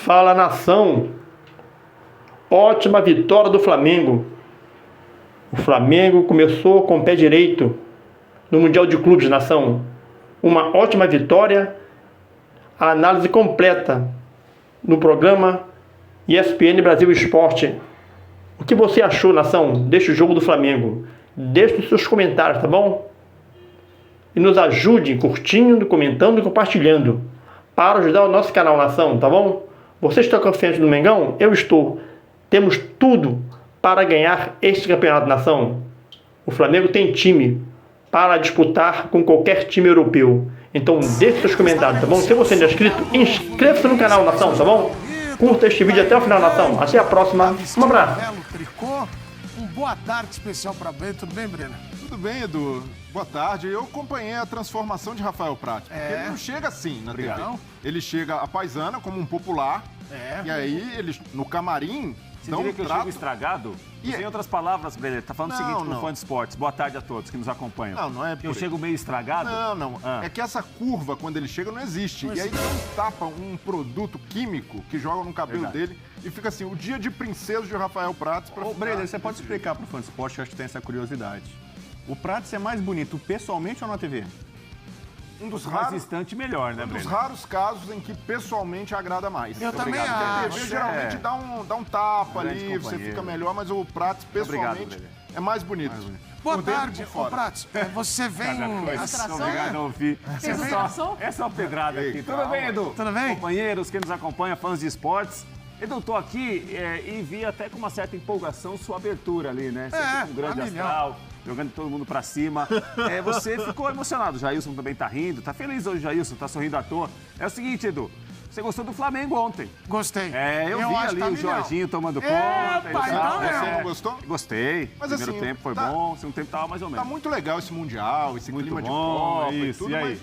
Fala, nação! Ótima vitória do Flamengo. O Flamengo começou com o pé direito no Mundial de Clubes, nação. Uma ótima vitória. A análise completa no programa ESPN Brasil Esporte. O que você achou, nação, deste jogo do Flamengo? Deixe os seus comentários, tá bom? E nos ajude curtindo, comentando e compartilhando para ajudar o nosso canal, nação, tá bom? Você está confiante no Mengão? Eu estou. Temos tudo para ganhar este campeonato, nação. O Flamengo tem time para disputar com qualquer time europeu. Então deixe seus comentários, tá bom? Se você não é inscrito, inscreva-se no canal, nação, tá bom? Curta este vídeo até o final, nação. Até a próxima. Um abraço. Boa tarde especial para Breno. Tudo bem, Breno? Tudo bem, Edu. Boa tarde. Eu acompanhei a transformação de Rafael Prati. Porque ele não chega assim na TV. Ele chega a paisana como um popular. E aí, ele, no camarim... Você diria que eu chego estragado? Em outras palavras, Breno, tá falando o seguinte pro fã de esportes. Boa tarde a todos que nos acompanham. Não é... Eu chego meio estragado? Não. É que essa curva, quando ele chega, não existe. E aí não tapa um produto químico que joga no cabelo dele e fica assim, o dia de princesa de Rafael Prats. Ô, Breno, você pode explicar pro fã de esporte, eu acho que tem essa curiosidade. O Prats é mais bonito pessoalmente ou na TV? Um dos mais distante, melhor, né, Breno? Um dos raros casos em que pessoalmente agrada mais. Eu também acho. A TV geralmente dá um tapa ali, você fica melhor, mas o Prats, pessoalmente, é mais bonito. Boa tarde, ô Prats. Você vem... Obrigado, ouvi. É só pedrada aqui. Tudo bem, Edu? Tudo bem? Companheiros que nos acompanham, fãs de esportes. Edu, tô aqui e vi até com uma certa empolgação sua abertura ali, né? Você com um grande astral, jogando todo mundo pra cima. Você ficou emocionado. O Jailson também tá rindo. Tá feliz hoje, Jailson? Tá sorrindo à toa. É o seguinte, Edu. Você gostou do Flamengo ontem? Gostei. Eu vi ali o Jorginho tomando conta. Você não gostou? Gostei. Mas primeiro tempo foi bom, o segundo tempo tava mais ou menos. Tá muito legal esse Mundial, esse clima de Copa e tudo, mas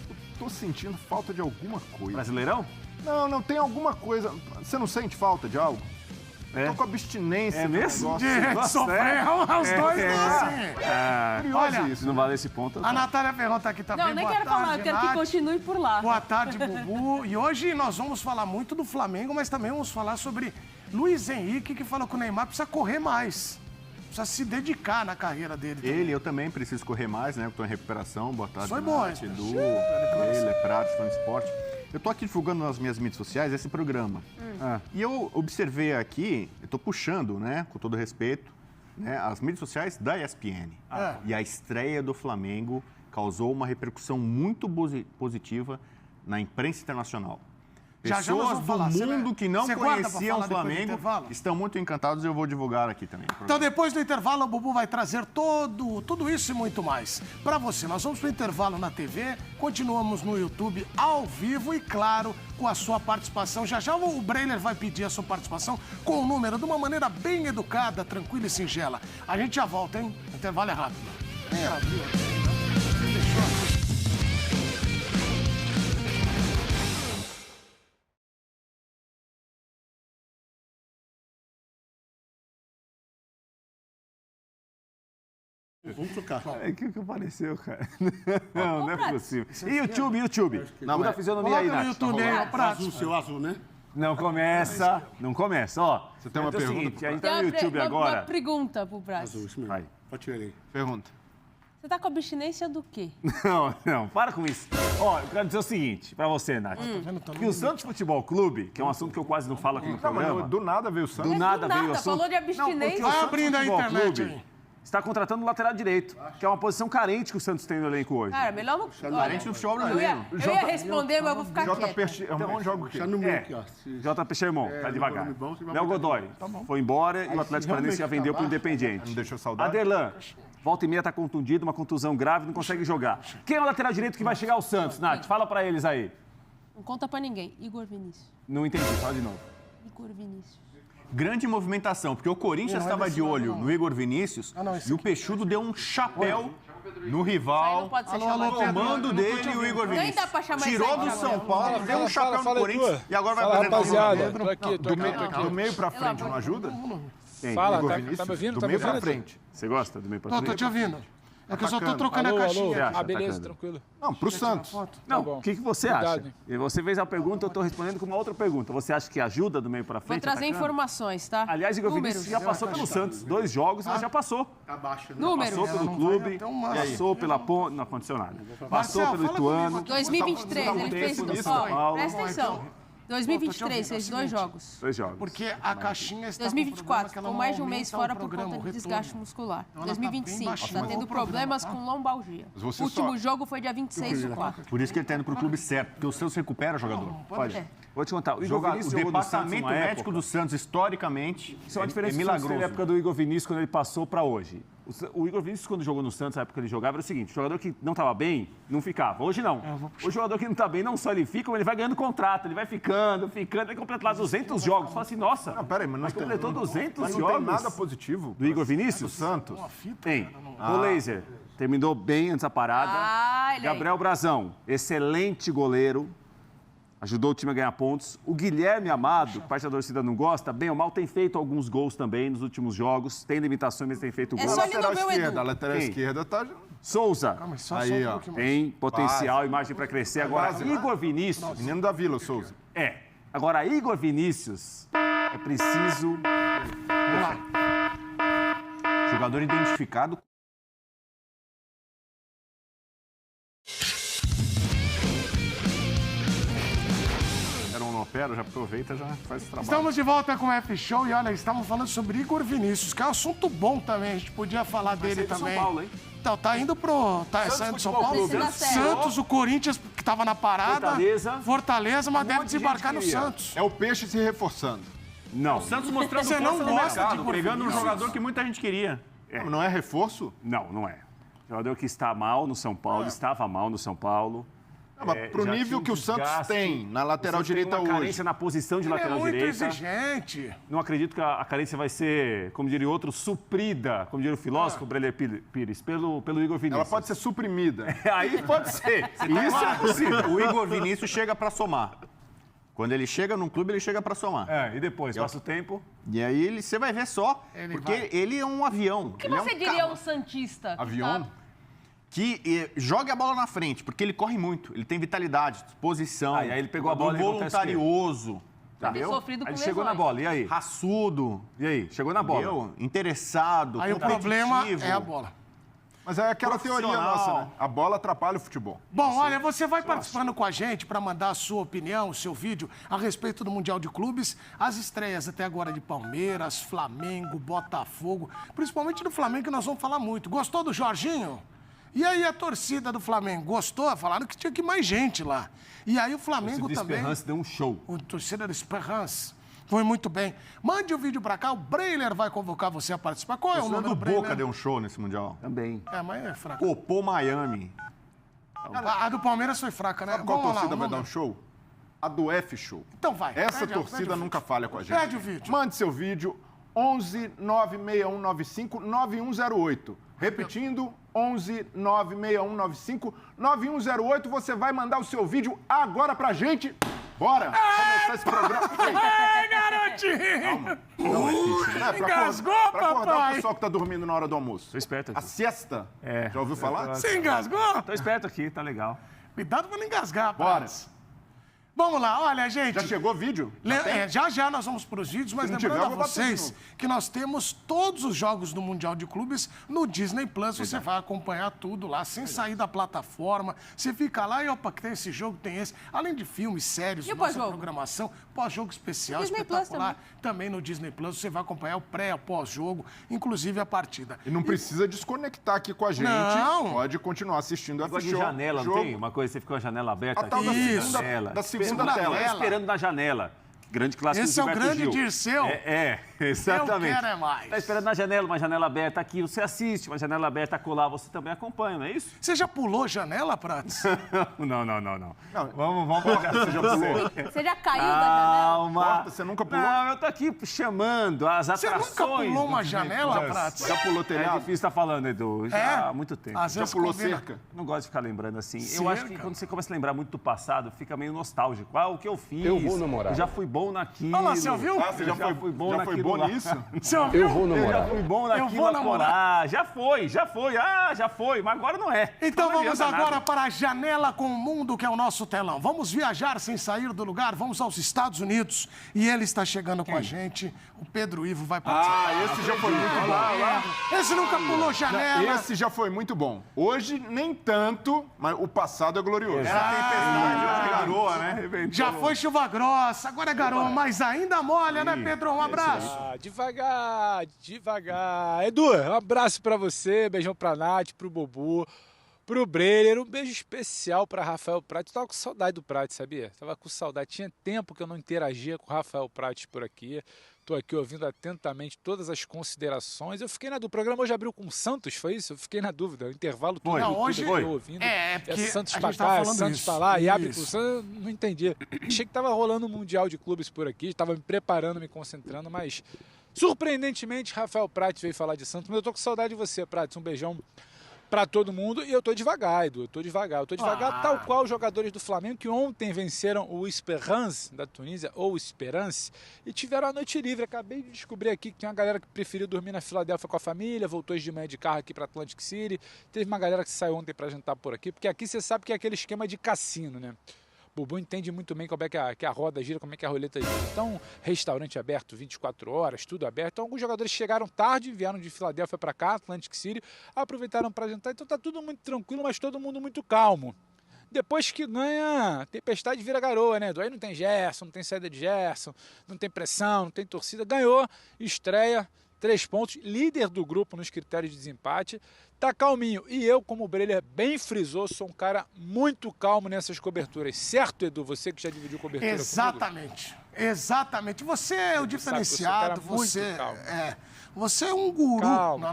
eu tô sentindo falta de alguma coisa. Brasileirão? Não, tem alguma coisa. Você não sente falta de algo? Tô com abstinência. É mesmo? De sofrer, os dois assim. Olha, isso não vale esse ponto. A Natália Ferrão tá aqui também. Não, nem quero falar, eu quero que continue por lá. Boa tarde, Bubu. E hoje nós vamos falar muito do Flamengo, mas também vamos falar sobre Luiz Henrique, que falou que o Neymar precisa correr mais. Precisa se dedicar na carreira dele. Eu também preciso correr mais, né? Eu tô em recuperação. Boa tarde, foi bom, Nath, Edu, Pratos, fã de esporte. Eu tô aqui divulgando nas minhas mídias sociais esse programa. E eu observei aqui, eu tô puxando, né, com todo respeito, né, as mídias sociais da ESPN. E a estreia do Flamengo causou uma repercussão muito positiva na imprensa internacional. Pessoas do mundo que não conheciam o Flamengo estão muito encantados e eu vou divulgar aqui também. Então, depois do intervalo, o Bubu vai trazer tudo isso e muito mais para você. Nós vamos pro intervalo na TV, continuamos no YouTube ao vivo e, claro, com a sua participação. Já o Breiner vai pedir a sua participação com o número de uma maneira bem educada, tranquila e singela. A gente já volta, hein? O intervalo é rápido. Vamos trocar. O que apareceu, cara? Não é possível. E YouTube? Muda a fisionomia aí, Nath. YouTube aí, azul, seu azul, né? Não começa. Ó, você tem uma pergunta? Seguinte, a gente tá no YouTube agora. Uma pergunta pro Prato. Azul, isso mesmo. Vai. Pode tirar aí. Pergunta. Você tá com abstinência do quê? Não, para com isso. Eu quero dizer o seguinte pra você, Nath. Que o Santos Futebol Clube, que é um assunto que eu quase não falo aqui no programa. Do nada veio o Santos. Do nada veio o assunto. Falou de abstinência. Vai abrindo a internet aí. Está contratando o lateral direito, que é uma posição carente que o Santos tem no elenco hoje. Cara, melhor não... Carente no futebol brasileiro. Eu ia responder, mas eu vou ficar quieto. JP joga o quê? JP Sherman, tá devagar. Léo Godoy foi embora e o Atlético Paranaense já vendeu pro Independiente. Não deixou saudade? Aderlan, volta e meia tá contundido, uma contusão grave, não consegue jogar. Quem é o lateral direito que vai chegar ao Santos, Nath? Fala pra eles aí. Não conta pra ninguém. Igor Vinícius. Não entendi, fala de novo. Igor Vinícius. Grande movimentação, porque o Corinthians estava de olho no Igor Vinícius e o Peixudo deu um chapéu no rival, comando dele e o Igor Nem Vinícius. dá pra chamar Tirou isso aí do de São Paulo, deu um chapéu no Corinthians e agora vai Fala, apresentar rapaziada. Do meio pra frente não ajuda? Fala, Igor tá Vinícius? me ouvindo? Do Tá me meio pra ouvindo? frente. Você gosta do meio pra Tô frente? te ouvindo. É que eu só tô trocando a caixinha. Ah, beleza, tranquilo. Não, pro Santos. Não, o que você acha? E você fez a pergunta, eu estou respondendo com uma outra pergunta. Você acha que ajuda do meio para frente? Vou trazer informações, tá? Aliás, Igor Vinícius já passou pelo Santos. 2 jogos, mas já passou. Abaixo, né? Números. Passou pelo clube, passou pela Ponte, não aconteceu nada. Passou pelo Ituano. 2023, ele fez... Ó, presta atenção. 2023, fez 2 jogos. 2 jogos. Porque a caixinha está 2024, com mais de um mês fora por conta de desgaste muscular. 2025, está tendo problemas com lombalgia. O último jogo foi dia 26 do 4. Por isso que ele está indo pro clube certo, porque o Santos recupera jogador. Pode. Vou te contar. O Igor Vinícius O jogou no Santos departamento numa médico época. do Santos, historicamente, Isso é uma diferença é do Santos milagroso. da época do Igor Vinícius, quando ele passou para hoje. O Igor Vinícius, quando jogou no Santos, na época que ele jogava, era o seguinte: o jogador que não estava bem, não ficava. Hoje não. O jogador que não está bem, não só ele fica, como ele vai ganhando contrato, ele vai ficando, ele completou lá 200 jogos. Fala assim, nossa, Não, peraí, mas completou 200 mas não jogos. tem nada positivo Do Igor Vinícius? do Santos. Tem. O Laser terminou bem antes da parada. Ele Gabriel Brazão, excelente goleiro. Ajudou o time a ganhar pontos. O Guilherme Amado, parte da torcida não gosta, bem ou mal, tem feito alguns gols também nos últimos jogos. Tem limitações, mas tem feito gols. só ele não ver o Edu. Esquerda, a lateral Quem? esquerda tá... Souza, Aí, ó. tem potencial, imagem para crescer. Agora, Igor Vinícius... Menino da Vila, Souza. Agora, Igor Vinícius, é preciso... Jogador identificado. Era um opera, já aproveita, já faz esse trabalho. Estamos de volta com o F-Show e olha, estamos falando sobre Igor Vinícius, que é um assunto bom também, a gente podia falar dele também. São Paulo, hein? Então, tá indo pro... Tá saindo de São Futebol Paulo? Clube. Santos, o Corinthians, que tava na parada. Fortaleza. Mas deve monte de desembarcar gente no queria. Santos. É o peixe se reforçando. Não. Santos mostrando Você não força no gosta de mercado, Igor pegando um Vinícius? jogador que muita gente queria. Não é reforço? Não é. Jogador que está mal no São Paulo, estava mal no São Paulo. Não, mas pro já nível tinha que o Santos desgaste. tem na lateral Você tem direita uma hoje. carência na posição de Ele é lateral muito direita. exigente. Não acredito que a carência vai ser, como diria outro, suprida, como diria o filósofo Breler Pires, pelo Igor Vinícius. Ela pode ser suprimida. Aí pode ser. Isso é possível. O Igor Vinícius chega para somar. Quando ele chega num clube, ele chega para somar. E depois, passa o tempo. E aí você vai ver só, porque ele é um avião. O que você diria um santista? que Avião? tá- Que jogue a bola na frente, porque ele corre muito, ele tem vitalidade, disposição. E aí ele pegou a bola e voluntarioso, Tem entendeu? sofrido com Aí ele chegou na lesões. bola, e aí? Raçudo, E aí? Chegou na bola. entendeu? Interessado, Aí o problema competitivo. é a bola. Mas é aquela teoria Profissional. nossa, né? A bola atrapalha o futebol. Bom, olha, você vai participando com a gente para mandar a sua opinião, o seu vídeo a respeito do Mundial de Clubes, as estreias até agora de Palmeiras, Flamengo, Botafogo, principalmente do Flamengo, que nós vamos falar muito. Gostou do Jorginho? E aí a torcida do Flamengo gostou? Falaram que tinha que ir mais gente lá. E aí o Flamengo também... Esperança deu um show. O torcida do Esperance. Foi muito bem. Mande o vídeo pra cá, o Breiler vai convocar você a participar. Qual é o O número do do Breiler? Boca deu um show nesse Mundial. Também. É, mas é fraca. Copô Miami. A do Palmeiras foi fraca, né? Sabe qual Vamos lá, torcida o vai dar um número. show? A do F-Show. Então vai. Essa pede o torcida vídeo. nunca falha com a gente. Pede o vídeo. Mande seu vídeo 11 96195 9108. Repetindo, 11 96195 9108. Você vai mandar o seu vídeo agora pra gente. Bora começar esse programa. Ai, garotinho! Não é difícil, né? Engasgou, pra acordar papai. o pessoal que tá dormindo na hora do almoço. Tô esperto A aqui. siesta. Já ouviu falar? Você engasgou? Tô esperto aqui, tá legal. Cuidado pra não engasgar, Bora. rapaz. Vamos lá, olha, gente. Já chegou o vídeo? Já nós vamos para os vídeos, mas Se não lembrando tiver, a eu vou bater de vocês novo. que nós temos todos os jogos do Mundial de Clubes no Disney Plus. Você vai acompanhar tudo lá, sem sair da plataforma. Você fica lá e, opa, que tem esse jogo, tem esse. Além de filmes, séries, E o nossa pós-jogo? programação, pós-jogo especial, Disney Plus espetacular. Também no Disney Plus, você vai acompanhar o pré, o pós-jogo, inclusive a partida. E não precisa desconectar aqui com a gente. Não. Pode continuar assistindo a Negócio de F-Show. janela, não jogo. tem? Uma coisa, você ficou a janela aberta A tal da aqui. Isso. segunda tela. Esperando na janela. Grande clássico Esse do é o Gilberto grande Gil. Dirceu. Exatamente. Eu quero é mais. Tá esperando na janela, uma janela aberta aqui, você assiste, uma janela aberta colar, você também acompanha, não é isso? Você já pulou janela, Prates? Não. Vamos colocar. Você já pulou? Você já caiu da janela? Calma. Porta, você nunca pulou? Não, eu tô aqui chamando as Você atrações. nunca pulou uma do Disney janela, Plus. Prates? Já pulou É telhado? difícil estar falando, Edu. Já É? há muito tempo. Às Já vezes pulou combina. cerca? Não gosto de ficar lembrando assim. Eu acho que Cerca? quando você começa a lembrar muito do passado, fica meio nostálgico. Ah, o que eu fiz. Eu vou namorar. Eu já fui bom bom naquilo. Olha lá, você ouviu? Você já foi bom já foi bom nisso? Você ouviu? Eu vou namorar. Já fui bom naquilo. Eu vou namorar. Já foi. Já foi, mas agora não é. Então não vamos agora nada. para a Janela com o Mundo, que é o nosso telão. Vamos viajar sem sair do lugar, vamos aos Estados Unidos. E ele está chegando com a gente. O Pedro Ivo vai participar. Esse já foi muito bom. Esse nunca pulou janela. Esse já foi muito bom. Hoje, nem tanto, mas o passado é glorioso. Garoa, né? Já foi chuva grossa, agora é garoa, mas ainda molha, né, Pedro? Um abraço. Devagar. Edu, um abraço pra você, beijão pra Nath, pro Bobu, pro Breyer, um beijo especial pra Rafael Prates. Tava com saudade do Prates, sabia? Tava com saudade. Tinha tempo que eu não interagia com o Rafael Prates por aqui. Tô aqui ouvindo atentamente todas as considerações. Eu fiquei na dúvida. O programa hoje abriu com o Santos, foi isso? Eu fiquei na dúvida. O intervalo todo. Não, hoje eu ouvindo. Porque Santos a pra gente tava cá, falando Santos isso. pra lá, e abre Isso. pro Santos. Não entendi. Achei que tava rolando um Mundial de Clubes por aqui. Tava me preparando, me concentrando, mas surpreendentemente, Rafael Prates veio falar de Santos. Mas eu tô com saudade de você, Prates. Um beijão pra todo mundo. E eu tô devagar, Edu. Eu tô devagar, tal qual os jogadores do Flamengo que ontem venceram o Esperance da Tunísia, ou Esperance, e tiveram a noite livre. Acabei de descobrir aqui que tem uma galera que preferiu dormir na Filadélfia com a família, voltou hoje de manhã de carro aqui pra Atlantic City. Teve uma galera que saiu ontem pra jantar por aqui, porque aqui você sabe que é aquele esquema de cassino, né? Bubu entende muito bem como é que a roda gira, como é que a roleta gira. Então, restaurante aberto 24 horas, tudo aberto. Então, alguns jogadores chegaram tarde, vieram de Filadélfia para cá, Atlantic City, aproveitaram para jantar. Então, tá tudo muito tranquilo, mas todo mundo muito calmo. Depois que ganha, tempestade vira garoa, né? Aí não tem Gerson, não tem saída de Gerson, não tem pressão, não tem torcida. Ganhou, estreia, 3 pontos, líder do grupo nos critérios de desempate. Tá calminho. E eu, como o Breyer bem frisou, sou um cara muito calmo nessas coberturas. Certo, Edu? Você que já dividiu cobertura Exatamente. Exatamente. Você é o diferenciado, você é um guru na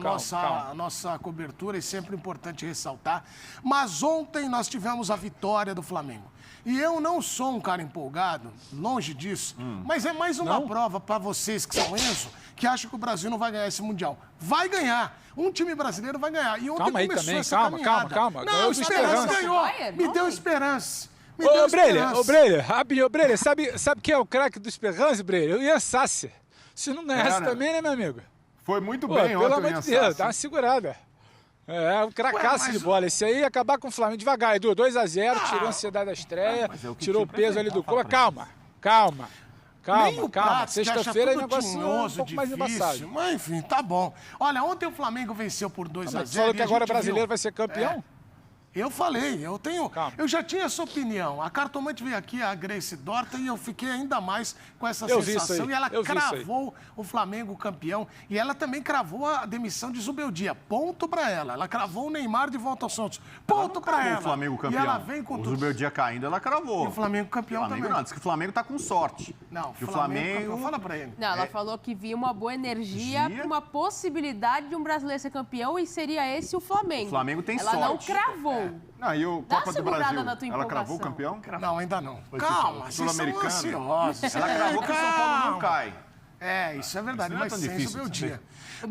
nossa cobertura, e sempre importante ressaltar. Mas ontem nós tivemos a vitória do Flamengo. E eu não sou um cara empolgado, longe disso, mas é mais uma prova para vocês que são Enzo, que acham que o Brasil não vai ganhar esse Mundial. Vai ganhar. Um time brasileiro vai ganhar. E ontem começou também. essa caminhada. Calma. Não, o Esperança ganhou. Me deu esperança. Ô, Breyer, rapidinho, Breyer, sabe quem é o craque do Esperança, Breyer? O Ian Sassi. Se não ganhasse também, né, meu amigo? Foi muito bem ontem, pelo amor de Deus, dá uma segurada. É, um cracaço de bola. Esse aí ia acabar com o Flamengo devagar, Edu. 2-0, tirou a ansiedade da estreia, tirou o peso ali do corpo. Calma. Sexta-feira o negócio um pouco mais embaçado. Mas enfim, tá bom. Olha, ontem o Flamengo venceu por 2-0. Você falou que agora o brasileiro vai ser campeão? Eu falei, eu já tinha essa opinião. A cartomante veio aqui, a Grace Dorta, e eu fiquei ainda mais com essa sensação. E ela cravou o Flamengo campeão. E ela também cravou a demissão de Zubeldia. Ponto pra ela. Ela cravou o Neymar de volta ao Santos. Ponto pra ela. O Flamengo campeão. E ela vem com tudo. O Zubeldia caindo, ela cravou. E o Flamengo campeão também. Não, diz que o Flamengo tá com sorte. Não, o Flamengo... Fala pra ele. Não, ela falou que via uma boa energia, uma possibilidade de um brasileiro ser campeão, e seria esse o Flamengo. O Flamengo tem ela sorte. Ela não cravou. Não, e o Copa do Brasil, ela cravou o campeão? Não, ainda não. Calma, vocês são ansiosos. Ela cravou que o São Paulo não cai. É, isso é verdade, mas sem Zubeldia. O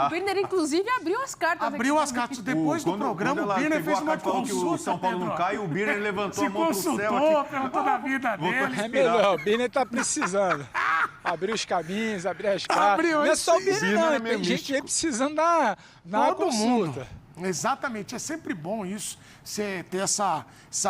Birner, inclusive, abriu as cartas. Abriu as cartas. Depois do programa, o Birner fez uma consulta. Que o São Paulo não cai, o Birner levantou a mão pro céu. Se consultou, perguntou da vida dele. É melhor, o Birner tá precisando. Abrir os caminhos, abrir as cartas. Não é só o Birner, não. Tem gente aí precisando dar uma consulta. Exatamente, é sempre bom isso, você ter essa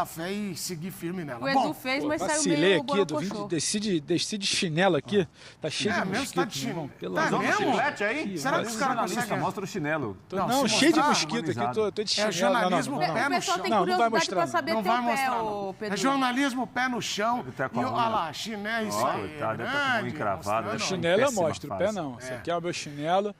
fé e seguir firme nela. O Edu fez, mas saiu meio borocochô. Desci de chinelo aqui, tá cheio de mosquito. Tá de chinelo? Tá mesmo? Aí? Será que os caras conseguem? Mostra o chinelo. Não, cheio de mosquito aqui, tô de chinelo. É jornalismo pé no chão. O pessoal tem curiosidade pra saber teu pé, Pedro. É jornalismo pé no chão. E olha lá, chinelo, isso aí. Encravado. Chinelo eu mostro, o pé não. Esse aqui é o meu chinelo.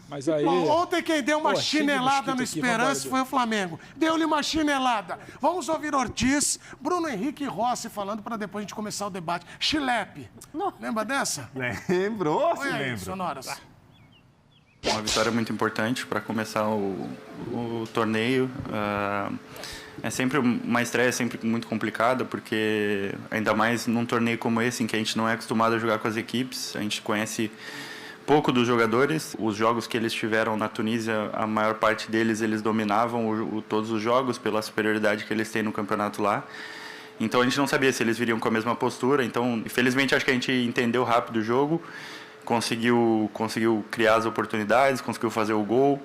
Mas aí... Bom, ontem quem deu uma chinelada no Esperança foi o Flamengo. Deu-lhe uma chinelada. Vamos ouvir Ortiz, Bruno Henrique e Rossi falando para depois a gente começar o debate. Chilepe. Lembra dessa? Lembrou? Olha aí, sonoras. Uma vitória muito importante para começar o torneio. É sempre uma estreia sempre muito complicada, porque ainda mais num torneio como esse, em que a gente não é acostumado a jogar com as equipes, a gente conhece pouco dos jogadores. Os jogos que eles tiveram na Tunísia, a maior parte deles, eles dominavam todos os jogos pela superioridade que eles têm no campeonato lá. Então a gente não sabia se eles viriam com a mesma postura. Então, infelizmente, acho que a gente entendeu rápido o jogo, conseguiu criar as oportunidades, conseguiu fazer o gol,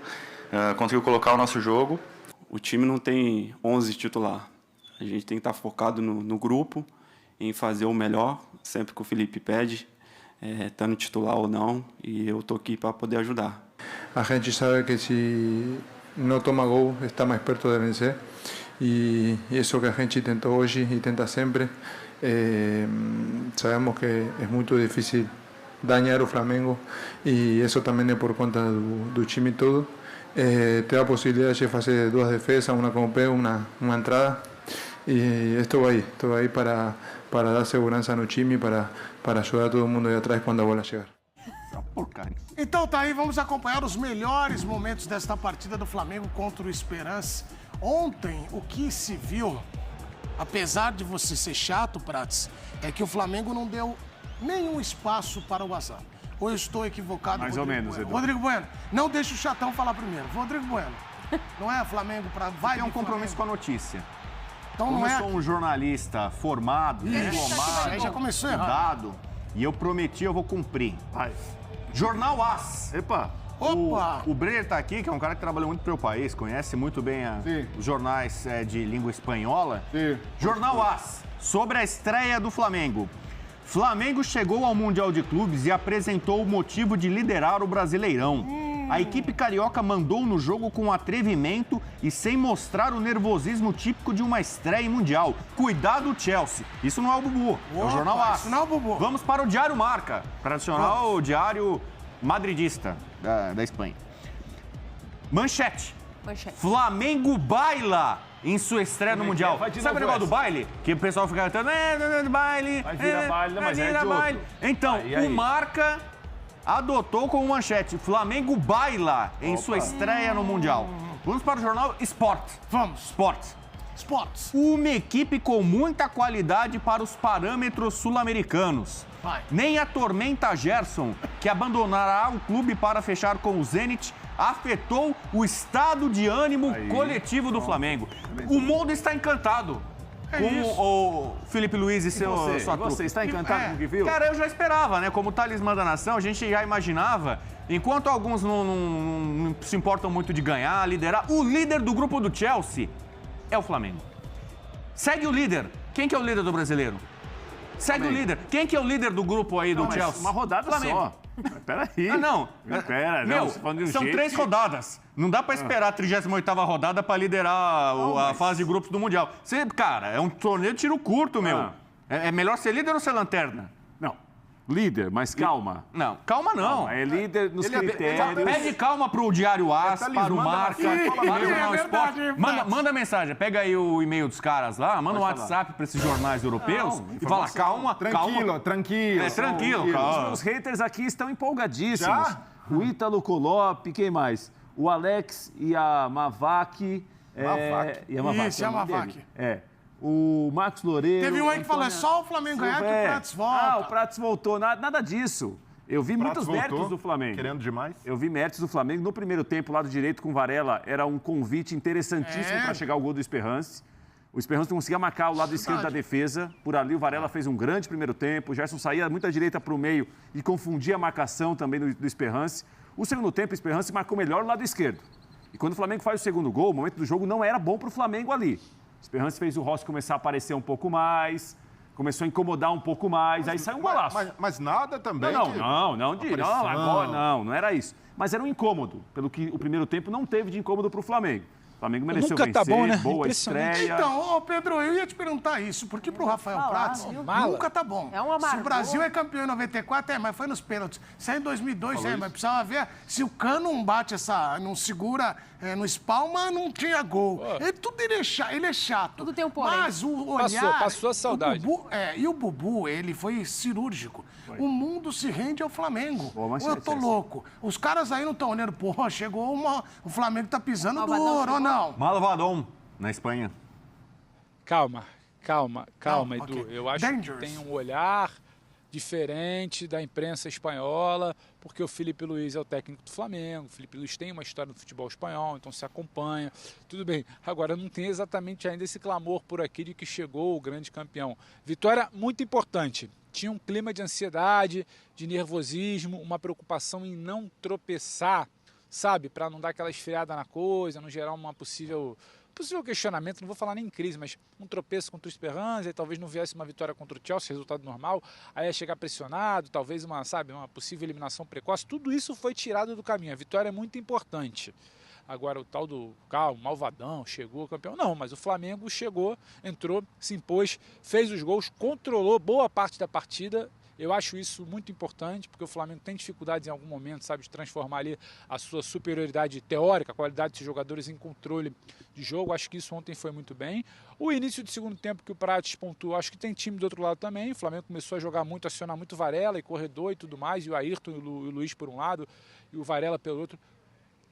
conseguiu colocar o nosso jogo. O time não tem 11 titular. A gente tem que estar focado no grupo, em fazer o melhor, sempre que o Felipe pede, estando titular ou não, e eu estou aqui para poder ajudar. A gente sabe que se não toma gol, está mais perto de vencer, e isso que a gente tentou hoje e tenta sempre. Sabemos que é muito difícil dañar o Flamengo, e isso também é por conta do time todo. Ter a possibilidade de fazer 2 defesas, uma com o pé, uma entrada, e estou aí para dar segurança no time, para ajudar todo mundo aí atrás quando a bola chegar. Então tá aí, vamos acompanhar os melhores momentos desta partida do Flamengo contra o Esperance. Ontem, o que se viu, apesar de você ser chato, Prats, é que o Flamengo não deu nenhum espaço para o azar. Ou eu estou equivocado? Mais ou menos, Edu. Rodrigo Bueno, não deixa o chatão falar primeiro. Rodrigo Bueno, não é Flamengo para... Tem um compromisso com a notícia. Então Como não é... eu sou um jornalista formado, diplomado, já começou errado. estudado, e eu prometi, eu vou cumprir. Vai. Jornal AS. Opa! O Brenner está aqui, que é um cara que trabalhou muito para o país, conhece muito bem os jornais de língua espanhola. Sim. Jornal AS, sobre a estreia do Flamengo. Flamengo chegou ao Mundial de Clubes e apresentou o motivo de liderar o Brasileirão. A equipe carioca mandou no jogo com atrevimento e sem mostrar o nervosismo típico de uma estreia mundial. Cuidado, Chelsea. Isso não é o Bubu, é o Jornal AS. Isso não é o Bubu. Vamos para o Diário Marca, tradicional diário madridista da Espanha. Manchete. Flamengo baila em sua estreia no Mundial. Sabe o negócio do baile? Que o pessoal fica cantando, baile, vai virar baile, mas é de baile. outro. Então, aí? o Marca adotou como manchete, Flamengo baila em sua estreia no Mundial. Vamos para o jornal Sport. Vamos. Sports. Uma equipe com muita qualidade para os parâmetros sul-americanos. Nem a Tormenta Gerson, que abandonará o clube para fechar com o Zenit, afetou o estado de ânimo coletivo do Flamengo. O mundo está encantado com o Felipe Luiz e sua trupe. Você está encantado com o que viu? Cara, eu já esperava, né? Como talismã da nação, a gente já imaginava. Enquanto alguns não se importam muito de ganhar, liderar, o líder do grupo do Chelsea é o Flamengo. Segue o líder. Quem que é o líder do brasileiro? Segue o líder. Quem que é o líder do grupo aí do Chelsea? Uma rodada Flamengo. só. Peraí. Não. Pera, Meu, são 3 rodadas. Não dá pra esperar a 38ª rodada pra liderar a fase de grupos do Mundial. Cara, é um torneio de tiro curto, meu. É melhor ser líder ou ser lanterna? Não. Líder, mas calma. Não, calma não. É líder nos critérios. Pede calma pro Diário AS, para o Marca, para o Jornal Esporte. Manda mensagem, pega aí o e-mail dos caras lá, manda um WhatsApp para esses jornais europeus e fala, calma, Tranquilo. tranquilo, calma. Os haters aqui estão empolgadíssimos. Já? O Ítalo Colop, quem mais? O Alex e a Mavac. Isso, é a Mavac. O Marcos Loureiro... Teve um aí que falou, é só o Flamengo ganhar que o Prats volta. O Prats voltou, nada disso. Eu vi muitos méritos do Flamengo. Querendo demais. Eu vi méritos do Flamengo. No primeiro tempo, lado direito com o Varela, era um convite interessantíssimo para chegar ao gol do Sperance. O Sperance não conseguia marcar o lado esquerdo da defesa. Por ali, o Varela fez um grande primeiro tempo. O Gerson saía muito à direita para o meio e confundia a marcação também do Sperance. O segundo tempo, o Sperance marcou melhor o lado esquerdo. E quando o Flamengo faz o segundo gol, o momento do jogo não era bom para o Flamengo ali. O Sperance fez o Rossi começar a aparecer um pouco mais, começou a incomodar um pouco mais, aí saiu um golaço. Mas nada também. Não era isso. Mas era um incômodo, pelo que o primeiro tempo não teve de incômodo para o Flamengo. O Flamengo mereceu Nunca vencer, tá bom, né? Boa estreia. Então, Pedro, eu ia te perguntar isso, porque pro Rafael Prats nunca tá bom. É uma se o Brasil é campeão em 94, mas foi nos pênaltis. Se é em 2002, mas precisava ver se o Cano não bate não segura no espalma, não tinha gol. Ele é chato. Tudo tem um porém. Mas o olhar... Passou a saudade. E o Bubu, ele foi cirúrgico. O mundo se rende ao Flamengo. Eu tô louco. Os caras aí não estão olhando, chegou o Flamengo tá pisando duro, ou não? Malvadão, na Espanha. Calma, Edu. Eu acho que tem um olhar diferente da imprensa espanhola, porque o Filipe Luís é o técnico do Flamengo, o Filipe Luís tem uma história no futebol espanhol, então se acompanha, tudo bem. Agora, não tem exatamente ainda esse clamor por aqui de que chegou o grande campeão. Vitória muito importante. Tinha um clima de ansiedade, de nervosismo, uma preocupação em não tropeçar, sabe? Para não dar aquela esfriada na coisa, não gerar uma possível questionamento, não vou falar nem em crise, mas um tropeço contra o Esperança, e talvez não viesse uma vitória contra o Chelsea, resultado normal, aí ia chegar pressionado, talvez uma possível eliminação precoce, tudo isso foi tirado do caminho. A vitória é muito importante. Agora o tal do malvadão, chegou campeão, não, mas o Flamengo chegou, entrou, se impôs, fez os gols, controlou boa parte da partida. Eu acho isso muito importante, porque o Flamengo tem dificuldades em algum momento, sabe, de transformar ali a sua superioridade teórica, a qualidade de jogadores em controle de jogo. Acho que isso ontem foi muito bem. O início de segundo tempo que o Prates pontuou, acho que tem time do outro lado também. O Flamengo começou a jogar muito, acionar muito Varela e corredor e tudo mais, e o Ayrton e o Luiz por um lado, e o Varela pelo outro.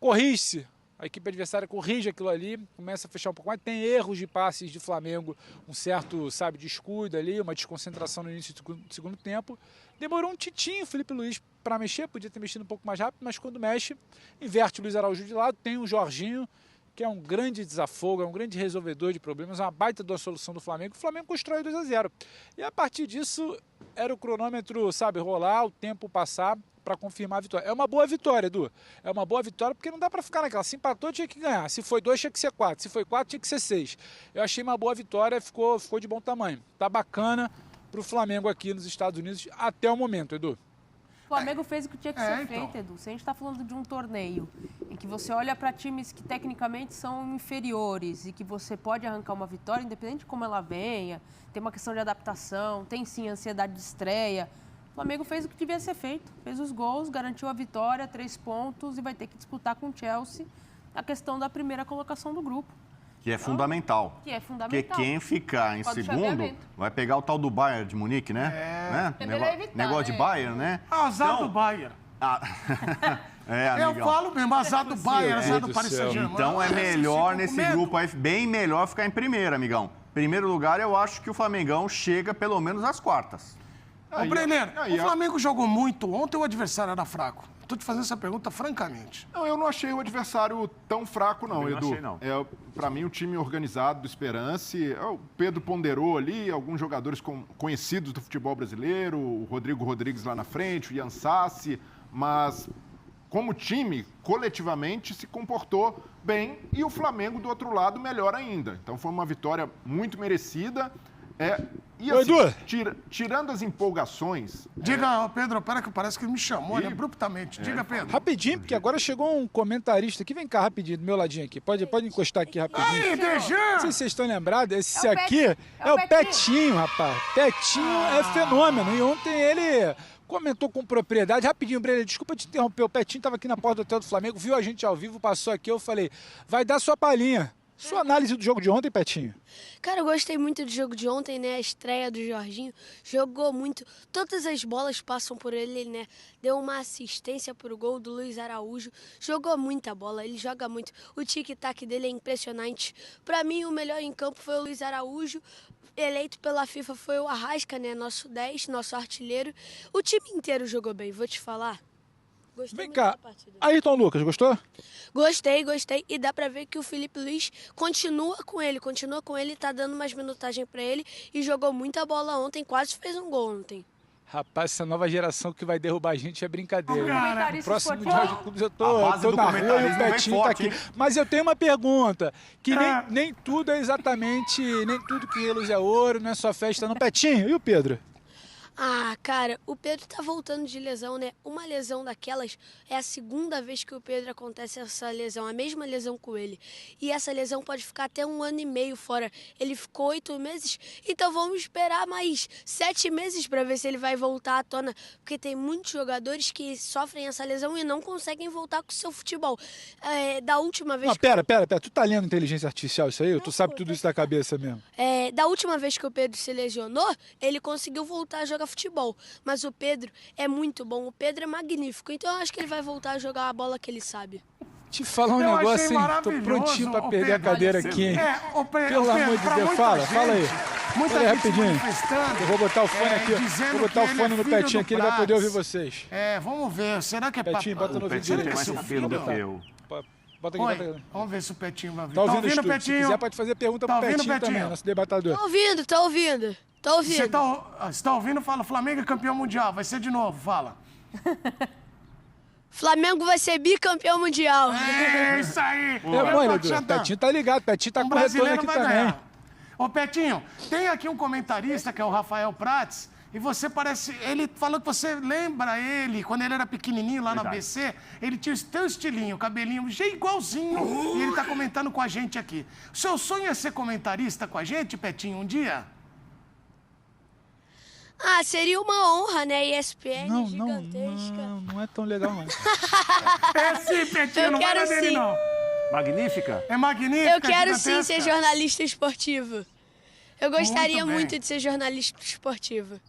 Corrige-se. A equipe adversária corrige aquilo ali, começa a fechar um pouco mais. Tem erros de passes de Flamengo, um certo, sabe, descuido ali, uma desconcentração no início do segundo tempo. Demorou um titinho o Filipe Luís para mexer, podia ter mexido um pouco mais rápido, mas quando mexe, inverte o Luiz Araújo de lado. Tem o Jorginho, que é um grande desafogo, é um grande resolvedor de problemas, uma baita da solução do Flamengo. O Flamengo constrói 2-0. E a partir disso, era o cronômetro, sabe, rolar, o tempo passar, para confirmar a vitória. É uma boa vitória, Edu. É uma boa vitória porque não dá para ficar naquela. Se empatou, tinha que ganhar. Se foi 2, tinha que ser 4. Se foi 4, tinha que ser 6. Eu achei uma boa vitória, ficou de bom tamanho. Tá bacana pro Flamengo aqui nos Estados Unidos até o momento, Edu. O Flamengo fez o que tinha que ser feito, Edu. Se a gente está falando de um torneio em que você olha para times que tecnicamente são inferiores e que você pode arrancar uma vitória, independente de como ela venha, tem uma questão de adaptação, tem sim ansiedade de estreia. O Flamengo fez o que devia ser feito, fez os gols, garantiu a vitória, 3 pontos e vai ter que disputar com o Chelsea a questão da primeira colocação do grupo. Que é fundamental. Que é fundamental. Porque quem ficar em segundo vai pegar o tal do Bayern de Munique, né? Negócio de Bayern, né? Azar do Bayern. Eu falo mesmo, azar do Bayern, azar do Paris Saint-Germain. Então é melhor nesse grupo aí, bem melhor ficar em primeiro, amigão. Primeiro lugar, eu acho que o Flamengão chega pelo menos às quartas. Ô, Brenner, o Flamengo jogou muito ontem, o adversário era fraco. Estou te fazendo essa pergunta francamente. Não, eu não achei o adversário tão fraco, não, Edu. Não achei, não. Para mim, o time organizado do Esperance, o Pedro ponderou ali, alguns jogadores conhecidos do futebol brasileiro, o Rodrigo Rodrigues lá na frente, o Ian Sassi, mas como time, coletivamente, se comportou bem e o Flamengo, do outro lado, melhor ainda. Então, foi uma vitória muito merecida. E assim, tirando as empolgações... Diga, Pedro, pera que parece que ele me chamou abruptamente. Diga, Pedro. Rapidinho, porque agora chegou um comentarista aqui. Vem cá rapidinho, do meu ladinho aqui. Pode encostar aqui rapidinho. Aí, Dejan! Não sei se vocês estão lembrados, esse aqui é o Petinho, rapaz. Petinho é fenômeno. E ontem ele comentou com propriedade. Rapidinho, Breno, desculpa te interromper. O Petinho estava aqui na porta do hotel do Flamengo, viu a gente ao vivo, passou aqui. Eu falei, vai dar sua palhinha. Sua análise do jogo de ontem, Petinho? Cara, eu gostei muito do jogo de ontem, né? A estreia do Jorginho. Jogou muito. Todas as bolas passam por ele, né? Deu uma assistência pro gol do Luiz Araújo. Jogou muita bola, ele joga muito. O tic-tac dele é impressionante. Pra mim, o melhor em campo foi o Luiz Araújo. Eleito pela FIFA foi o Arrasca, né? Nosso 10, nosso artilheiro. O time inteiro jogou bem, vou te falar. Gostei Vem cá, Ayrton Lucas, gostou? Gostei. E dá pra ver que o Filipe Luís continua com ele, tá dando mais minutagem pra ele e jogou muita bola ontem, quase fez um gol ontem. Rapaz, essa nova geração que vai derrubar a gente é brincadeira. No próximo Mundial de Clubes eu tô na rua e o Petinho tá aqui. Mas eu tenho uma pergunta, que nem tudo é exatamente, nem tudo que reluz é ouro, não é só festa no Petinho. E o Pedro? Ah, cara, o Pedro tá voltando de lesão, né? Uma lesão daquelas é a segunda vez que o Pedro acontece essa lesão, a mesma lesão com ele. E essa lesão pode ficar até 1 ano e meio fora. Ele ficou 8 meses, então vamos esperar mais 7 meses para ver se ele vai voltar à tona. Porque tem muitos jogadores que sofrem essa lesão e não conseguem voltar com o seu futebol. Da última vez... Não, pera, tu tá lendo inteligência artificial isso aí? Ou tu sabe tudo isso da cabeça mesmo? Da última vez que o Pedro se lesionou, ele conseguiu voltar a jogar futebol, mas o Pedro é muito bom, o Pedro é magnífico, então eu acho que ele vai voltar a jogar a bola que ele sabe. Te falar um negócio, hein? Tô prontinho pra perder a cadeira aqui, hein? Pelo amor de Deus, fala aí. Muita Olha, gente se rapidinho. manifestando. Eu vou botar o fone aqui. dizendo Vou botar o que fone ele é no filho Petinho do aqui, ele vai poder Prats. ouvir vocês. Vamos ver. Será que é Petinho, bota no O vídeo Petinho direito. tem mais seu cabelo do filho? que eu. Bota aqui, Oi, bota aqui. vamos ver se o Petinho vai vir. Tá ouvindo, Stu? Se Petinho? quiser, pode fazer pergunta Tá pro ouvindo, Petinho também, Petinho? nosso debatador. Tô ouvindo, tô ouvindo. Tô ouvindo. Você tá ouvindo? Fala, Flamengo é campeão mundial. Vai ser de novo, fala. Flamengo vai ser bicampeão mundial. É isso aí. Mano, o Petinho tá ligado, o Petinho tá com retorno aqui também. Ganhar. Ô, Petinho, tem aqui um comentarista que é o Rafael Prats. E você parece... Ele falou que você lembra ele, quando ele era pequenininho lá no ABC, ele tinha o teu estilinho, cabelinho igualzinho, e ele tá comentando com a gente aqui. O seu sonho é ser comentarista com a gente, Petinho, um dia? Ah, seria uma honra, né? ESPN gigantesca. Não é tão legal, não. É sim, Petinho, Eu não vai quero dele, sim. não. Magnífica? É magnífica, Eu quero sim gigantesca. ser jornalista esportivo. Eu gostaria bem. muito de ser jornalista esportivo.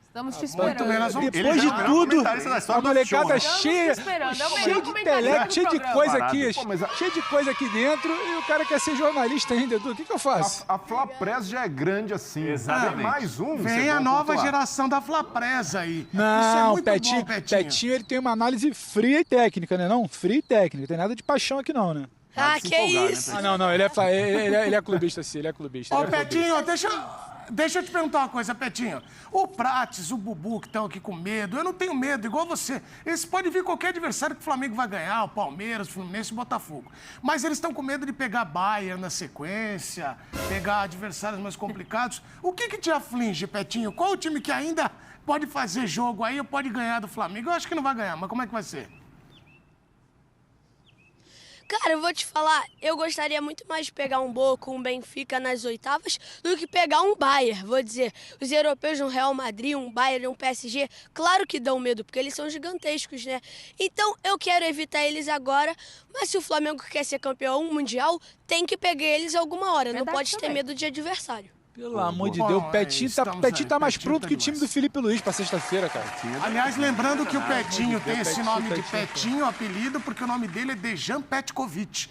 Estamos te esperando. bem, nós vamos- Depois de tudo, a molecada Estamos cheia, te esperando. É o melhor cheia de comentarista teleco, do cheia de programa. coisa aqui, Pô, mas cheia de coisa aqui dentro, e o cara quer ser jornalista ainda, Edu. O que eu faço? A Flapress já é grande assim. Exatamente. Tem mais um. Vem vocês a vão nova pontuar. geração da Flapresa aí. Isso é Não, muito Petinho, bom, Petinho. Petinho, ele tem uma análise fria e técnica, né? Não, fria e técnica. Não tem nada de paixão aqui não, né? Ah, se que empolgar, né, isso? Ah, não, ele é clubista, sim, ele é clubista. Ô, ele é clubista. Petinho, deixa eu te perguntar uma coisa, Petinho. O Prates, o Bubu que estão aqui com medo, eu não tenho medo, igual você. Eles podem vir qualquer adversário que o Flamengo vai ganhar, o Palmeiras, o Fluminense, o Botafogo. Mas eles estão com medo de pegar Bayern na sequência, pegar adversários mais complicados. O que te aflige, Petinho? Qual o time que ainda pode fazer jogo aí ou pode ganhar do Flamengo? Eu acho que não vai ganhar, mas como é que vai ser? Cara, eu vou te falar, eu gostaria muito mais de pegar um Boca, um Benfica nas oitavas do que pegar um Bayern. Vou dizer, os europeus, um Real Madrid, um Bayern, um PSG, claro que dão medo, porque eles são gigantescos, né? Então, eu quero evitar eles agora, mas se o Flamengo quer ser campeão mundial, tem que pegar eles alguma hora, não Verdade pode ter também. medo de adversário. Pelo amor de Bom, Deus, o Petinho estamos tá aí, mais Petinho pronto tá que o time demais. do Felipe Luiz pra sexta-feira, cara. Aliás, lembrando que o Petinho tem esse Petinho, nome de Petinho. Petinho, apelido, porque o nome dele é Dejan Petkovic.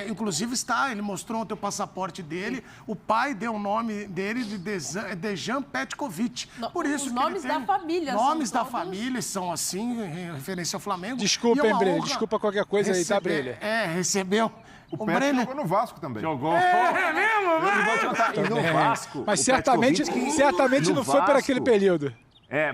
Inclusive ele mostrou ontem o passaporte dele, o pai deu o nome dele de Dejan Petkovic. Por isso os que ele nomes tem da família são Nomes da todos- família são assim, em referência ao Flamengo. Desculpa, E é hein, uma Bre, honra desculpa qualquer coisa aí, tá, Brilha? Recebeu. O Pet jogou no Vasco também. Jogou. É mesmo? E vou te contar, e no Vasco. Mas o certamente Petkovic- não foi por aquele Vasco- período.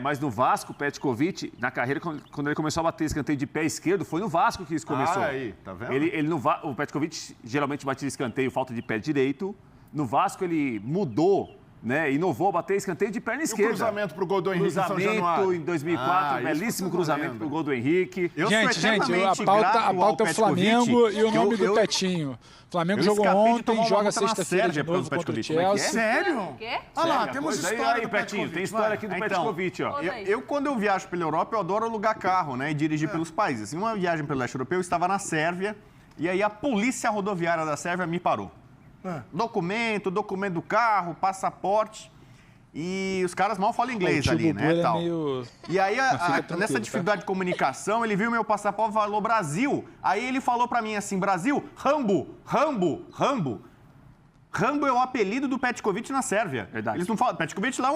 Mas no Vasco, o Petkovic, na carreira, quando ele começou a bater escanteio de pé esquerdo, foi no Vasco que isso começou. aí, tá vendo? O Petkovic geralmente batia escanteio, falta de pé direito. No Vasco ele mudou, né? Inovou a bater escanteio de perna E o esquerda. cruzamento pro gol do Henrique em São Januário? Cruzamento em 2004, isso belíssimo eu tô cruzamento vendo. pro gol do Henrique. Eu Gente, sou a eternamente pauta grato ao é o Petkovic, Flamengo e o que nome do eu- Petinho. O Flamengo eu jogou escapei de ontem, tomar uma joga multa na sexta-feira de Sérvia por novo causa do contra o Petkovic. Como é que Chelsea. é? Sério? Quê? Olha lá, Sério, temos pois aí, história aí, do Petinho, Petkovic, tem história vai. aqui do Então, Petkovic, ó. Conta aí. Eu, quando eu viajo pela Europa, eu adoro alugar carro, né? E dirigir pelos países. Em uma viagem pelo leste europeu, eu estava na Sérvia e aí a polícia rodoviária da Sérvia me parou. Documento do carro, passaporte. E os caras mal falam inglês O tio ali, Bubu, né? ele é Tal. meio- E aí, Mas fica tranquilo, nessa tá? dificuldade de comunicação, ele viu meu passaporte e falou Brasil. Aí ele falou pra mim assim, Brasil, Rambo. Rambo é o apelido do Petkovic na Sérvia. Verdade. Eles não falam. Petkovic lá é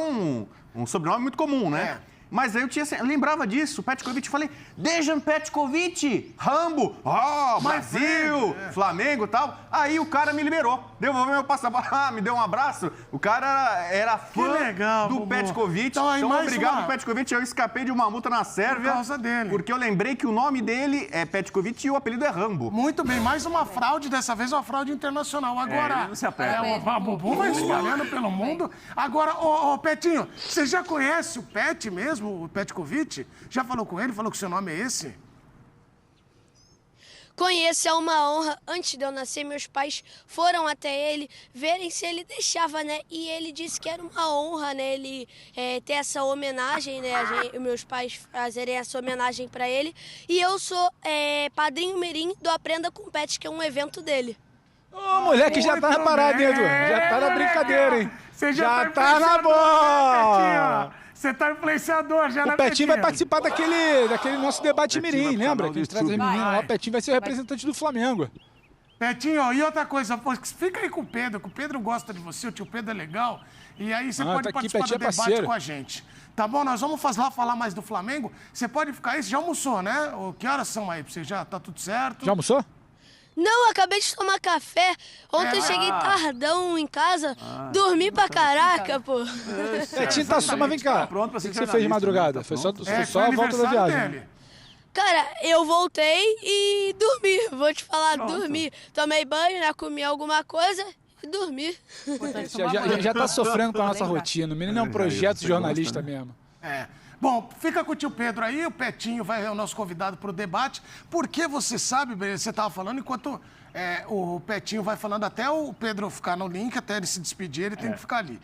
um sobrenome muito comum, né? Mas aí eu lembrava disso, Petkovic, eu falei, Dejan Petkovic, Rambo, Brasil, Flamengo e tal. Aí o cara me liberou, devolveu meu passaporte, me deu um abraço. O cara era fã legal, do Bubu. Petkovic. Então, aí, mais obrigado, uma- Petkovic, eu escapei de uma multa na Sérvia. Por causa dele. Porque eu lembrei que o nome dele é Petkovic e o apelido é Rambo. Muito bem, mais uma fraude, dessa vez uma fraude internacional. Agora, ele não se aperta. o Bubu vai espalhando pelo mundo. Agora, ô Petinho, você já conhece o Pet mesmo, o Petkovic? Já falou com ele? Falou que o seu nome é esse? Conheço, é uma honra. Antes de eu nascer, meus pais foram até ele verem se ele deixava, né? E ele disse que era uma honra, né? Ele ter essa homenagem, né? Meus pais fazerem essa homenagem pra ele. E eu sou padrinho mirim do Aprenda com Pet, que é um evento dele. Ô, moleque, já tá na Muito parada, hein, Edu? bem, Já tá na moleque. brincadeira, hein? Você Já tá tá na influenciador, boa! Petinho. Você tá influenciador já, né, O Petinho vai participar daquele nosso debate Petinho mirim, vai pro lembra? canal Que a gente do traz as YouTube. meninas lá. Vai. O Petinho vai ser o representante do Flamengo. Petinho, e outra coisa, fica aí com o Pedro, que o Pedro gosta de você, o tio Pedro é legal. E aí você pode participar do debate com a gente. Tá bom? Nós vamos lá falar mais do Flamengo. Você pode ficar aí, você já almoçou, né? Que horas são aí pra você? Já tá tudo certo? Já almoçou? Não, acabei de tomar café. Ontem eu cheguei tardão em casa, dormi pra caraca, pô. Petinho tá só, mas vem cá. O que você fez de madrugada? Foi só a volta da viagem. Cara, eu voltei e dormi. Vou te falar, dormi. Tomei banho, né? Comi alguma coisa e dormi. Já tá sofrendo com a nossa rotina. O menino é um projeto jornalista mesmo. Bom, fica com o tio Pedro aí, o Petinho vai ser o nosso convidado para o debate, porque você sabe, você estava falando, enquanto o Petinho vai falando até o Pedro ficar no link, até ele se despedir, ele tem que ficar ali.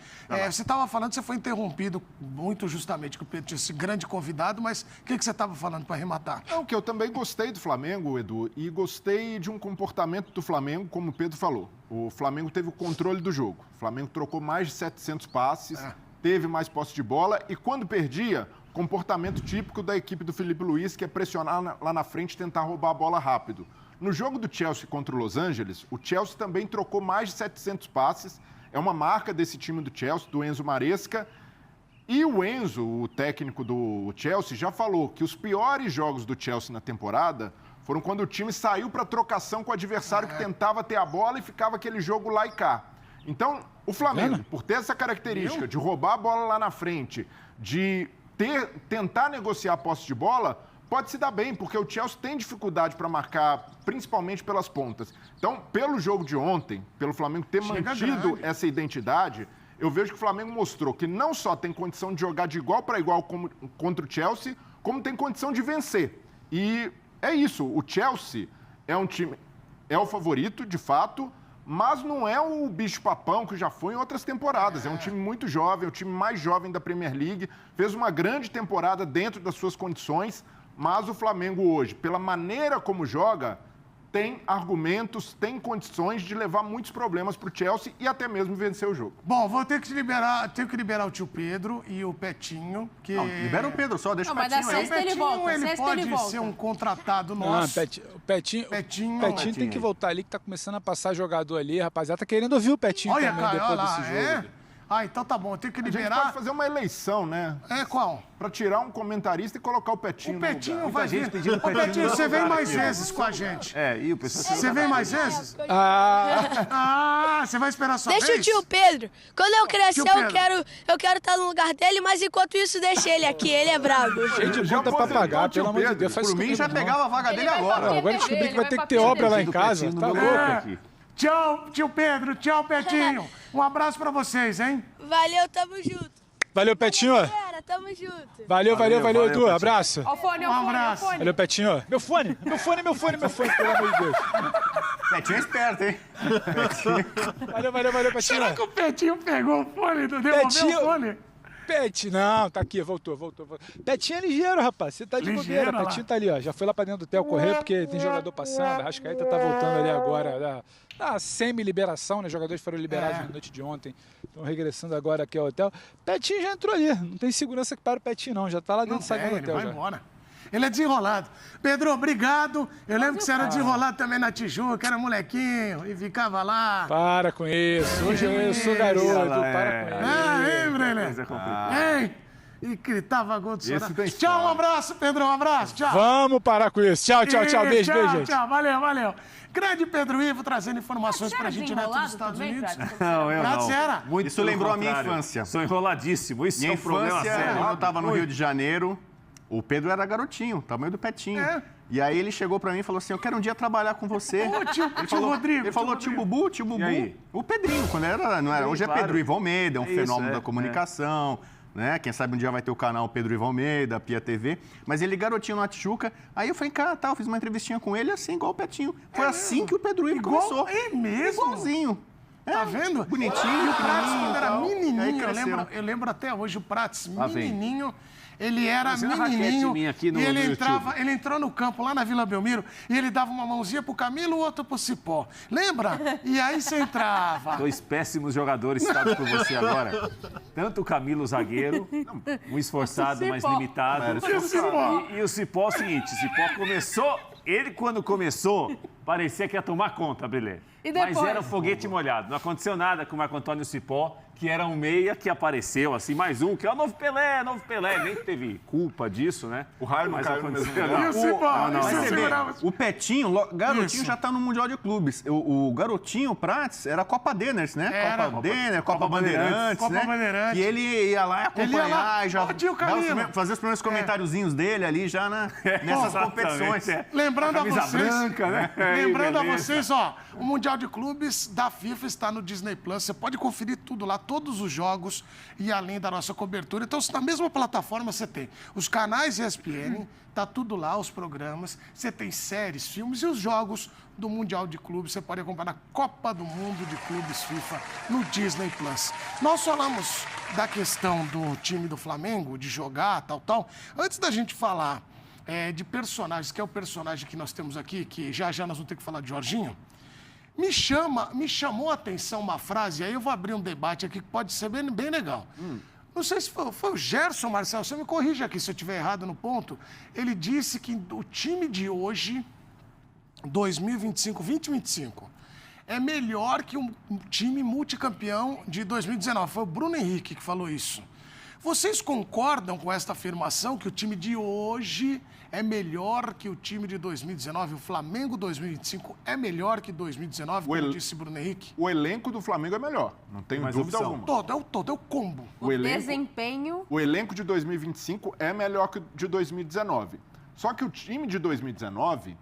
Você estava falando, você foi interrompido muito justamente, que o Pedro tinha esse grande convidado, mas o que você estava falando para arrematar? Não, que eu também gostei do Flamengo, Edu, e gostei de um comportamento do Flamengo, como o Pedro falou. O Flamengo teve o controle do jogo. O Flamengo trocou mais de 700 passes, teve mais posse de bola e quando perdia, comportamento típico da equipe do Felipe Luiz, que é pressionar lá na frente e tentar roubar a bola rápido. No jogo do Chelsea contra o Los Angeles, o Chelsea também trocou mais de 700 passes. É uma marca desse time do Chelsea, do Enzo Maresca. E o Enzo, o técnico do Chelsea, já falou que os piores jogos do Chelsea na temporada foram quando o time saiu para trocação com o adversário que tentava ter a bola e ficava aquele jogo lá e cá. Então, o Flamengo, por ter essa característica de roubar a bola lá na frente, de tentar negociar a posse de bola, pode se dar bem, porque o Chelsea tem dificuldade para marcar, principalmente pelas pontas. Então, pelo jogo de ontem, pelo Flamengo ter mantido essa identidade, eu vejo que o Flamengo mostrou que não só tem condição de jogar de igual para igual contra o Chelsea, como tem condição de vencer. E é isso, o Chelsea é um time, é o favorito, de fato, mas não é o bicho-papão que já foi em outras temporadas. É um time muito jovem, o time mais jovem da Premier League. Fez uma grande temporada dentro das suas condições, mas o Flamengo hoje, pela maneira como joga, tem argumentos, tem condições de levar muitos problemas para o Chelsea e até mesmo vencer o jogo. Bom, vou ter que liberar o tio Pedro e o Petinho. Que... Não, libera o Pedro só, deixa o Petinho aí. O Petinho, ele pode ser um contratado nosso. O Petinho tem que voltar ali, que tá começando a passar jogador ali, rapaziada. Tá querendo ouvir o Petinho também depois desse jogo. Então tá bom, eu tenho que liberar. A gente pode fazer uma eleição, né? Qual? Pra tirar um comentarista e colocar o Petinho no lugar. O Petinho vai vir. Ô, Petinho, você vem mais vezes com a gente. E o pessoal... Você vem mais vezes? Você vai esperar só Deixa o tio Pedro. Quando eu crescer, eu quero estar no lugar dele, mas enquanto isso, deixa ele aqui. Ele é brabo. Cheio de conta pra pagar, pelo amor de Deus. Por mim, já pegava a vaga dele agora. Agora descobri que vai ter que ter obra lá em casa. Tá louco aqui. Tchau, tio Pedro. Tchau, Petinho. Um abraço pra vocês, hein? Valeu, tamo junto. Valeu, Petinho. Galera, tamo junto. Valeu, Edu. Abraço. Um abraço. Valeu, Petinho. Meu fone, pelo amor de Deus. Petinho é esperto, hein? Valeu, Petinho. Será que o Petinho pegou o fone? Devolveu o fone? Petinho, não, tá aqui, voltou. Petinho é ligeiro, rapaz. Você tá de bobeira. Petinho tá ali, ó. Já foi lá pra dentro do hotel correr, porque tem jogador passando. A Arrascaeta tá voltando ali agora. Da semi-liberação, né? Os jogadores foram liberados na noite de ontem. Estão regressando agora aqui ao hotel. Petinho já entrou ali. Não tem segurança que para o Petinho, não. Já tá lá dentro, saindo do hotel. Ele vai embora. Ele é desenrolado. Pedro, obrigado. Eu lembro que você era desenrolado também na Tijuca, era molequinho e ficava lá. Para com isso. Hoje eu sou garoto. Para com isso. Lembra, né? E gritava gol do Soldado. Tchau, um abraço, Pedro. Um abraço. Tchau. Vamos parar com isso. Tchau. Beijo, gente. Tchau, valeu. Grande Pedro Ivo trazendo informações pra gente direto dos Estados Unidos. Não, eu não. Era? Isso lembrou a minha infância. Sou enroladíssimo. Isso é um problema sério. Quando eu tava no Rio de Janeiro, o Pedro era garotinho, tamanho do Petinho. E aí ele chegou pra mim e falou assim, eu quero um dia trabalhar com você. Tio Rodrigo. Ele falou, tio Bubu. O Pedrinho, quando era, não era. Hoje é Pedro Ivo Almeida, é um fenômeno da comunicação. Né? Quem sabe um dia vai ter o canal Pedro Ivo Almeida, a Pia TV. Mas ele garotinho na Tijuca. Aí eu falei, eu fiz uma entrevistinha com ele assim, igual o Petinho. Foi assim que o Pedro Ivo começou. É mesmo? Igualzinho. Tá vendo? Bonitinho. E o Prates, quando era menininho, eu lembro até hoje, o Prates, menininho, Ele era menininho e ele entrou no campo lá na Vila Belmiro e ele dava uma mãozinha pro Camilo, o outro pro Cipó. Lembra? E aí você entrava. 2 péssimos jogadores citados por você agora. Tanto o Camilo, zagueiro, um esforçado, mas limitado. E o Cipó, o seguinte, o Cipó começou... Ele, quando começou, parecia que ia tomar conta, Brilê. Mas era um foguete molhado. Não aconteceu nada com o Marco Antônio Cipó, que era um meia que apareceu, assim, mais um, que é o novo Pelé, Nem teve culpa disso, né? O raio não caiu no mesmo O Petinho, garotinho, já tá no Mundial de Clubes. O garotinho, Prates, era Copa Deners, né? Copa Denner, Copa Bandeirantes, né? E ele ia lá acompanhar e já fazer os primeiros comentáriozinhos dele ali já nessas competições. Lembrando a vocês, branca, né? Lembrando a vocês, ó, o Mundial de Clubes da FIFA está no Disney Plus. Você pode conferir tudo lá, todos os jogos e além da nossa cobertura. Então, na mesma plataforma você tem os canais ESPN, tá tudo lá, os programas. Você tem séries, filmes e os jogos do Mundial de Clubes. Você pode acompanhar a Copa do Mundo de Clubes FIFA no Disney Plus. Nós falamos da questão do time do Flamengo, de jogar, tal. Antes da gente falar de personagens, que é o personagem que nós temos aqui, que já nós vamos ter que falar de Jorginho, me chamou a atenção uma frase, aí eu vou abrir um debate aqui que pode ser bem legal. Não sei se foi o Gerson, Marcelo, você me corrige aqui se eu estiver errado no ponto. Ele disse que o time de hoje, 2025, é melhor que um time multicampeão de 2019. Foi o Bruno Henrique que falou isso. Vocês concordam com esta afirmação que o time de hoje é melhor que o time de 2019? O Flamengo 2025 é melhor que 2019, como disse Bruno Henrique? O elenco do Flamengo é melhor, não tenho dúvida alguma. É o combo. Desempenho... O elenco de 2025 é melhor que o de 2019. Só que o time de 2019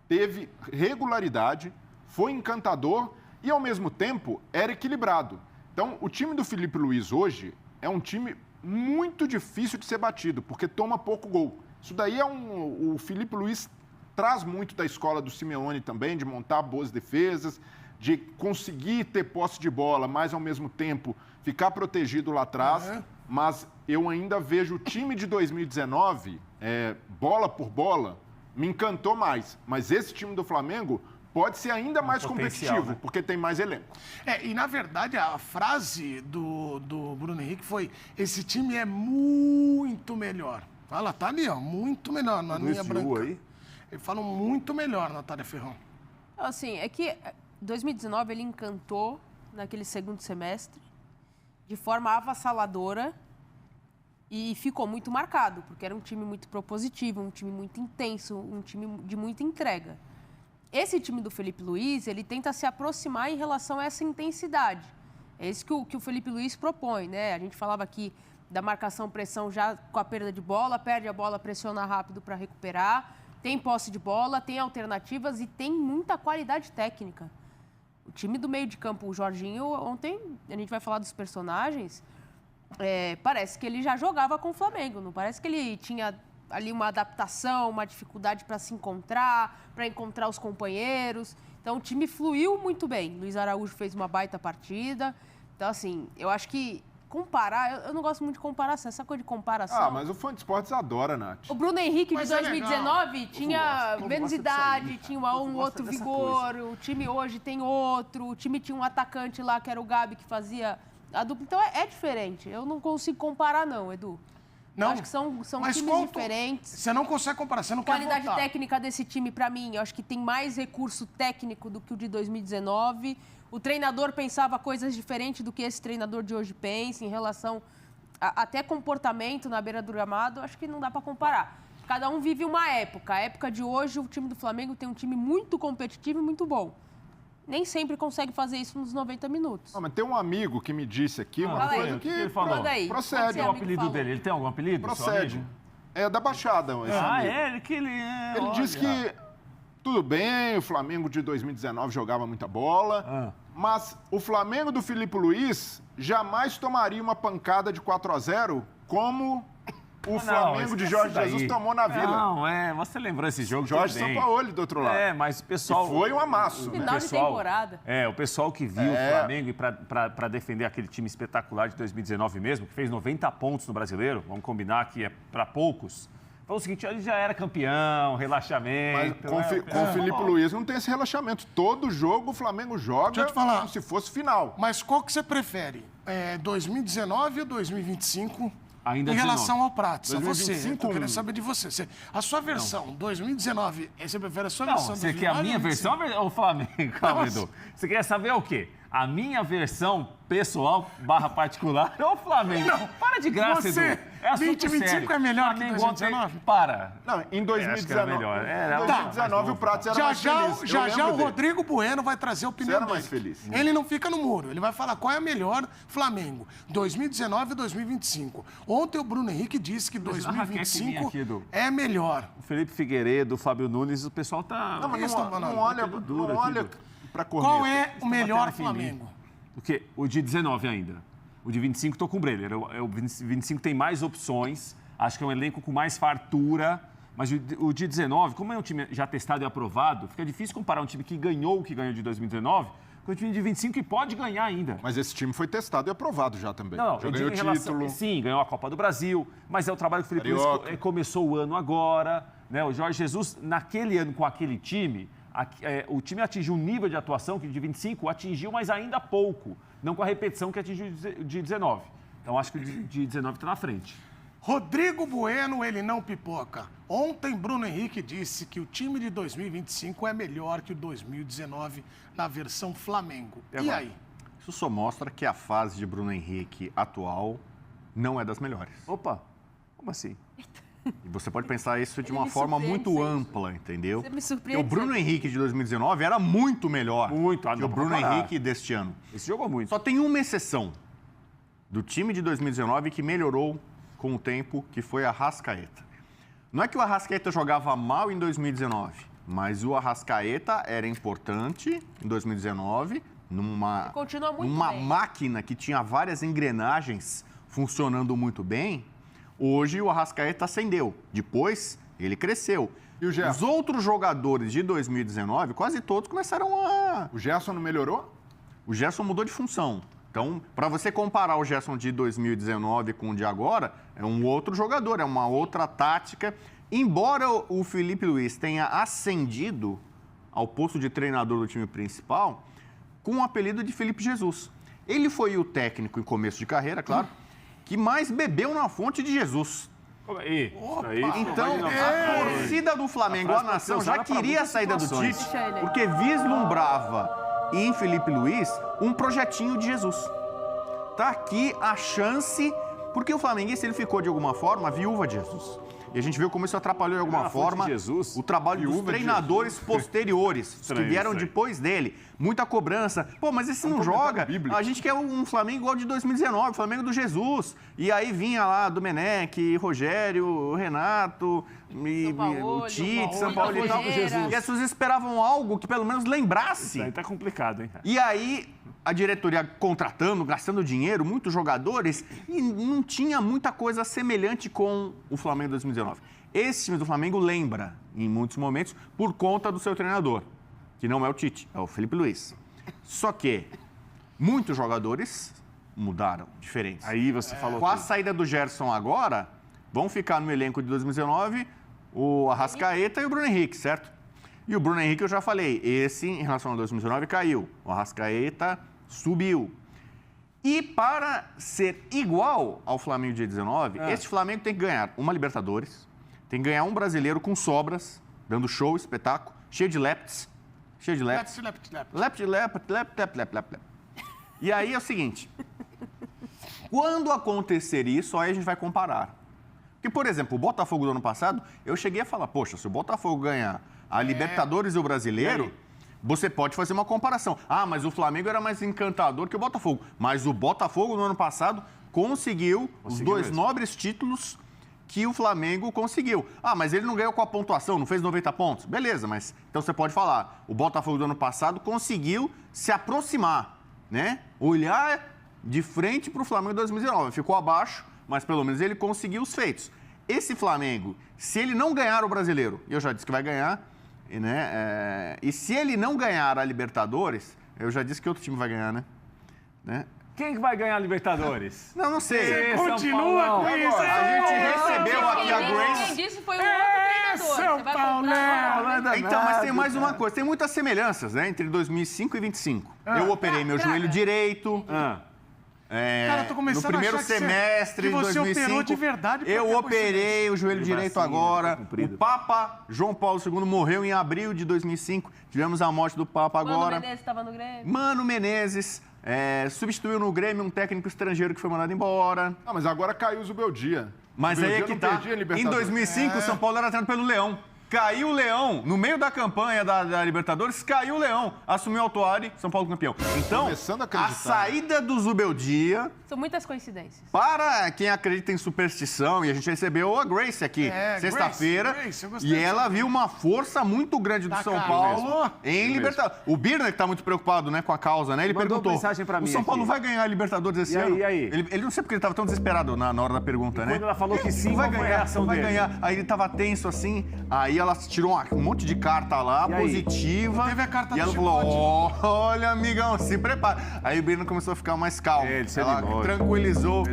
teve regularidade, foi encantador e, ao mesmo tempo, era equilibrado. Então, o time do Felipe Luiz hoje é um time muito difícil de ser batido, porque toma pouco gol. Isso daí o Felipe Luiz traz muito da escola do Simeone também, de montar boas defesas, de conseguir ter posse de bola, mas ao mesmo tempo ficar protegido lá atrás. Mas eu ainda vejo o time de 2019, bola por bola, me encantou mais. Mas esse time do Flamengo pode ser ainda mais competitivo, né? Porque tem mais elenco. E na verdade a frase do Bruno Henrique foi: esse time é muito melhor. Fala, tá ali, ó, muito melhor na linha branca. Aí. Ele fala muito melhor, Natália Ferrão. Assim, é que 2019 ele encantou naquele segundo semestre de forma avassaladora e ficou muito marcado, porque era um time muito propositivo, um time muito intenso, um time de muita entrega. Esse time do Felipe Luiz, ele tenta se aproximar em relação a essa intensidade. É isso que o Felipe Luiz propõe, né? A gente falava aqui da marcação-pressão já com a perda de bola, perde a bola, pressiona rápido para recuperar, tem posse de bola, tem alternativas e tem muita qualidade técnica. O time do meio de campo, o Jorginho, ontem, a gente vai falar dos personagens, parece que ele já jogava com o Flamengo, não parece que ele tinha ali uma adaptação, uma dificuldade para se encontrar, para encontrar os companheiros. Então, o time fluiu muito bem. Luiz Araújo fez uma baita partida. Então, assim, eu acho que comparar, eu não gosto muito de comparação, essa coisa de comparação. Mas o fã de esportes adora, Nath. O Bruno Henrique de 2019 tinha menos idade, tinha um outro vigor, o time hoje tem outro, o time tinha um atacante lá que era o Gabi que fazia a dupla. Então é diferente, eu não consigo comparar não, Edu. Não, eu acho que são times diferentes. Você não consegue comparar, você não quer votar. Qualidade técnica desse time, pra mim, eu acho que tem mais recurso técnico do que o de 2019. O treinador pensava coisas diferentes do que esse treinador de hoje pensa em relação até comportamento na beira do gramado. Acho que não dá para comparar. Cada um vive uma época. A época de hoje, o time do Flamengo tem um time muito competitivo e muito bom. Nem sempre consegue fazer isso nos 90 minutos. Mas tem um amigo que me disse aqui uma coisa que ele falou. Procede. Qual é o apelido dele? Ele tem algum apelido? Procede. É da Baixada. Ele disse que tudo bem, o Flamengo de 2019 jogava muita bola, mas o Flamengo do Felipe Luiz jamais tomaria uma pancada de 4-0 como o Flamengo de Jorge Jesus tomou na Vila. Não, você lembrou esse jogo Jorge Sampaoli do outro lado. Mas o pessoal... Foi um amasso. Final de temporada. O pessoal que viu o Flamengo e para defender aquele time espetacular de 2019 mesmo, que fez 90 pontos no Brasileiro, vamos combinar que é para poucos... Foi o seguinte, ele já era campeão, relaxamento... Mas com o Felipe Luiz não tem esse relaxamento. Todo jogo o Flamengo joga como se fosse final. Mas qual que você prefere? 2019 ou 2025? Ainda em relação ao Prates, 2025, eu queria saber de você. A sua versão, 2019, você prefere a sua versão? Você quer a minha versão ou o Flamengo? Calma, Edu. Você quer saber o quê? A minha versão pessoal / particular ou o Flamengo? Não, para de graça, Edu. 2025 é melhor que 2019? Para. Não, em 2019. É melhor. Em 2019 o Prates era mais feliz. Já o Rodrigo Bueno vai trazer a opinião dele. mais feliz. Ele não fica no muro. Ele vai falar qual é a melhor Flamengo, 2019 e 2025. Ontem o Bruno Henrique disse que 2025 é melhor. O Felipe Figueiredo, o Fábio Nunes, o pessoal tá... Não olha pra correr. Qual é o melhor Flamengo? O quê? O de 19 ainda. O de 25 tô com o Brenner. O 25 tem mais opções. Acho que é um elenco com mais fartura. Mas o de 19, como é um time já testado e aprovado, fica difícil comparar um time que ganhou o que ganhou de 2019 com o time de 25 que pode ganhar ainda. Mas esse time foi testado e aprovado já também. Não, já ganhou o título. Sim, ganhou a Copa do Brasil. Mas é o trabalho que o Felipe Luiz começou o ano agora. Né? O Jorge Jesus, naquele ano com aquele time, o time atingiu um nível de atuação que de 25 atingiu, mas ainda pouco. Não com a repetição que atingiu de 19. Então, acho que o de 19 está na frente. Rodrigo Bueno, ele não pipoca. Ontem, Bruno Henrique disse que o time de 2025 é melhor que o 2019 na versão Flamengo. E aí? Isso só mostra que a fase de Bruno Henrique atual não é das melhores. Opa, como assim? E você pode pensar isso de uma forma muito ampla, entendeu? Você me surpreende. Porque o Bruno Henrique de 2019 era muito melhor que o Bruno Henrique deste ano. Esse jogou muito. Só tem uma exceção do time de 2019 que melhorou com o tempo, que foi a Arrascaeta. Não é que o Arrascaeta jogava mal em 2019, mas o Arrascaeta era importante em 2019, numa máquina que tinha várias engrenagens funcionando muito bem. Hoje o Arrascaeta ascendeu, depois ele cresceu. E o Gerson? Os outros jogadores de 2019, quase todos começaram a... O Gerson não melhorou? O Gerson mudou de função. Então, para você comparar o Gerson de 2019 com o de agora, é um outro jogador, é uma outra tática. Embora o Felipe Luiz tenha ascendido ao posto de treinador do time principal, com o apelido de Felipe Jesus. Ele foi o técnico em começo de carreira, claro, que mais bebeu na fonte de Jesus. Então, a torcida do Flamengo, a nação, já queria a saída do Tite, porque vislumbrava em Felipe Luiz um projetinho de Jesus. Tá aqui a chance, porque o flamenguista ele ficou de alguma forma viúva de Jesus. E a gente viu como isso atrapalhou de alguma forma o trabalho dos treinadores posteriores, que vieram depois dele. Muita cobrança. Pô, mas esse não joga. A gente quer um Flamengo igual de 2019, o Flamengo do Jesus. E aí vinha lá Domenech, Rogério, Renato, o Tite, São Paulo e tal. E as pessoas esperavam algo que pelo menos lembrasse. Isso aí tá complicado, hein? E aí a diretoria contratando, gastando dinheiro, muitos jogadores, e não tinha muita coisa semelhante com o Flamengo 2019. Esse time do Flamengo lembra, em muitos momentos, por conta do seu treinador, que não é o Tite, é o Felipe Luiz. Só que muitos jogadores mudaram, diferentes. Aí você falou com a saída do Gerson agora, vão ficar no elenco de 2019 o Arrascaeta e o Bruno Henrique, certo? E o Bruno Henrique, eu já falei, esse, em relação a 2019, caiu. O Arrascaeta subiu. E para ser igual ao Flamengo de 19, este Flamengo tem que ganhar uma Libertadores, tem que ganhar um brasileiro com sobras, dando show, espetáculo, cheio de lepts. Cheio de lepts. E aí é o seguinte, quando acontecer isso, aí a gente vai comparar. Porque, por exemplo, o Botafogo do ano passado, eu cheguei a falar, poxa, se o Botafogo ganhar a Libertadores e o Brasileiro, você pode fazer uma comparação. Ah, mas o Flamengo era mais encantador que o Botafogo. Mas o Botafogo, no ano passado, conseguiu os dois nobres títulos que o Flamengo conseguiu. Ah, mas ele não ganhou com a pontuação, não fez 90 pontos. Beleza, mas então você pode falar, o Botafogo do ano passado conseguiu se aproximar, né? Olhar de frente para o Flamengo de 2019. Ficou abaixo, mas pelo menos ele conseguiu os feitos. esse Flamengo, se ele não ganhar o Brasileiro, eu já disse que vai ganhar, né? E se ele não ganhar a Libertadores, eu já disse que outro time vai ganhar, né? Quem que vai ganhar a Libertadores? Não sei. Continua com isso. A gente recebeu aqui a Grace. Quem disse foi o outro treinador. São Paulo. Então, mas tem mais uma coisa. Tem muitas semelhanças, né? Entre 2005 e 2025. Eu operei meu joelho direito. Cara, eu tô começando no primeiro a achar semestre que de você 2005, operou de verdade. eu operei o joelho direito agora. O Papa João Paulo II morreu em abril de 2005. Tivemos a morte do Papa agora. Mano Menezes estava no Grêmio. Mano Menezes substituiu no Grêmio um técnico estrangeiro que foi mandado embora. Mas agora caiu o Zubeldia. Mas aí é que tá. Em 2005, o São Paulo era treinado pelo Leão. Caiu o Leão, no meio da campanha da Libertadores, caiu o Leão, assumiu o Altuari, São Paulo campeão. Então, a saída do Zubeldia... São muitas coincidências. Para quem acredita em superstição, e a gente recebeu a Grace aqui, sexta-feira, e ela viu uma força muito grande do São Paulo em Libertadores. O Birner, que tá muito preocupado, né, com a causa, né, ele perguntou, mensagem pra mim o São Paulo vai ganhar a Libertadores esse ano? E aí? Ele não sei porque ele tava tão desesperado na hora da pergunta, né? Quando ela falou que sim, vai qual foi a ganhar, reação vai dele? ganhar. Aí ele tava tenso assim, aí ela tirou um monte de carta lá, positiva. Teve a carta e ela falou, olha, amigão, se prepara. Aí o Birner começou a ficar mais calmo. Ela tranquilizou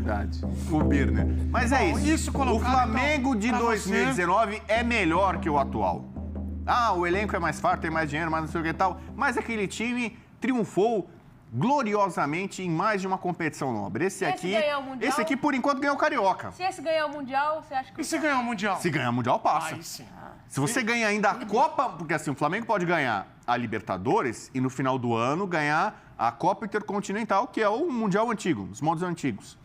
o Birner. Mas é isso. O Flamengo de 2019 é melhor que o atual. O elenco é mais farto, tem mais dinheiro, mais não sei o que e tal. Mas aquele time triunfou gloriosamente em mais de uma competição nobre. Esse aqui, por enquanto, ganhou o Carioca. Se esse ganhar o Mundial, você acha que... E se ganhar o Mundial? Se ganhar o Mundial, passa. Aí sim. Se você ganhar ainda a Copa, porque assim, o Flamengo pode ganhar a Libertadores e no final do ano ganhar a Copa Intercontinental, que é o Mundial antigo, os modos antigos.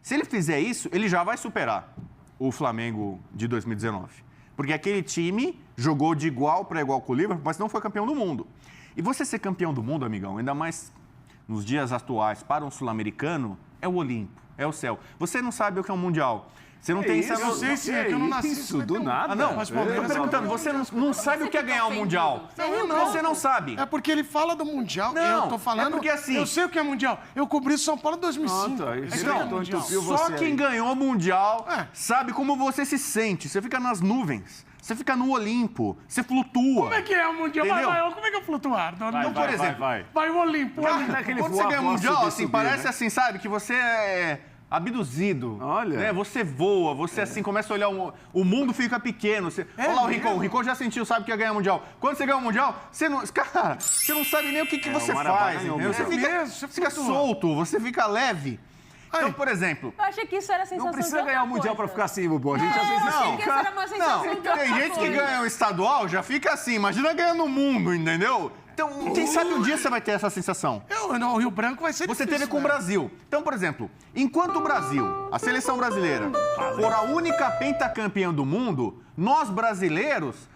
Se ele fizer isso, ele já vai superar o Flamengo de 2019. Porque aquele time jogou de igual para igual com o Liverpool, mas não foi campeão do mundo. E você ser campeão do mundo, amigão, ainda mais nos dias atuais, para um sul-americano, é o Olimpo, é o céu. Você não sabe o que é um Mundial. Você não tem... Eu sei sim, é que eu não nasci isso, do nada. Não, mas eu tô perguntando, você não sabe o que é ganhar o Mundial. Você não sabe. É porque ele fala do Mundial, eu tô falando... É porque assim... Eu sei o que é Mundial. Eu cobri São Paulo em 2005. Só quem ganhou o Mundial sabe como você se sente. Você fica nas nuvens. Você fica no Olimpo, você flutua. Como é que é o Mundial? Vai, como é que é flutuar? Então, por exemplo, vai o Olimpo. Quando você ganha o Mundial, assim, parece assim, sabe, que você é abduzido. Olha. Né? Você voa, você assim começa a olhar o mundo fica pequeno. Olha lá o Rincon. O Rincon já sentiu, sabe que ia ganhar o Mundial. Quando você ganha o Mundial, você não sabe nem o que você faz. Você fica solto, você fica leve. Então, por exemplo... Eu achei que isso era sensação. Não precisa ganhar o Mundial pra ficar assim, Bubu. A gente às vezes achei que isso era uma sensação de tem gente que ganha o estadual, já fica assim. Imagina ganhando o mundo, entendeu? Então, quem sabe um dia você vai ter essa sensação. O Rio Branco vai ser Você teve com o Brasil. Então, por exemplo, enquanto o Brasil, a seleção brasileira, for a única pentacampeã do mundo, nós brasileiros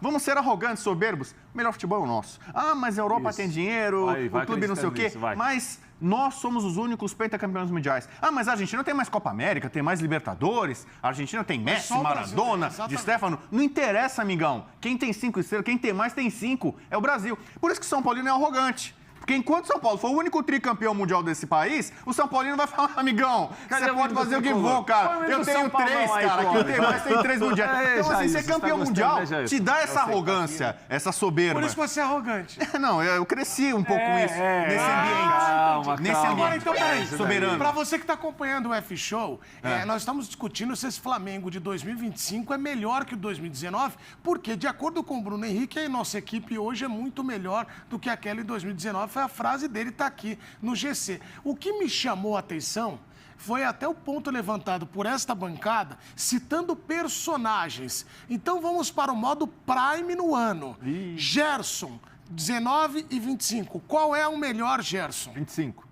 vamos ser arrogantes, soberbos. O melhor futebol é o nosso. Mas a Europa tem dinheiro, o clube não sei o quê. Mas nós somos os únicos pentacampeões mundiais. Mas a Argentina tem mais Copa América, tem mais Libertadores. A Argentina tem Messi, Maradona, Di Stefano. Não interessa, amigão. Quem tem 5 estrelas, quem tem mais tem 5. É o Brasil. Por isso que o São Paulino é arrogante. Porque enquanto São Paulo for o único tricampeão mundial desse país, o São Paulino vai falar, amigão, você pode fazer o que for, cara. Eu tenho 3, cara. Quem tem mais tem 3 mundiais. Então, assim, ser campeão mundial te dá essa arrogância, essa soberba. Por isso que você é arrogante. Não, eu cresci um pouco isso, nesse ambiente. Nesse ambiente. Então, peraí, soberano. Pra você que tá acompanhando o F-Show, nós estamos discutindo se esse Flamengo de 2025 é melhor que o 2019, porque, de acordo com o Bruno Henrique, a nossa equipe hoje é muito melhor do que aquela em 2019. Foi a frase dele, tá aqui no GC. O que me chamou a atenção foi até o ponto levantado por esta bancada, citando personagens. Então vamos para o modo Prime no ano. Gerson, 19 e 25. Qual é o melhor, Gerson? 25.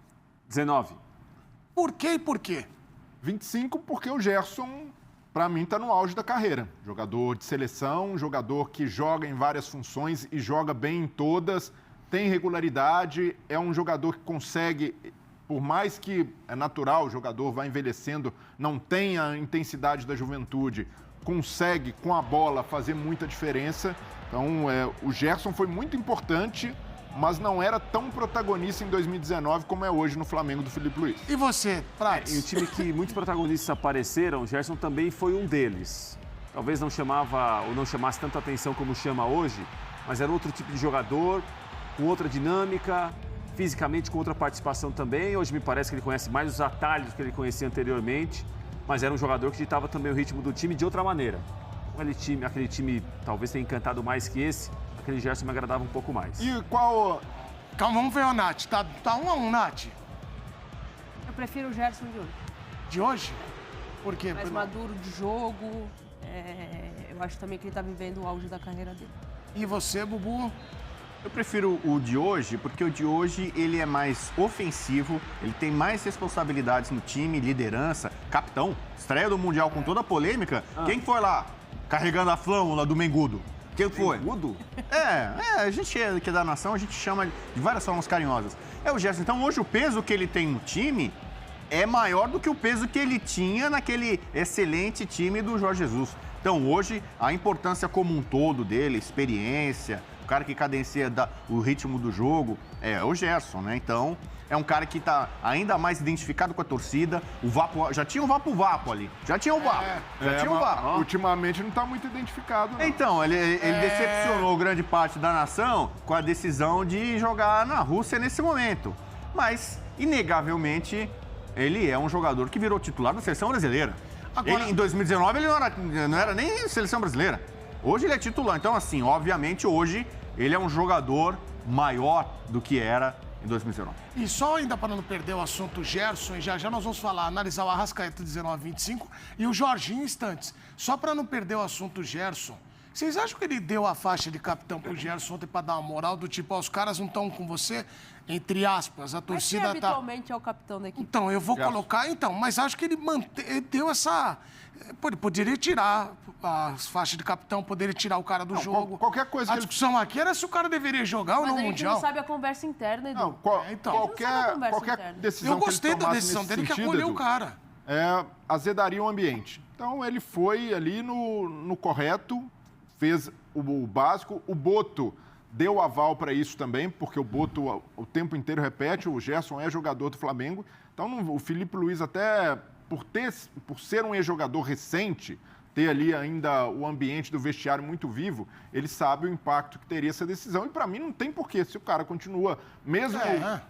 19. Por quê e por quê? 25 porque o Gerson, para mim, está no auge da carreira. Jogador de seleção, jogador que joga em várias funções e joga bem em todas, tem regularidade, é um jogador que consegue, por mais que é natural, o jogador vai envelhecendo, não tem a intensidade da juventude, consegue, com a bola, fazer muita diferença. Então, o Gerson foi muito importante mas não era tão protagonista em 2019 como é hoje no Flamengo do Filipe Luís. E você, Prates? Em um time que muitos protagonistas apareceram, o Gerson também foi um deles. Talvez não chamasse tanta atenção como chama hoje, mas era outro tipo de jogador, com outra dinâmica, fisicamente com outra participação também. Hoje me parece que ele conhece mais os atalhos que ele conhecia anteriormente, mas era um jogador que ditava também o ritmo do time de outra maneira. Aquele time talvez tenha encantado mais que esse, aquele Gerson me agradava um pouco mais. E qual... Calma, vamos ver o Nath. Tá 1-1, Nath? Eu prefiro o Gerson de hoje. De hoje? Por quê? Mais maduro de jogo. Eu acho também que ele tá vivendo o auge da carreira dele. E você, Bubu? Eu prefiro o de hoje, porque o de hoje ele é mais ofensivo, ele tem mais responsabilidades no time, liderança, capitão, estreia do Mundial com toda a polêmica. Quem foi lá carregando a flâmula do Mengudo? Quem foi? Mengudo? A gente que é da nação, a gente chama de várias formas carinhosas. É o Gerson. Então hoje o peso que ele tem no time é maior do que o peso que ele tinha naquele excelente time do Jorge Jesus. Então hoje a importância como um todo dele, experiência, o cara que cadencia o ritmo do jogo, é o Gerson, né? Então, é um cara que está ainda mais identificado com a torcida. O Vapo, já tinha o Vapo ali. Já tinha o Vapo. Ultimamente não está muito identificado, não. Então, ele decepcionou grande parte da nação com a decisão de jogar na Rússia nesse momento. Mas, inegavelmente, ele é um jogador que virou titular da seleção brasileira. Agora... Ele, em 2019, ele não era nem seleção brasileira. Hoje ele é titular. Então, assim, obviamente, hoje ele é um jogador maior do que era em 2019. E só ainda para não perder o assunto Gerson, e já nós vamos analisar o Arrascaeta 19-25 e o Jorginho instantes. Só para não perder o assunto Gerson, vocês acham que ele deu a faixa de capitão pro Gerson ontem para dar uma moral do tipo, os caras não estão com você? Entre aspas, a torcida mas habitualmente é o capitão da equipe. Então, eu vou colocar, mas acho que ele deu essa... Poderia tirar as faixas de capitão, poderia tirar o cara do jogo. Qualquer coisa. A discussão aqui era se o cara deveria jogar ou não no Mundial. Mas a gente não sabe a conversa interna, Edu. Não, qualquer decisão eu gostei que ele da decisão dele, que acolheu o cara. Azedaria o ambiente. Então, ele foi ali no correto, fez o básico. O Boto deu aval para isso também, porque o Boto o tempo inteiro repete, o Gerson é jogador do Flamengo. Então, o Filipe Luís até... Por ser um ex-jogador recente, ter ali ainda o ambiente do vestiário muito vivo, ele sabe o impacto que teria essa decisão. E para mim não tem porquê. Se o cara continua, mesmo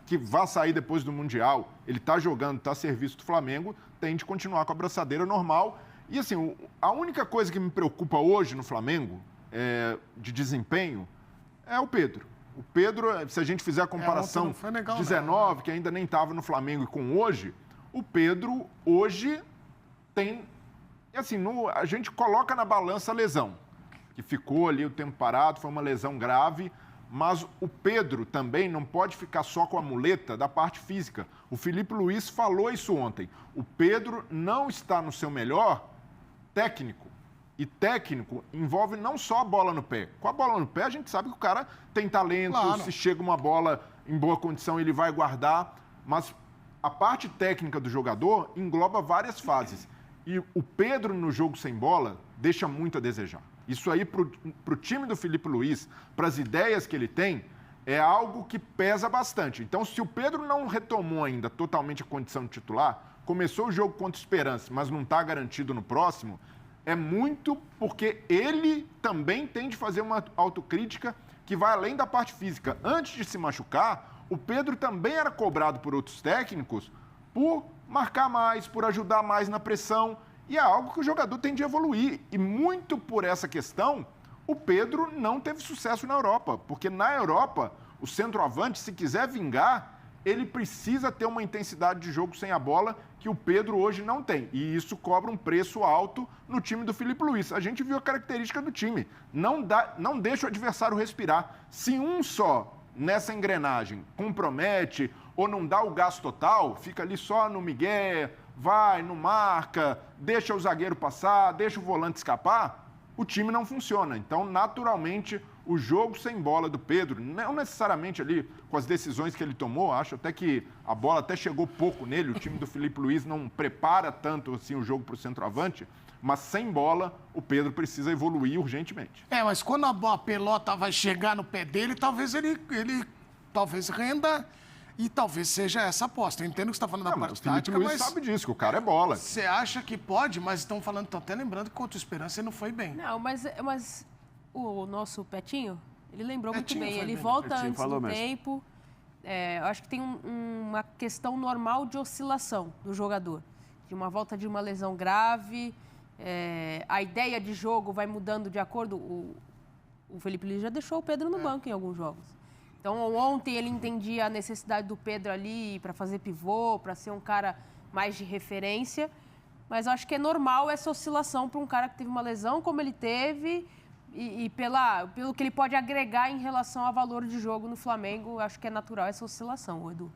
que vá sair depois do Mundial, ele está jogando, está a serviço do Flamengo, tem de continuar com a braçadeira normal. E assim, a única coisa que me preocupa hoje no Flamengo, de desempenho, é o Pedro. O Pedro, se a gente fizer a comparação 19, que ainda nem estava no Flamengo, e com hoje... O Pedro, hoje, tem... Assim, a gente coloca na balança a lesão, que ficou ali o tempo parado, foi uma lesão grave, mas o Pedro também não pode ficar só com a muleta da parte física. O Filipe Luís falou isso ontem. O Pedro não está no seu melhor técnico. E técnico envolve não só a bola no pé. Com a bola no pé, a gente sabe que o cara tem talento, se chega uma bola em boa condição, ele vai guardar, mas... A parte técnica do jogador engloba várias fases. E o Pedro, no jogo sem bola, deixa muito a desejar. Isso aí, para o time do Filipe Luís, para as ideias que ele tem, é algo que pesa bastante. Então, se o Pedro não retomou ainda totalmente a condição de titular, começou o jogo contra o Esperance, mas não está garantido no próximo, é muito porque ele também tem de fazer uma autocrítica que vai além da parte física. Antes de se machucar... O Pedro também era cobrado por outros técnicos por marcar mais, por ajudar mais na pressão. E é algo que o jogador tem de evoluir. E muito por essa questão, o Pedro não teve sucesso na Europa. Porque na Europa, o centroavante, se quiser vingar, ele precisa ter uma intensidade de jogo sem a bola que o Pedro hoje não tem. E isso cobra um preço alto no time do Filipe Luís. A gente viu a característica do time. Não deixa o adversário respirar. Se um só... nessa engrenagem, compromete ou não dá o gás total, fica ali só no migué, vai, não marca, deixa o zagueiro passar, deixa o volante escapar, o time não funciona. Então, naturalmente, o jogo sem bola do Pedro, não necessariamente ali com as decisões que ele tomou, acho até que a bola até chegou pouco nele, o time do Filipe Luís não prepara tanto assim o jogo para o centroavante, mas sem bola, o Pedro precisa evoluir urgentemente. Mas quando a pelota vai chegar no pé dele, talvez ele talvez renda e talvez seja essa aposta. Eu entendo que você está falando da parte tática, mas... sabe disso, que o cara é bola. Você acha que pode, mas estão falando, estão até lembrando que contra o Esperança ele não foi bem. Não, mas o nosso Petinho, ele lembrou muito bem. Ele bem. volta Petinho antes do tempo. Eu acho que tem uma questão normal de oscilação do jogador. De uma volta de uma lesão grave, a ideia de jogo vai mudando de acordo... O Felipe Luiz já deixou o Pedro no banco em alguns jogos. Então, ontem ele entendia a necessidade do Pedro ali para fazer pivô, para ser um cara mais de referência. Mas eu acho que é normal essa oscilação para um cara que teve uma lesão como ele teve e pelo que ele pode agregar em relação ao valor de jogo no Flamengo. Acho que é natural essa oscilação, Edu.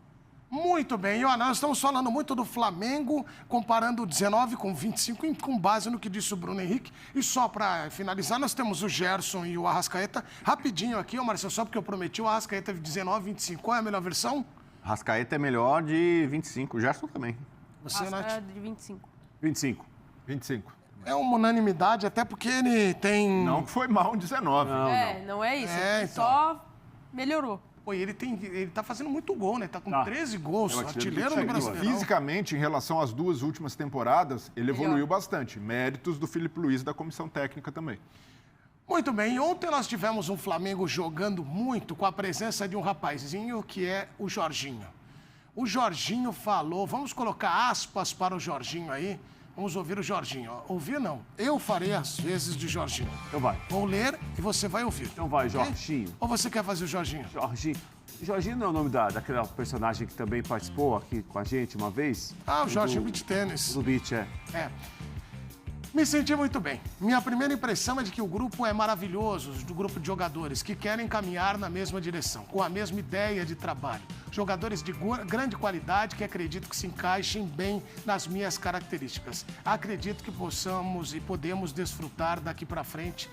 Muito bem. E, nós estamos falando muito do Flamengo, comparando o 19 com o 25, com base no que disse o Bruno Henrique. E só para finalizar, nós temos o Gerson e o Arrascaeta. Rapidinho aqui, Marcelo, só porque eu prometi, o Arrascaeta de 19, 25. Qual é a melhor versão? Arrascaeta é melhor de 25. O Gerson também. Você, Nath? É de 25. 25. É uma unanimidade, até porque ele tem... Não que foi mal em 19. Não é isso. Ele só melhorou. Pô, ele tá fazendo muito gol, né? Tá com 13 gols, artilheiro do Brasileirão. Fisicamente, em relação às 2 últimas temporadas, ele evoluiu bastante. Méritos do Felipe Luiz e da comissão técnica também. Muito bem. Ontem nós tivemos um Flamengo jogando muito com a presença de um rapazinho que é o Jorginho. O Jorginho falou... Vamos colocar aspas para o Jorginho aí. Vamos ouvir o Jorginho. Ouvir não. Eu farei as vezes de Jorginho. Então vai. Vou ler e você vai ouvir. Então vai, Jorginho. Ou você quer fazer o Jorginho? Jorginho não é o nome daquela personagem que também participou aqui com a gente uma vez? O Jorginho Beach Tênis. Do Beach, Me senti muito bem. Minha primeira impressão é de que o grupo é maravilhoso, do grupo de jogadores que querem caminhar na mesma direção, com a mesma ideia de trabalho. Jogadores de grande qualidade que acredito que se encaixem bem nas minhas características. Acredito que possamos e podemos desfrutar daqui para frente,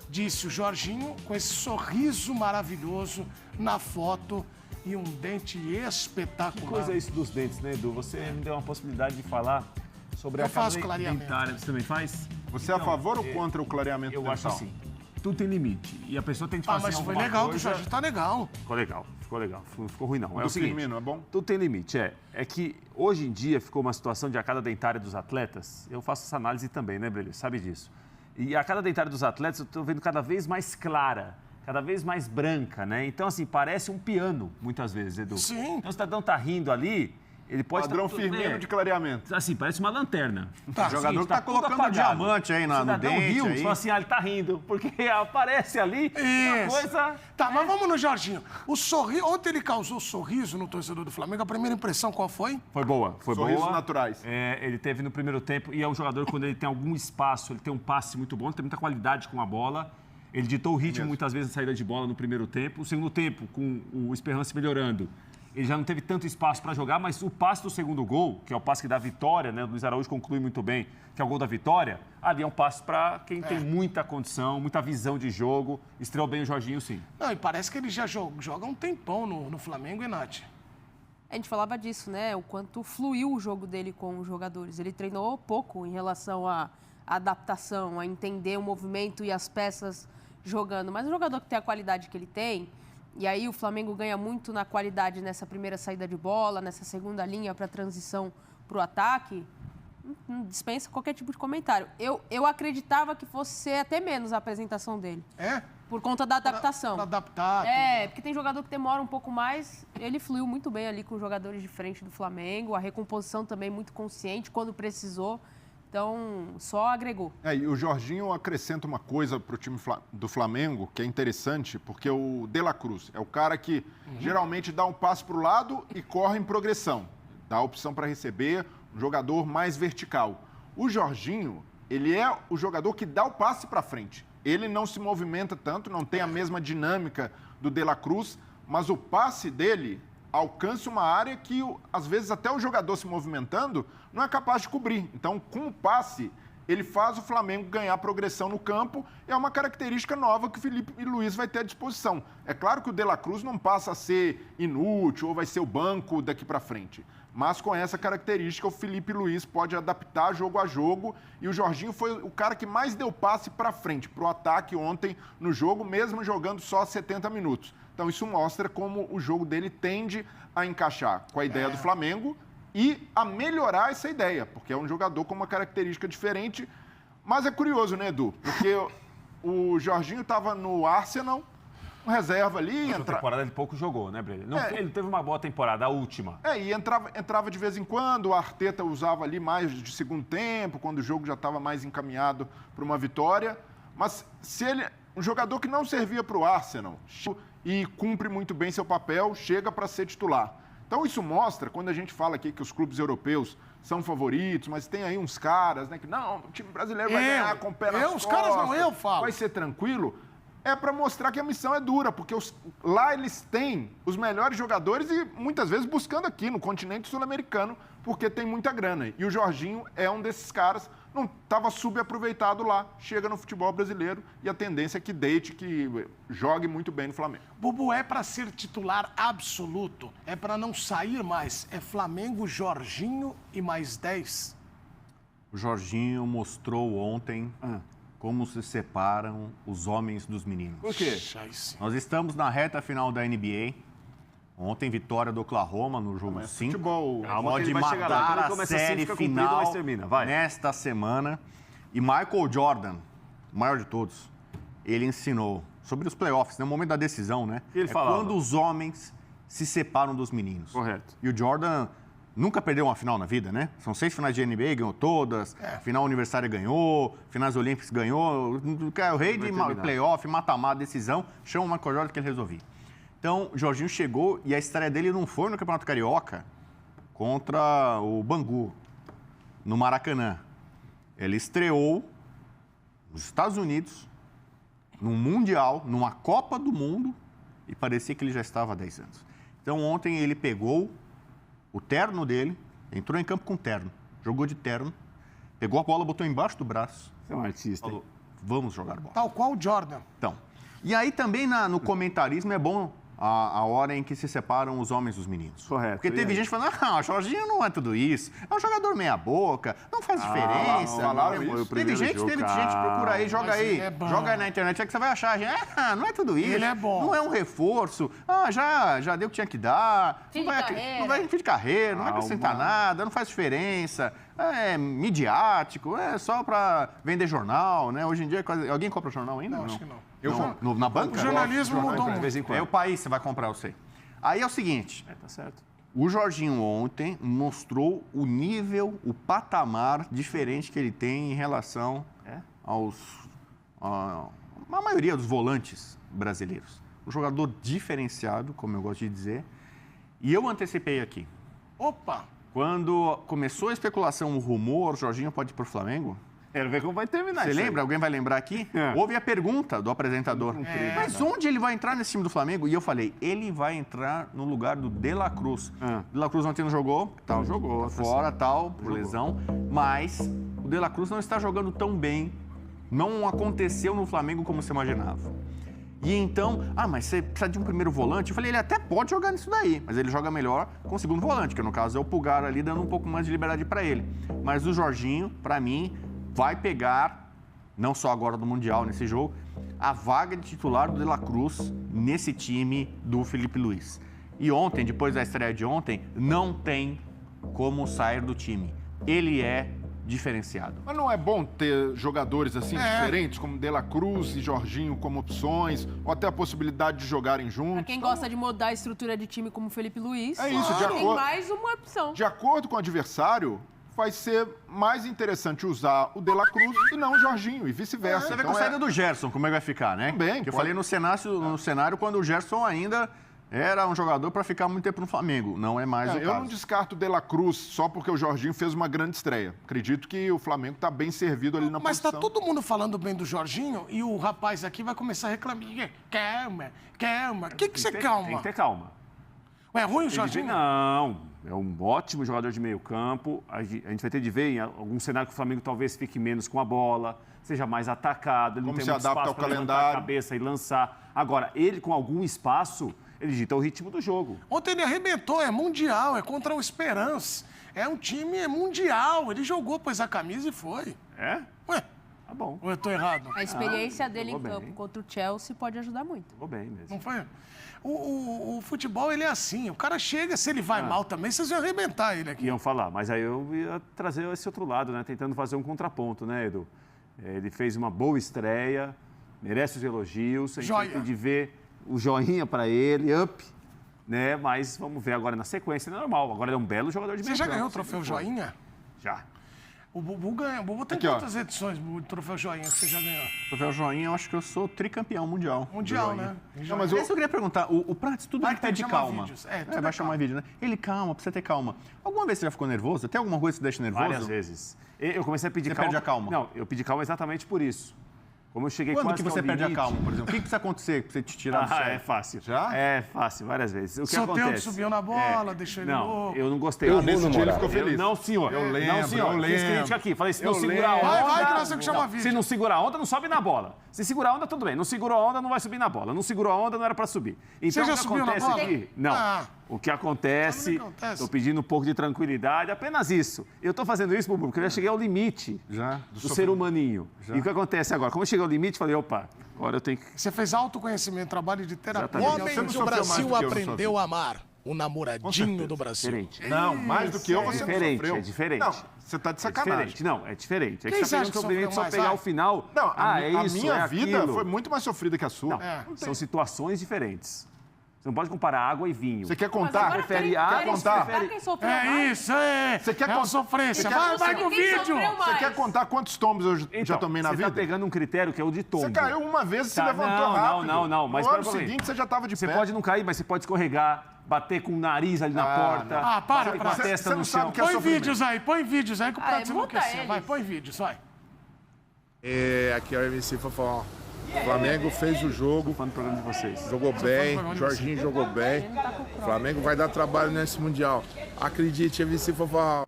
disse o Jorginho, com esse sorriso maravilhoso na foto e um dente espetacular. Que coisa é isso dos dentes, né, Edu? Você me deu uma possibilidade de falar sobre a casa dentária. Você também faz? Você é a favor ou contra o clareamento dental? Eu acho assim. Tudo tem limite. E a pessoa tem que fazer mas foi legal, o Jorginho tá legal. Ficou legal. Não ficou ruim, não. É o seguinte, Firmino, é bom? Tudo tem limite, É que hoje em dia ficou uma situação de arcada dentária dos atletas. Eu faço essa análise também, né, Brelho? Sabe disso. E a arcada dentária dos atletas eu estou vendo cada vez mais clara, cada vez mais branca, né? Então, assim, parece um piano, muitas vezes, Edu. Sim. Então, o cidadão tá rindo ali, ele pode... Padrão Firmino de clareamento. Assim, parece uma lanterna. O jogador que tá colocando diamante aí no dente. Riu, aí. fala assim, ele tá rindo, porque aparece ali uma coisa... Tá, mas vamos no Jorginho. O sorriso... Ontem ele causou sorriso no torcedor do Flamengo. A primeira impressão qual foi? Foi boa, foi Sorrisos boa. naturais. Ele teve no primeiro tempo, e é um jogador, quando ele tem algum espaço, ele tem um passe muito bom, ele tem muita qualidade com a bola. Ele ditou o ritmo muitas vezes na saída de bola no primeiro tempo. O segundo tempo, com o Esperance melhorando, ele já não teve tanto espaço para jogar, mas o passe do segundo gol, que é o passe que dá a vitória, né? O Luiz Araújo conclui muito bem, que é o gol da vitória, ali é um passe para quem tem muita condição, muita visão de jogo. Estreou bem o Jorginho, sim. Não, e parece que ele já joga um tempão no Flamengo, e Nath? A gente falava disso, né? O quanto fluiu o jogo dele com os jogadores. Ele treinou pouco em relação à adaptação, a entender o movimento e as peças jogando. Mas o jogador que tem a qualidade que ele tem, e aí o Flamengo ganha muito na qualidade nessa primeira saída de bola, nessa segunda linha para transição para o ataque, não dispensa qualquer tipo de comentário. Eu acreditava que fosse ser até menos a apresentação dele. Por conta da adaptação. Para adaptar. Porque tem jogador que demora um pouco mais. Ele fluiu muito bem ali com os jogadores de frente do Flamengo. A recomposição também muito consciente quando precisou. Então, só agregou. E o Jorginho acrescenta uma coisa para o time do Flamengo que é interessante, porque o De La Cruz é o cara que geralmente dá um passo para o lado e corre em progressão. Dá a opção para receber, um jogador mais vertical. O Jorginho, ele é o jogador que dá o passe para frente. Ele não se movimenta tanto, não tem a mesma dinâmica do De La Cruz, mas o passe dele alcança uma área que, às vezes, até o jogador se movimentando não é capaz de cobrir. Então, com o passe, ele faz o Flamengo ganhar progressão no campo, é uma característica nova que o Felipe Luiz vai ter à disposição. É claro que o De La Cruz não passa a ser inútil ou vai ser o banco daqui para frente, mas com essa característica o Felipe Luiz pode adaptar jogo a jogo e o Jorginho foi o cara que mais deu passe para frente, para o ataque ontem no jogo, mesmo jogando só 70 minutos. Então isso mostra como o jogo dele tende a encaixar com a ideia do Flamengo e a melhorar essa ideia, porque é um jogador com uma característica diferente. Mas é curioso, né, Edu? Porque o Jorginho estava no Arsenal, um reserva ali. Na temporada ele pouco jogou, né, Breno? Ele teve uma boa temporada, a última. E entrava de vez em quando, o Arteta usava ali mais de segundo tempo, quando o jogo já estava mais encaminhado para uma vitória. Mas se ele, um jogador que não servia para o Arsenal e cumpre muito bem seu papel, chega para ser titular. Então isso mostra, quando a gente fala aqui que os clubes europeus são favoritos, mas tem aí uns caras, né, que não, o time brasileiro vai ganhar com o pé nas costas, os caras não, eu falo. Vai ser tranquilo. É para mostrar que a missão é dura, porque lá eles têm os melhores jogadores e muitas vezes buscando aqui no continente sul-americano, porque tem muita grana. E o Jorginho é um desses caras, não estava subaproveitado lá, chega no futebol brasileiro e a tendência é que deite, que jogue muito bem no Flamengo. Bubu, é para ser titular absoluto, é para não sair mais, é Flamengo, Jorginho e mais 10? O Jorginho mostrou ontem como se separam os homens dos meninos. Por quê? Nós estamos na reta final da NBA. Ontem, vitória do Oklahoma no jogo 5. Futebol. Pode matar a série final nesta semana. E Michael Jordan, o maior de todos, ele ensinou sobre os playoffs, no momento da decisão, né? Ele falava. Quando os homens se separam dos meninos. Correto. E o Jordan nunca perdeu uma final na vida, né? São 6 finais de NBA, ganhou todas. Final universitária ganhou, finais olímpicos ganhou. O rei de playoff, mata-mata, decisão, chama o Michael Jordan que ele resolvia. Então, o Jorginho chegou e a estreia dele não foi no Campeonato Carioca contra o Bangu, no Maracanã. Ele estreou nos Estados Unidos, num Mundial, numa Copa do Mundo, e parecia que ele já estava há 10 anos. Então, ontem ele pegou o terno dele, entrou em campo com terno, jogou de terno, pegou a bola, botou embaixo do braço. Você é um artista. Falou, vamos jogar bola. Tal qual o Jordan. Então, e aí também no comentarismo é bom a hora em que se separam os homens dos meninos. Correto. Porque teve gente falando, o Jorginho não é tudo isso, é um jogador meia boca, não faz diferença. Teve gente, procura aí, joga aí na internet, é que você vai achar, não é tudo isso. Ele é bom. Não é um reforço, já deu o que tinha que dar, não vai fim de carreira, não vai acrescentar nada, não faz diferença, é midiático, é só pra vender jornal, né? Hoje em dia, alguém compra jornal ainda? Não, acho que não. Na banca? O jornalismo mudou muito. De vez em quando. É o país, você vai comprar, eu sei. Aí é o seguinte. Tá certo. O Jorginho ontem mostrou o nível, o patamar diferente que ele tem em relação à maioria dos volantes brasileiros. Um jogador diferenciado, como eu gosto de dizer. E eu antecipei aqui. Opa! Quando começou a especulação, o rumor, o Jorginho pode ir para o Flamengo. Quero ver como vai terminar. Você lembra? Alguém vai lembrar aqui? Houve a pergunta do apresentador. Mas onde ele vai entrar nesse time do Flamengo? E eu falei, ele vai entrar no lugar do De La Cruz. De La Cruz ontem não jogou. Jogou. Fora, por lesão. Mas o De La Cruz não está jogando tão bem. Não aconteceu no Flamengo como você imaginava. E então, mas você precisa de um primeiro volante? Eu falei, ele até pode jogar nisso daí, mas ele joga melhor com o segundo volante, que no caso é o Pulgar ali, dando um pouco mais de liberdade para ele. Mas o Jorginho, para mim, vai pegar, não só agora do Mundial, nesse jogo, a vaga de titular do De La Cruz nesse time do Felipe Luiz. E ontem, depois da estreia de ontem, não tem como sair do time. Ele é diferenciado. Mas não é bom ter jogadores assim diferentes, como De La Cruz e Jorginho como opções, ou até a possibilidade de jogarem juntos? Pra quem gosta de mudar a estrutura de time como o Felipe Luiz, tem mais uma opção. De acordo com o adversário, vai ser mais interessante usar o De La Cruz e não o Jorginho, e vice-versa. Você vê com a saída do Gerson, como é que vai ficar, né? Também. Eu falei no cenário quando o Gerson ainda era um jogador para ficar muito tempo no Flamengo. Não é mais o caso. Eu não descarto o De La Cruz só porque o Jorginho fez uma grande estreia. Acredito que o Flamengo está bem servido ali na posição. Mas tá todo mundo falando bem do Jorginho e o rapaz aqui vai começar a reclamar. Calma. O que você calma? Tem que ter calma. É ruim o Jorginho? Não. É um ótimo jogador de meio campo. A gente vai ter de ver em algum cenário que o Flamengo talvez fique menos com a bola, seja mais atacado. Ele Como não tem se muito adapta espaço ao para levantar calendário. a cabeça e lançar. Agora, ele com algum espaço, ele dita o ritmo do jogo. Ontem ele arrebentou, é mundial, é contra o Esperance. É um time mundial. Ele jogou, pôs a camisa e foi. É? Ué, Tá bom. ou eu tô errado? A experiência dele em jogou campo bem. contra o Chelsea pode ajudar muito. Ficou bem mesmo. Não foi? O futebol, ele é assim. O cara chega, se ele vai mal também, vocês vão arrebentar ele aqui. Iam falar, mas aí eu ia trazer esse outro lado, né? Tentando fazer um contraponto, né, Edu? Ele fez uma boa estreia, merece os elogios. A gente vai ter de ver o joinha para ele, up, né? Mas vamos ver agora na sequência, é normal. Agora ele é um belo jogador de meio Você já campo, ganhou o troféu Joinha? Já. O Bubu ganha. O Bubu tem Aqui, ó. quantas edições do troféu Joinha que você já ganhou? Troféu Joinha, eu acho que eu sou tricampeão mundial. Mundial, né? Não, mas eu queria perguntar, o Prats, tudo Vai ele pede ter que chamar calma. vídeos. Tudo Vai chamar vídeo, né? Ele calma, precisa ter calma. Alguma vez você já ficou nervoso? Tem alguma coisa que te deixa nervoso? Várias vezes. Eu comecei a pedir Você calma. perde a calma? Não, eu pedi calma exatamente por isso. Como eu cheguei Quando quase que você ao perde a limite- calma, por exemplo? O que precisa acontecer pra você te tirar do sério? É fácil. Já? É fácil, várias vezes. O que Soteldo acontece? subiu na bola, deixou ele Não, louco. eu não gostei. Nesse dia ele ficou feliz. Não, senhor. Eu lembro, Não, senhor. eu Fiz lembro. crítica aqui. Falei, se Eu não segurar a lembro. onda... Vai que nós temos que chamar vídeo. Se não segurar a onda, não sobe na bola. Se segurar a onda, tudo bem. Não segurou a onda, não vai subir na bola. Não segurou a onda, não era pra subir. Então, já o que subiu na acontece bola? aqui... Não. Ah. O que acontece... Tô pedindo um pouco de tranquilidade, apenas isso. Eu tô fazendo isso, Bubu, porque eu já cheguei ao limite Já? do ser humaninho. E o que acontece agora? Como eu cheguei ao limite, falei, opa, agora eu tenho que... Você fez autoconhecimento, trabalho de terapia. Exatamente. O homem Você não que o sofreu mais Brasil do que eu, não aprendeu a amar. O namoradinho do Brasil. Diferente. Não, mais do que eu, você diferente, não sofreu. é diferente. Não, você tá de sacanagem. Diferente. Não, é diferente. É Quem que você você acha tá que pegando sofreu só mais? pegar Vai. o final. Não, é isso, minha é vida aquilo. foi muito mais sofrida que a sua. Não, são situações diferentes. Você não pode comparar água e vinho. Você quer Mas contar? agora prefere quem- água, quem contar? sofreu- quem sofreu É mais? isso, é. Você quer é uma con- sofrência. Você quer- Vai com o Quem vídeo. sofreu Você mais? quer contar quantos tombos eu já Então, tomei na você vida? tá pegando um critério que é o de tombo. Você caiu uma vez e se Tá, levantou não, rápido. não. Mas no ano pera um pouquinho. seguinte você já estava de Você pé. pode não cair, mas você pode escorregar, bater com o nariz ali na porta. Ah, para, bater com para. a testa Você no não sabe chão. o que é Põe sofrimento. vídeos aí que o Ah, prato muda enlouqueceu. eles. Vai, põe vídeos, vai. Aqui é o MC Fofão. O Flamengo fez o jogo, Fã do programa de vocês. jogou bem, Jorginho jogou bem. O Flamengo vai dar trabalho nesse Mundial. Acredite, MC Fofão.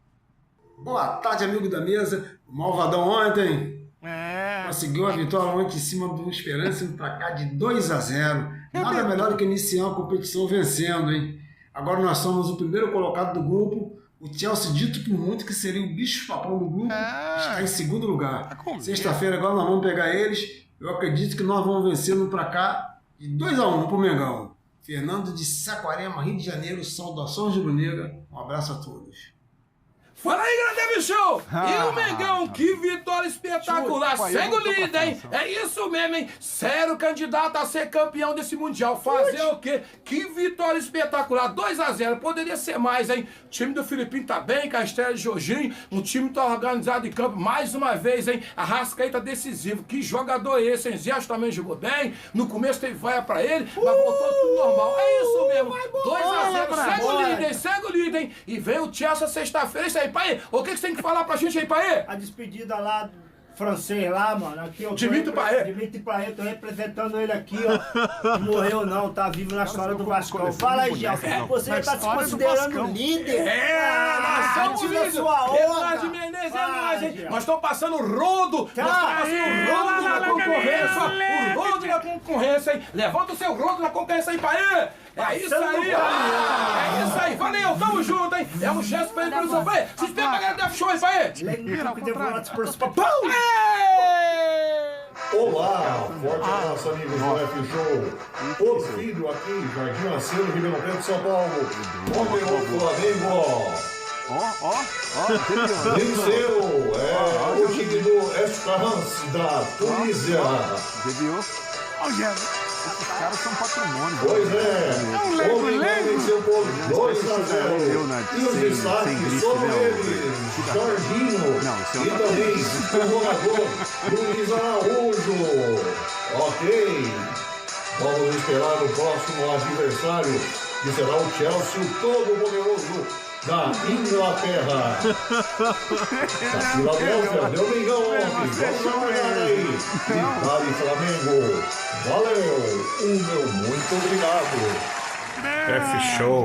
Boa tarde, amigo da mesa. O Malvadão ontem É. conseguiu a vitória ontem em cima do Esperança, indo pra cá de 2-0. Nada melhor do que iniciar uma competição vencendo, hein? Agora nós somos o primeiro colocado do grupo. O Chelsea, dito por muito que seria o bicho-papão do grupo, está em segundo lugar. Sexta-feira agora nós vamos pegar eles. Eu acredito que nós vamos vencer no pra cá de 2-1 pro Mengão. Fernando de Saquarema, Rio de Janeiro, saudações de Brunegra. Um abraço a todos. Fala aí, grande bicho! E o Mengão, que vitória espetacular! Segue o líder, hein? É isso mesmo, hein? Sério candidato a ser campeão desse Mundial. Fazer o quê? Que vitória espetacular! 2-0, poderia ser mais, hein? O time do Filipinho tá bem, com a estreia de Jorginho. Um time tá organizado em campo. Mais uma vez, hein? Arrascaeta decisivo. Que jogador é esse, hein? Zé também jogou bem. No começo teve vaia pra ele, mas voltou tudo normal. É isso mesmo. 2-0, segue o líder, hein? E vem o Chelsea sexta-feira. Isso aí, pai. O que você tem que falar pra gente aí, pai? A despedida lá do francês lá, mano. Aqui eu Dimitri Payet. Dimitri Payet, tô representando ele aqui, ó. Não morreu não, tá vivo na história do Vascão. Fala aí, Gel. Você tá se considerando líder? Nós somos tira líderes. sua onda. Eduardo Menezes é nós, hein? Gel. Nós estamos passando o rodo. Nós estamos passando o rodo na concorrência. O rodo na concorrência, hein? Levanta o seu rodo na concorrência aí, pai. É isso aí, é isso aí. Valeu, tamo junto, hein? É um gesto pra ele, produção. Pai, se espera pra galera da show aí, pai. Olá, forte abraço, amigos do F-Show. O filho aqui, Jardim Macedo, Ribeirão Preto, São Paulo. Poderoso Flamengo. Venceu, o time do Esperance da Tunísia. Esses caras são patrimônio. Pois é, o Mengão venceu por 2-0. E os destaques são eles, Jorginho e também o jogador Luiz Araújo. Ok, vamos esperar o próximo adversário, que será o Chelsea, o todo-poderoso da Inglaterra. Da Filadélfia, deu Mengão ontem. Vamos aguardar aí. E vale Flamengo. Valeu. O meu muito obrigado. F-Show.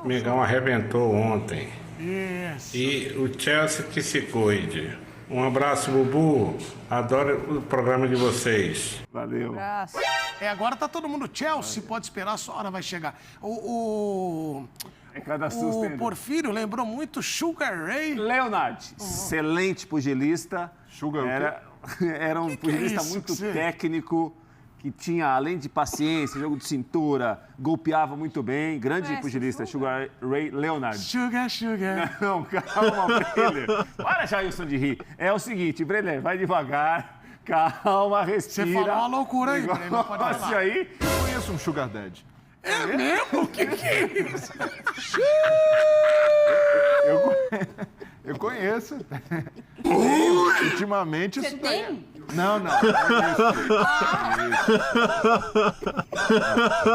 O Mengão arrebentou ontem. Isso. E o Chelsea que se cuide. Um abraço, Bubu. Adoro o programa de vocês. Valeu. Agora tá todo mundo Chelsea, pode esperar, sua hora vai chegar. O Porfírio lembrou muito Sugar Ray Leonard, excelente pugilista. Era um pugilista muito técnico, que tinha, além de paciência, jogo de cintura, golpeava muito bem. Grande pugilista, Sugar Ray Leonard. Sugar. Não, calma, Breler. Para, Jailson, de rir. É o seguinte, Breler, vai devagar, calma, respira. Você falou uma loucura aí, Breler, não pode falar. Aí, eu conheço um Sugar Daddy. É mesmo? O que é isso? Eu conheço. Ultimamente Você tem? Não.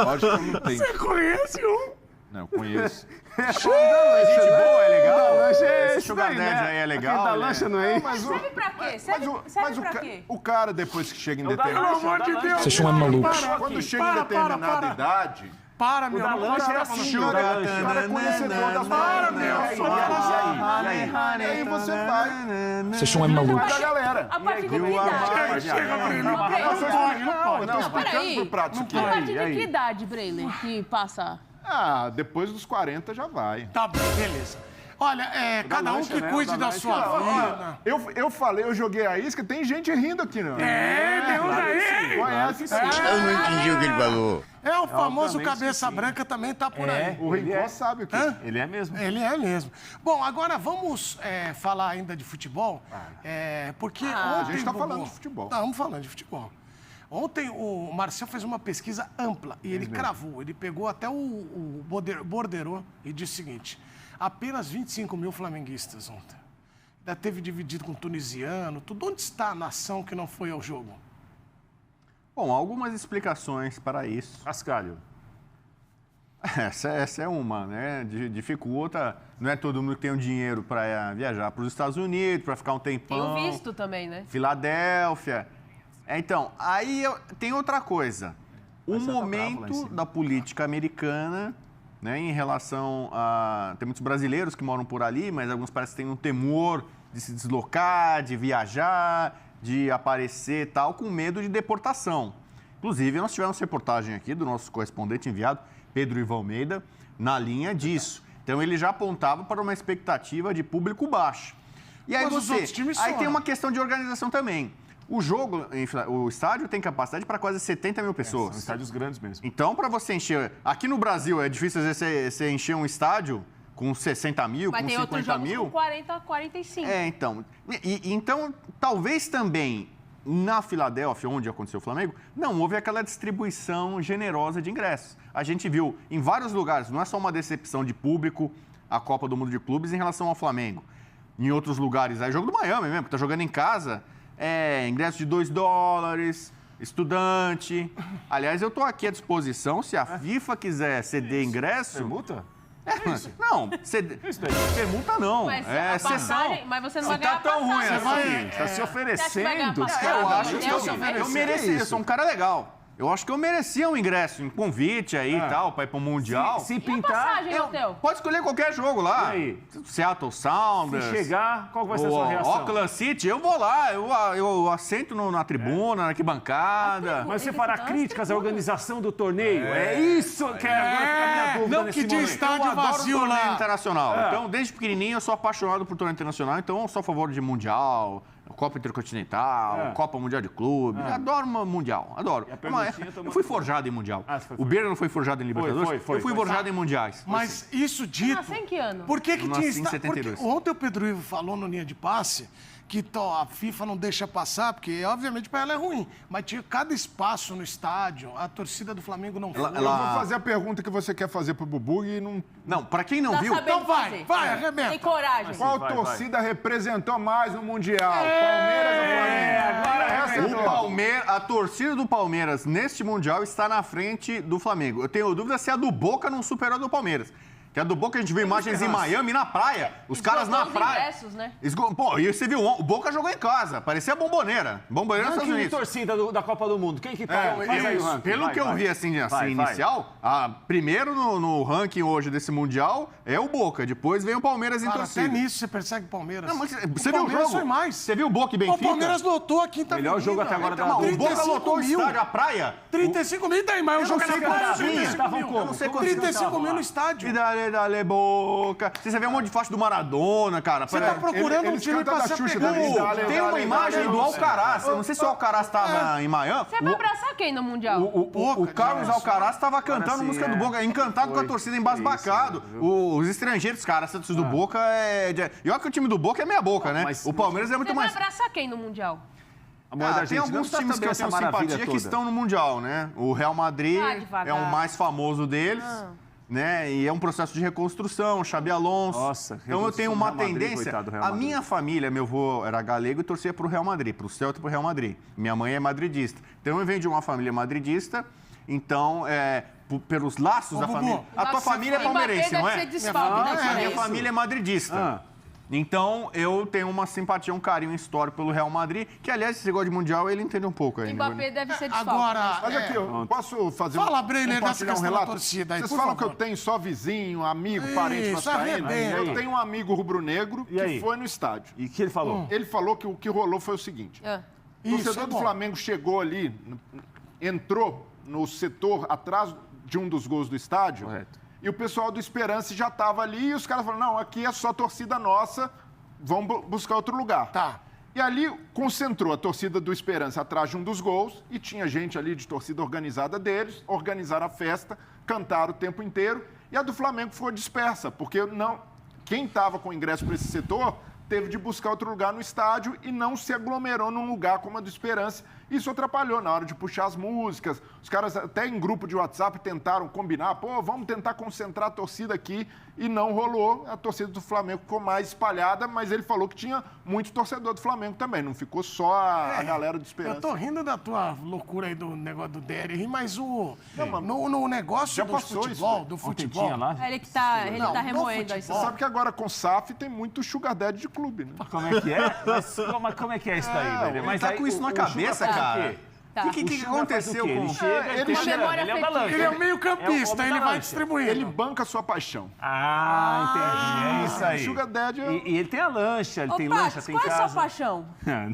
Lógico que eu não tenho. Você conhece um? Não, eu conheço. Gente boa, é legal. Esse Sugar Daddy aí é legal. Da lancha não é? Serve pra quê? Serve pra quê? O cara, depois que chega em determinada... Pelo amor de Deus. Vocês são malucos. Quando chega em determinada idade... Para, meu. Da lancha é assim, o cara é conhecedor da Para, meu. E aí você vai... Vocês são malucos. Da galera. A partir de que idade? Chega, Breler. Eu tô explicando pro Prato isso aqui. A partir de que idade, Breler, que passa? Depois dos 40 já vai. Tá bom, beleza. Olha, cada um que cuide da sua vida. Eu falei, eu joguei a isca, tem gente rindo aqui, não? Tem uns aí. Conhece sim. Eu não entendi o que ele falou. O famoso cabeça branca também tá por aí. O Rincon sabe o que Ele é mesmo. Ele é mesmo. Bom, agora vamos falar ainda de futebol. Porque ontem... A gente tá falando de futebol. Estamos falando de futebol. Ontem o Marcel fez uma pesquisa ampla e ele cravou. Ele pegou até o borderô e disse o seguinte: apenas 25 mil flamenguistas ontem. Ainda teve dividido com o tunisiano, tudo. Onde está a nação que não foi ao jogo? Bom, algumas explicações para isso. Cascalho. Essa é uma, né? Dificulta. Não é todo mundo que tem o dinheiro para viajar para os Estados Unidos, para ficar um tempão. Tem o visto também, né? Filadélfia. Então, aí tem outra coisa. O momento da política americana, né, em relação a... Tem muitos brasileiros que moram por ali, mas alguns parecem que têm um temor de se deslocar, de viajar, de aparecer e tal, com medo de deportação. Inclusive, nós tivemos reportagem aqui do nosso correspondente enviado, Pedro Ivo Almeida, na linha disso. Então, ele já apontava para uma expectativa de público baixo. E aí tem uma questão de organização também. O estádio tem capacidade para quase 70 mil pessoas. São estádios grandes mesmo. Então, para você encher... Aqui no Brasil é difícil, às vezes, você encher um estádio com 60 mil, com 50 mil. Mas tem outros jogos com 40, 45. Então. Então, talvez também na Filadélfia, onde aconteceu o Flamengo, não houve aquela distribuição generosa de ingressos. A gente viu em vários lugares, não é só uma decepção de público, a Copa do Mundo de Clubes em relação ao Flamengo. Em outros lugares, aí jogo do Miami mesmo, que tá jogando em casa... ingresso de $2, estudante. Aliás, eu estou aqui à disposição, se a FIFA quiser ceder ingresso... Permuta? Não, permuta não. Mas sessão. Mas você não vai ganhar tão ruim passagem. assim. Está se oferecendo. Eu acho que eu merecia. Eu sou um cara legal. Eu acho que eu merecia um ingresso, um convite aí e tal, para ir para o Mundial. Se pintar... Pode escolher qualquer jogo lá. E aí? Seattle Sounders. Se chegar, qual vai ser a sua reação? Auckland City, eu vou lá. Eu assento na tribuna, na arquibancada. Mas você fará críticas à organização do torneio? É isso que agora fica a minha dúvida não nesse que tinha momento. estádio vazio torneio lá. internacional. Então, desde pequenininho, eu sou apaixonado por torneio internacional. Então, eu sou a favor de Mundial... Copa Intercontinental, Copa Mundial de Clube. Adoro uma Mundial, adoro. Eu fui forjado em Mundial. O Beira não foi forjado em Libertadores? Eu fui forjado em Mundiais. Mas isso dito... Nasceu em que ano? Por que tinha em 72. Ontem o Pedro Ivo falou no linha de passe que a FIFA não deixa passar, porque obviamente para ela é ruim, mas tinha cada espaço no estádio, a torcida do Flamengo não foi. Eu vou fazer a pergunta que você quer fazer pro Bubu e não... Não, para quem não viu... Então vai, arrebenta. Tem coragem. Qual torcida representou mais no Mundial? Palmeiras ou Flamengo? A torcida do Palmeiras neste Mundial está na frente do Flamengo. Eu tenho dúvida se a do Boca não superou a do Palmeiras. Que a do Boca a gente viu imagens em Miami, na praia. Os caras na praia. Ingressos, né? Pô, e você viu, o Boca jogou em casa. Parecia Bomboneira. Bomboneira nos Estados Ranking de Unidos. torcida da Copa do Mundo. Quem que tá? Faz aí o ranking. Pelo que eu vi assim inicial, primeiro no ranking hoje desse Mundial é o Boca. Depois vem o Palmeiras em torcida. Até nisso você persegue o Palmeiras. Não, mas você viu o jogo? Foi mais. Você viu o Boca e Benfica? O Palmeiras lotou a quinta Melhor jogo até agora da O Boca lotou o estádio, a praia. 35 mil, daí, mas eu jogo sem praia. 35 mil no estádio. E dale Boca. Você vê um monte de faixa do Maradona, cara. Você tá procurando um time pra ser pegado. Tem uma imagem do Alcaraz. Eu não sei se o Alcaraz tava em Miami. Você vai abraçar quem no Mundial? O Carlos Alcaraz estava cantando música do Boca, encantado com a torcida, embasbacado. Os estrangeiros, cara, essa torcida do Boca é... E olha que o time do Boca é meia boca, né? O Palmeiras é muito mais... Você vai abraçar quem no Mundial? Tem alguns times que eu tenho simpatia que estão no Mundial, né? O Real Madrid é o mais famoso deles. Né? E é um processo de reconstrução, Xabi Alonso. Nossa, então eu tenho uma tendência. A minha família, meu avô era galego e torcia para o Real Madrid, para o Celta e para o Real Madrid. Minha mãe é madridista. Então eu venho de uma família madridista. Então, pelos laços da família. A tua família é palmeirense, não é? Minha família é madridista. Então, eu tenho uma simpatia, um carinho histórico pelo Real Madrid, que, aliás, esse negócio de Mundial, ele entende um pouco ainda. Mbappé deve ser desfalque. Agora, mas aqui, eu posso fazer compartilhar um relato? Vocês falam que eu tenho só vizinho, amigo, parente vascaíno. Eu tenho um amigo rubro-negro que foi no estádio. E o que ele falou? Ele falou que o que rolou foi o seguinte. O torcedor do Flamengo chegou ali, entrou no setor atrás de um dos gols do estádio. Correto. E o pessoal do Esperance já estava ali e os caras falaram, não, aqui é só torcida nossa, vamos buscar outro lugar. Tá. E ali concentrou a torcida do Esperance atrás de um dos gols e tinha gente ali de torcida organizada deles, organizaram a festa, cantaram o tempo inteiro e a do Flamengo ficou dispersa, porque quem estava com ingresso para esse setor teve de buscar outro lugar no estádio e não se aglomerou num lugar como a do Esperance. Isso atrapalhou na hora de puxar as músicas. Os caras até em grupo de WhatsApp tentaram combinar, vamos tentar concentrar a torcida aqui e não rolou. A torcida do Flamengo ficou mais espalhada, mas ele falou que tinha muito torcedor do Flamengo também, não ficou só a galera do Esperança. Eu tô rindo da tua loucura aí do negócio do Derry, mas no negócio do futebol... Ele tá remoendo isso. Você sabe que agora com SAF tem muito sugar daddy de clube, né? Como é que é? Mas como é que é isso daí, velho? Mas tá com isso na cabeça, cara. O que aconteceu com ele? Ele é o meio campista, ele vai distribuir. Ele banca a sua paixão. Entendi. É isso aí. Sugar daddy E ele tem a lancha, ele tem lancha, tem casa. Qual é a sua paixão?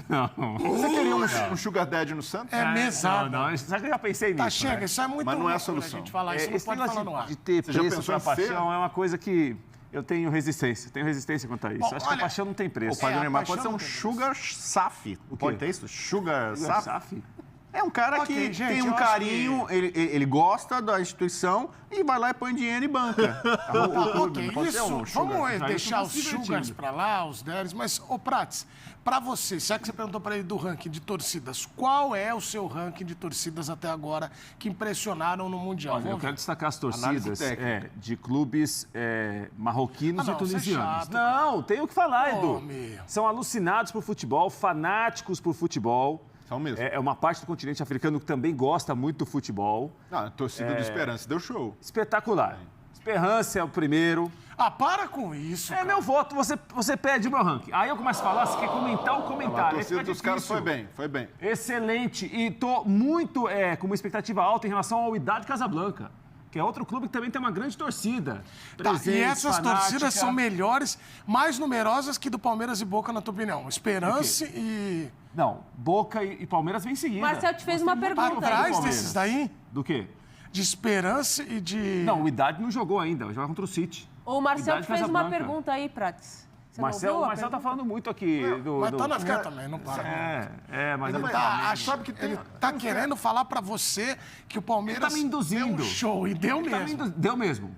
Não. Você queria um sugar daddy no Santos? É mesado. Não, sabe que eu já pensei nisso? Tá, chega, isso é muito Mas não é a solução. A gente falar isso, não pode falar no ar. De ter preço pra paixão é uma coisa que... Eu tenho resistência quanto a isso. Acho que a paixão não tem preço. O pai do Neymar pode ser um sugar saf. Pode ter isso? Sugar saf? É um cara que tem um carinho, ele gosta da instituição e vai lá e põe dinheiro e banca. Vamos deixar os sugars pra lá, os deres, mas, Prates, pra você, já que você perguntou pra ele do ranking de torcidas, qual é o seu ranking de torcidas até agora que impressionaram no Mundial? Olha, eu quero destacar as torcidas de clubes marroquinos e tunisianos. Não, tem o que falar, Edu. São alucinados por futebol, fanáticos por futebol. Mesmo. É uma parte do continente africano que também gosta muito do futebol. A torcida do Esperance deu show. Espetacular. Esperança é o primeiro. Para com isso. Meu voto, você pede o meu ranking. Aí eu começo a falar, você quer comentar o comentário. A torcida dos caras foi bem. Excelente. E tô muito com uma expectativa alta em relação ao Wydad Casablanca, que é outro clube que também tem uma grande torcida. E essas torcidas são melhores, mais numerosas que do Palmeiras e Boca, na tua opinião? Esperance e... Não, Boca e Palmeiras vem em seguida. Marcelo te fez uma pergunta. Atrás desses daí? Do quê? De Esperance e de... Não, o Wydad não jogou ainda, vai jogar contra o City. O Marcelo te fez uma pergunta aí, Prates. O Marcelo tá falando muito aqui. Mas tá na ficar também, não para. Mas ele sabe que ele tá querendo falar pra você que o Palmeiras tá me induzindo. Deu um show, e deu mesmo. Deu mesmo.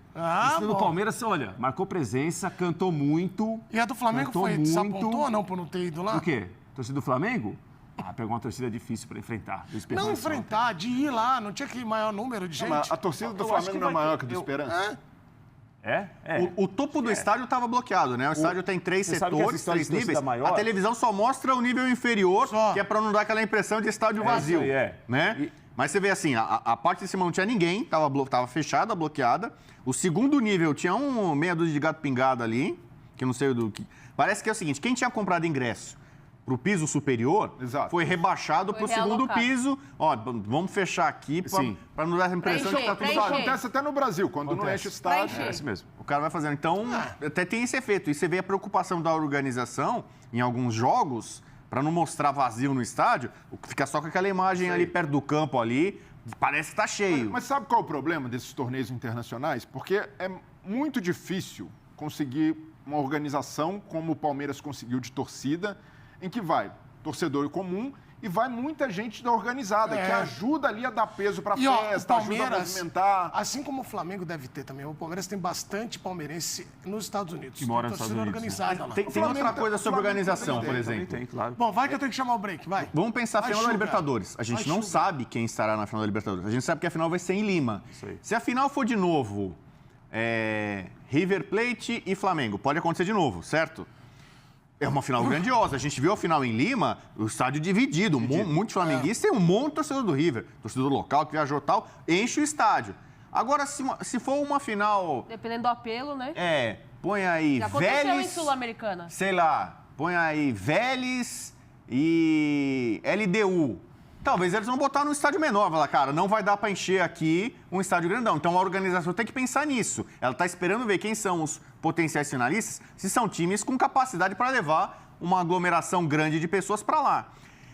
Isso do Palmeiras, olha, marcou presença, cantou muito. E a do Flamengo desapontou ou não por não ter ido lá? O quê? Torcida do Flamengo? Pegou uma torcida difícil para enfrentar. Não enfrentar, de ir lá, não tinha que ir maior número de gente. Mas a torcida do Flamengo não é maior que a do Esperança? O topo do estádio estava bloqueado, né? O estádio tem 3 setores, 3 níveis. A televisão só mostra o nível inferior, que é para não dar aquela impressão de estádio vazio. Né? Mas você vê assim, a parte de cima não tinha ninguém, tava fechada, bloqueada. O segundo nível tinha meia dúzia de gato pingado ali, que não sei do que... Parece que é o seguinte, quem tinha comprado ingresso pro piso superior, foi rebaixado pro segundo piso. Ó, vamos fechar aqui para não dar a impressão de que tá tudo... Isso acontece até no Brasil, quando não enche o estádio. É isso mesmo. O cara vai fazendo. Então, até tem esse efeito. E você vê a preocupação da organização em alguns jogos, para não mostrar vazio no estádio, fica só com aquela imagem ali perto do campo ali, parece que tá cheio. Mas sabe qual é o problema desses torneios internacionais? Porque é muito difícil conseguir uma organização como o Palmeiras conseguiu de torcida, em que vai torcedor comum e vai muita gente da organizada, que ajuda ali a dar peso para a festa, ajuda a movimentar. Assim como o Flamengo deve ter também, o Palmeiras tem bastante palmeirense nos Estados Unidos. Que mora nos Estados Unidos. Organizada lá. Tem outra coisa sobre organização, por exemplo. Tem, claro. Bom, vai que eu tenho que chamar o break, vai. Vamos pensar a final da Libertadores. A gente não sabe quem estará na final da Libertadores. A gente sabe que a final vai ser em Lima. Se a final for de novo River Plate e Flamengo, pode acontecer de novo, certo? É uma final grandiosa. A gente viu a final em Lima, o estádio dividido. Muitos flamenguistas e um monte de torcedor do River. Torcedor local que viajou tal, enche o estádio. Agora, se for uma final... Dependendo do apelo, né? Põe aí Já aconteceu Vélez... em Sul-Americana. Sei lá, põe aí Vélez e LDU. Talvez eles vão botar num estádio menor. Vai lá, cara, não vai dar para encher aqui um estádio grandão. Então a organização tem que pensar nisso. Ela está esperando ver quem são os potenciais finalistas, se são times com capacidade para levar uma aglomeração grande de pessoas para lá.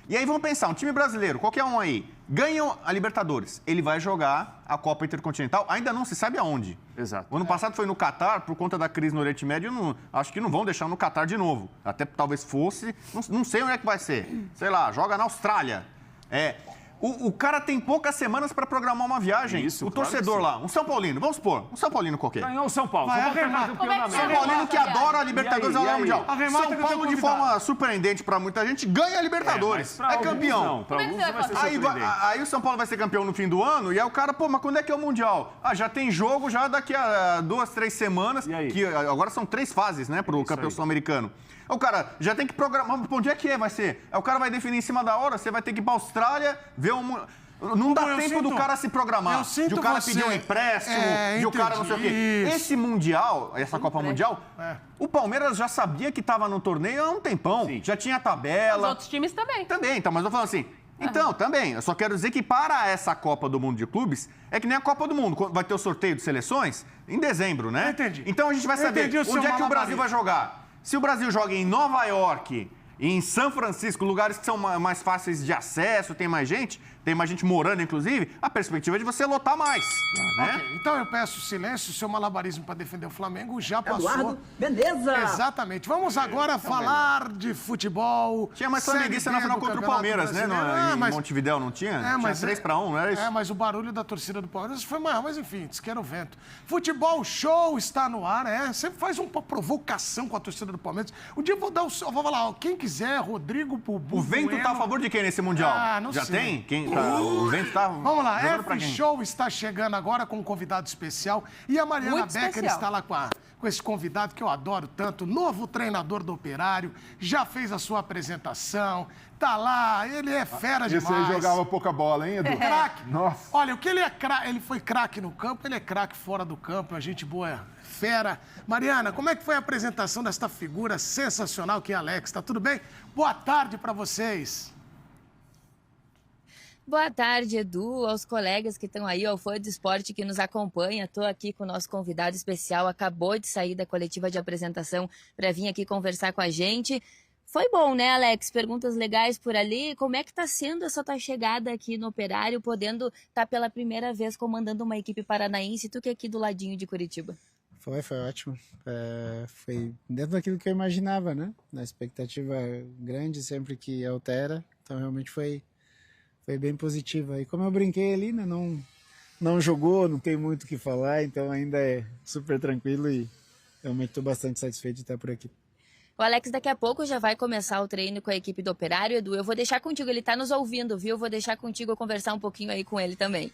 E aí vamos pensar, um time brasileiro, qualquer um aí, ganha a Libertadores, ele vai jogar a Copa Intercontinental, ainda não se sabe aonde. Exato. O ano passado foi no Catar, por conta da crise no Oriente Médio, acho que não vão deixar no Catar de novo. Até talvez fosse, não sei onde é que vai ser. Sei lá, joga na Austrália. O cara tem poucas semanas para programar uma viagem. Isso, o torcedor lá, um São Paulino, vamos supor, um São Paulino qualquer. Ganhou o São Paulo. Vai, São Paulo arremata. São Paulino que adora a Libertadores e o Mundial. Arremata São Paulo, de forma surpreendente para muita gente, ganha a Libertadores. É campeão. Para alguns vai ser surpreendente. Aí o São Paulo vai ser campeão no fim do ano e aí o cara, mas quando é que é o Mundial? Já tem jogo já daqui a 2, 3 semanas, que agora são 3 fases, né, pro campeão sul-americano. O cara já tem que programar, onde é que vai ser? O cara vai definir em cima da hora, você vai ter que ir pra Austrália, ver Não dá tempo do cara se programar, de o cara pedir um empréstimo, de o cara não sei o quê. Esse Mundial, essa Copa Mundial, o Palmeiras já sabia que estava no torneio há um tempão. Sim. Já tinha tabela. Os outros times também. Também, então, mas eu falo assim... Então, também, eu só quero dizer que para essa Copa do Mundo de Clubes, é que nem a Copa do Mundo, vai ter o sorteio de seleções em dezembro, né? Entendi. Então a gente vai saber onde é que o Brasil vai jogar. Se o Brasil joga em Nova York, em São Francisco, lugares que são mais fáceis de acesso, tem mais gente morando, inclusive, a perspectiva é de você lotar mais. Né? Okay, então eu peço silêncio, seu malabarismo para defender o Flamengo já passou. Eduardo, beleza! Exatamente. Vamos agora falar de futebol. Tinha mais flamenguista na final contra o Palmeiras, né? Em Montevidéu não tinha? Tinha 3-1, não era isso? Mas o barulho da torcida do Palmeiras foi maior, mas enfim, diz que era o vento. Futebol Show está no ar, Sempre faz uma provocação com a torcida do Palmeiras. Um dia eu vou vou falar, quem quiser, Rodrigo Bubu. O vento tá a favor de quem nesse Mundial? Não já sei. tem? O vento tá... Vamos lá, F-Show está chegando agora com um convidado especial. E a Mariana Becker está lá com esse convidado que eu adoro tanto, novo treinador do Operário, já fez a sua apresentação, tá lá, ele é fera demais. Esse aí jogava pouca bola, hein, Edu? Craque. Nossa. Olha, o que ele foi craque no campo, ele é craque fora do campo, a gente boa, fera. Mariana, como é que foi a apresentação desta figura sensacional que é Alex? Tá tudo bem? Boa tarde para vocês. Boa tarde, Edu, aos colegas que estão aí, ao fã de esporte que nos acompanha. Estou aqui com o nosso convidado especial, acabou de sair da coletiva de apresentação para vir aqui conversar com a gente. Foi bom, né, Alex? Perguntas legais por ali. Como é que está sendo essa tua chegada aqui no Operário, podendo estar pela primeira vez comandando uma equipe paranaense, tu que é aqui do ladinho de Curitiba? Foi ótimo. Foi dentro daquilo que eu imaginava, né? Na expectativa grande sempre que altera. Então, realmente foi bem positiva. E como eu brinquei ali, né, não jogou, não tem muito o que falar, então ainda é super tranquilo e realmente estou bastante satisfeito de estar por aqui. O Alex daqui a pouco já vai começar o treino com a equipe do Operário, Edu. Eu vou deixar contigo, ele está nos ouvindo, viu? Eu vou deixar contigo conversar um pouquinho aí com ele também.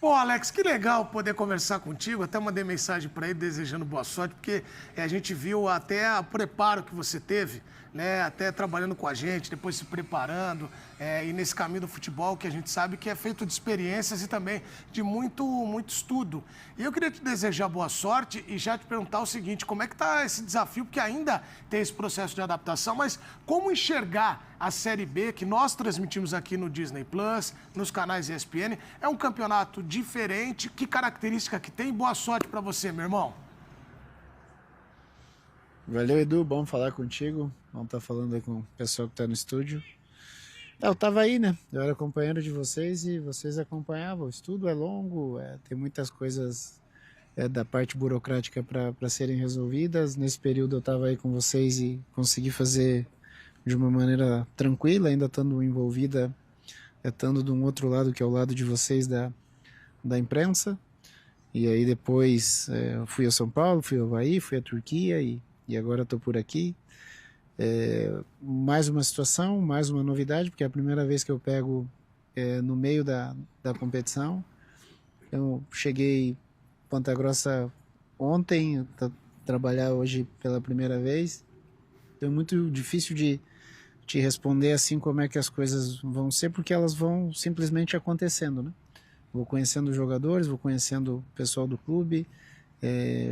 Bom, Alex, que legal poder conversar contigo. Até mandei mensagem para ele desejando boa sorte, porque a gente viu até o preparo que você teve, né? Até trabalhando com a gente, depois se preparando. e nesse caminho do futebol, que a gente sabe que é feito de experiências e também de muito estudo. E eu queria te desejar boa sorte e já te perguntar o seguinte, como é que está esse desafio, porque ainda tem esse processo de adaptação, mas como enxergar a Série B, que nós transmitimos aqui no Disney Plus, nos canais ESPN, é um campeonato diferente, que característica que tem? Boa sorte para você, meu irmão. Valeu, Edu, bom falar contigo, vamos estar falando aí com o pessoal que está no estúdio. Eu estava aí, né? Eu era companheiro de vocês e vocês acompanhavam. O estudo é longo, tem muitas coisas da parte burocrática para serem resolvidas. Nesse período eu estava aí com vocês e consegui fazer de uma maneira tranquila, ainda estando envolvida, estando de um outro lado, que é o lado de vocês da imprensa. E aí depois fui a São Paulo, fui ao Havaí, fui à Turquia e agora estou por aqui. Mais uma situação, mais uma novidade, porque é a primeira vez que eu pego no meio da competição. Eu cheguei em Ponta Grossa ontem, trabalhar hoje pela primeira vez. Então é muito difícil de te responder assim como é que as coisas vão ser, porque elas vão simplesmente acontecendo, né? Vou conhecendo os jogadores, vou conhecendo o pessoal do clube,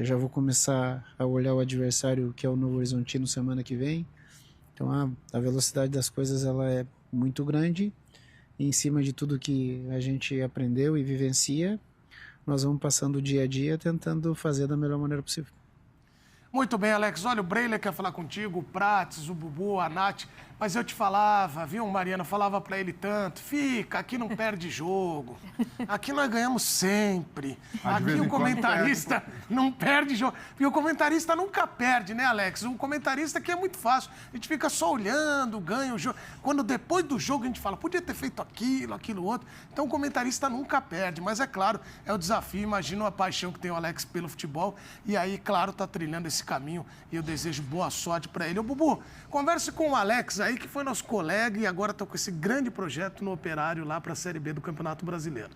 já vou começar a olhar o adversário, que é o Novo Horizontino, semana que vem. Então a velocidade das coisas ela é muito grande e em cima de tudo que a gente aprendeu e vivencia, nós vamos passando o dia a dia tentando fazer da melhor maneira possível. Muito bem, Alex. Olha, o Breiler quer falar contigo, o Prates, o Bubu, a Nath. Mas eu te falava, viu, Mariana? Falava pra ele tanto. Fica, aqui não perde jogo. Aqui nós ganhamos sempre. Aqui o comentarista não perde jogo. Porque o comentarista nunca perde, né, Alex? Um comentarista aqui é muito fácil. A gente fica só olhando, ganha o jogo. Quando depois do jogo a gente fala, podia ter feito aquilo, outro. Então o comentarista nunca perde. Mas é claro, é o desafio. Imagino a paixão que tem o Alex pelo futebol. E aí, claro, tá trilhando esse caminho. E eu desejo boa sorte pra ele. Ô, Bubu, converse com o Alex aí, que foi nosso colega e agora está com esse grande projeto no Operário lá para a Série B do Campeonato Brasileiro.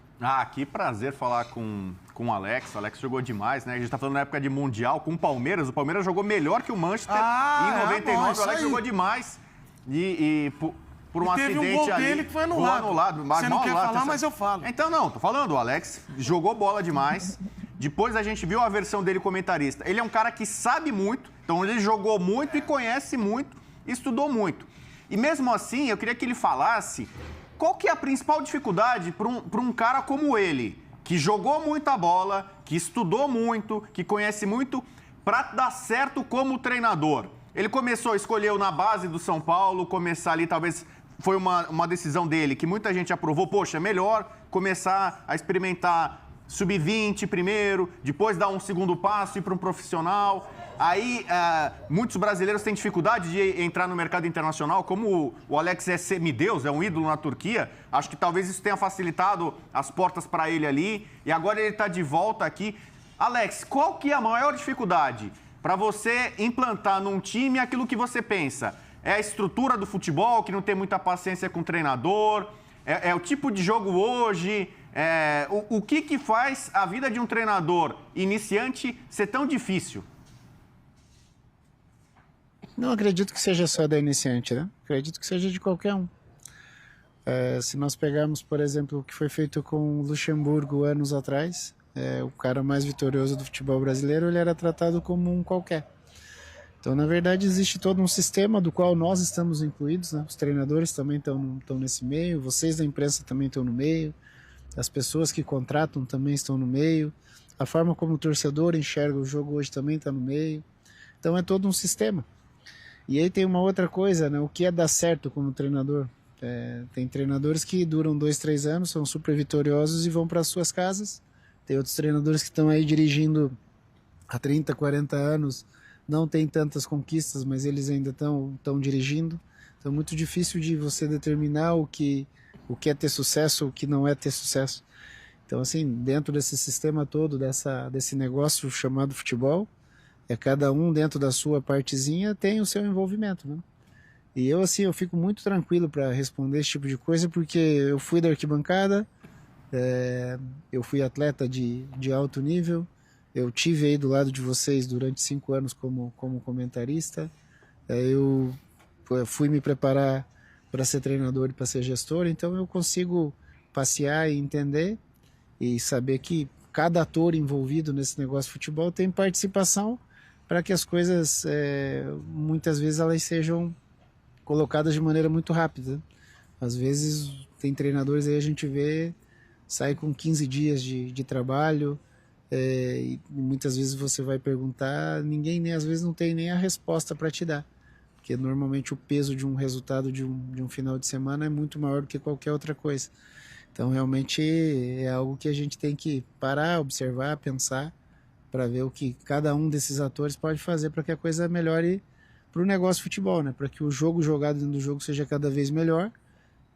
Que prazer falar com o Alex. O Alex jogou demais, né? A gente está falando na época de Mundial com o Palmeiras. O Palmeiras jogou melhor que o Manchester em 99. O Alex jogou demais. E por um acidente teve um gol ali, dele que foi anulado. Você não quer falar, mas eu falo. Então, não, tô falando. O Alex jogou bola demais. Depois a gente viu a versão dele comentarista. Ele é um cara que sabe muito, então ele jogou muito e conhece muito, estudou muito. E mesmo assim, eu queria que ele falasse qual que é a principal dificuldade para um cara como ele, que jogou muita bola, que estudou muito, que conhece muito, para dar certo como treinador. Ele começou, escolheu na base do São Paulo, começar ali, talvez foi uma decisão dele, que muita gente aprovou, poxa, é melhor começar a experimentar sub-20 primeiro, depois dar um segundo passo, ir para um profissional. Aí, muitos brasileiros têm dificuldade de entrar no mercado internacional, como o Alex é semideus, é um ídolo na Turquia. Acho que talvez isso tenha facilitado as portas para ele ali. E agora ele está de volta aqui. Alex, qual que é a maior dificuldade para você implantar num time aquilo que você pensa? É a estrutura do futebol, que não tem muita paciência com o treinador? É o tipo de jogo hoje? O que faz a vida de um treinador iniciante ser tão difícil? Não acredito que seja só da iniciante, né? Acredito que seja de qualquer um. Se nós pegarmos, por exemplo, o que foi feito com o Luxemburgo anos atrás, o cara mais vitorioso do futebol brasileiro, ele era tratado como um qualquer. Então, na verdade, existe todo um sistema do qual nós estamos incluídos, né? Os treinadores também estão nesse meio, vocês da imprensa também estão no meio, as pessoas que contratam também estão no meio, a forma como o torcedor enxerga o jogo hoje também está no meio. Então, é todo um sistema. E aí tem uma outra coisa, né? O que é dar certo como treinador? Tem treinadores que duram 2, 3 anos, são super vitoriosos e vão para as suas casas. Tem outros treinadores que estão aí dirigindo há 30, 40 anos, não tem tantas conquistas, mas eles ainda estão dirigindo. Então é muito difícil de você determinar o que é ter sucesso, o que não é ter sucesso. Então, assim, dentro desse sistema todo, desse negócio chamado futebol, cada um dentro da sua partezinha tem o seu envolvimento, né? E eu, assim, eu fico muito tranquilo para responder esse tipo de coisa, porque eu fui da arquibancada, eu fui atleta de alto nível, eu tive aí do lado de vocês durante 5 anos como comentarista, eu fui me preparar para ser treinador e para ser gestor, então eu consigo passear e entender e saber que cada ator envolvido nesse negócio de futebol tem participação para que as coisas, muitas vezes, elas sejam colocadas de maneira muito rápida. Às vezes, tem treinadores aí, a gente vê, sai com 15 dias de trabalho, e muitas vezes você vai perguntar, ninguém nem, às vezes, não tem nem a resposta para te dar. Porque, normalmente, o peso de um resultado de um final de semana é muito maior do que qualquer outra coisa. Então, realmente, é algo que a gente tem que parar, observar, pensar, para ver o que cada um desses atores pode fazer para que a coisa melhore para o negócio de futebol, né? Para que o jogo jogado dentro do jogo seja cada vez melhor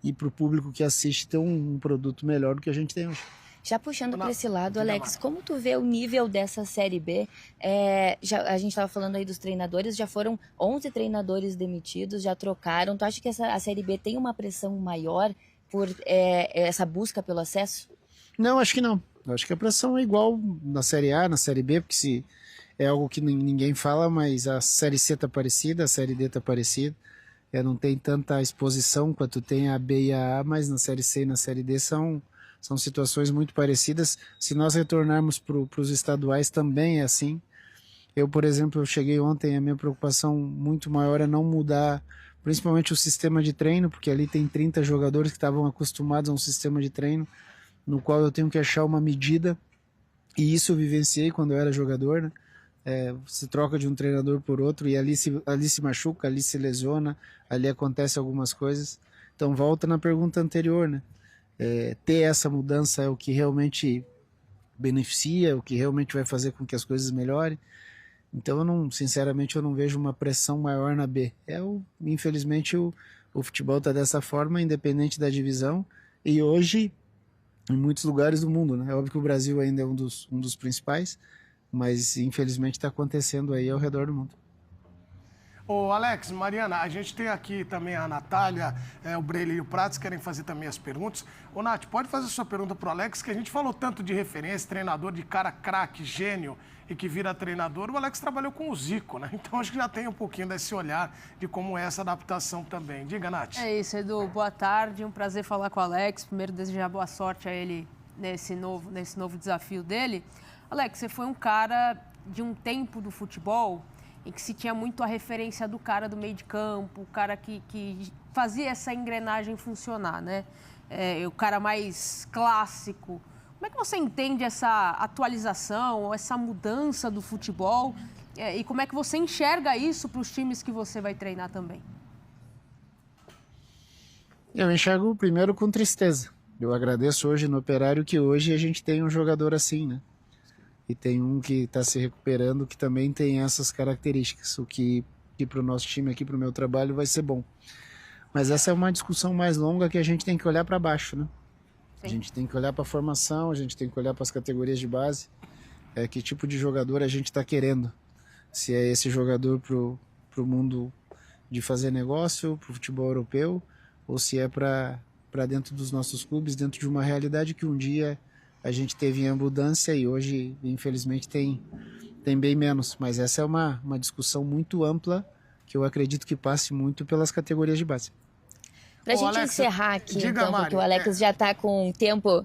e para o público que assiste ter um produto melhor do que a gente tem hoje. Já puxando para esse lado, Alex, como tu vê o nível dessa Série B? A gente estava falando aí dos treinadores, já foram 11 treinadores demitidos, já trocaram. Tu acha que a Série B tem uma pressão maior por essa busca pelo acesso? Não, acho que não. Eu acho que a pressão é igual na Série A, na Série B, porque se é algo que ninguém fala, mas a Série C tá parecida, a Série D tá parecida. Não tem tanta exposição quanto tem a B e a A, mas na Série C e na Série D são situações muito parecidas. Se nós retornarmos para os estaduais, também é assim. Eu, por exemplo, eu cheguei ontem, a minha preocupação muito maior é não mudar, principalmente o sistema de treino, porque ali tem 30 jogadores que estavam acostumados a um sistema de treino, no qual eu tenho que achar uma medida, e isso eu vivenciei quando eu era jogador, né? Se troca de um treinador por outro, e ali se machuca, ali se lesiona, ali acontece algumas coisas. Então volta na pergunta anterior, né? Ter essa mudança é o que realmente beneficia, o que realmente vai fazer com que as coisas melhorem. Então, sinceramente, eu não vejo uma pressão maior na B. Infelizmente, o futebol está dessa forma, independente da divisão, e hoje, em muitos lugares do mundo, né? É óbvio que o Brasil ainda é um dos principais, mas infelizmente está acontecendo aí ao redor do mundo. Ô Alex, Mariana, a gente tem aqui também a Natália, o Breile e o Prates querem fazer também as perguntas. Ô Nath, pode fazer a sua pergunta pro Alex, que a gente falou tanto de referência, treinador de cara craque, gênio, e que vira treinador. O Alex trabalhou com o Zico, né? Então acho que já tem um pouquinho desse olhar de como é essa adaptação também. Diga, Nath. É isso, Edu. Boa tarde, um prazer falar com o Alex. Primeiro, desejar boa sorte a ele nesse novo desafio dele. Alex, você foi um cara de um tempo do futebol em que se tinha muito a referência do cara do meio de campo, o cara que fazia essa engrenagem funcionar, né? O cara mais clássico. Como é que você entende essa atualização, essa mudança do futebol e como é que você enxerga isso para os times que você vai treinar também? Eu enxergo primeiro com tristeza. Eu agradeço hoje no Operário que hoje a gente tem um jogador assim, né? E tem um que está se recuperando que também tem essas características, o que para o nosso time aqui, para o meu trabalho, vai ser bom. Mas essa é uma discussão mais longa que a gente tem que olhar para baixo, né? Sim. A gente tem que olhar para a formação, a gente tem que olhar para as categorias de base, que tipo de jogador a gente está querendo. Se é esse jogador para o mundo de fazer negócio, para o futebol europeu, ou se é para dentro dos nossos clubes, dentro de uma realidade que um dia a gente teve em abundância e hoje, infelizmente, tem bem menos. Mas essa é uma discussão muito ampla que eu acredito que passe muito pelas categorias de base. Pra gente encerrar aqui, então, porque o Alex já está com tempo...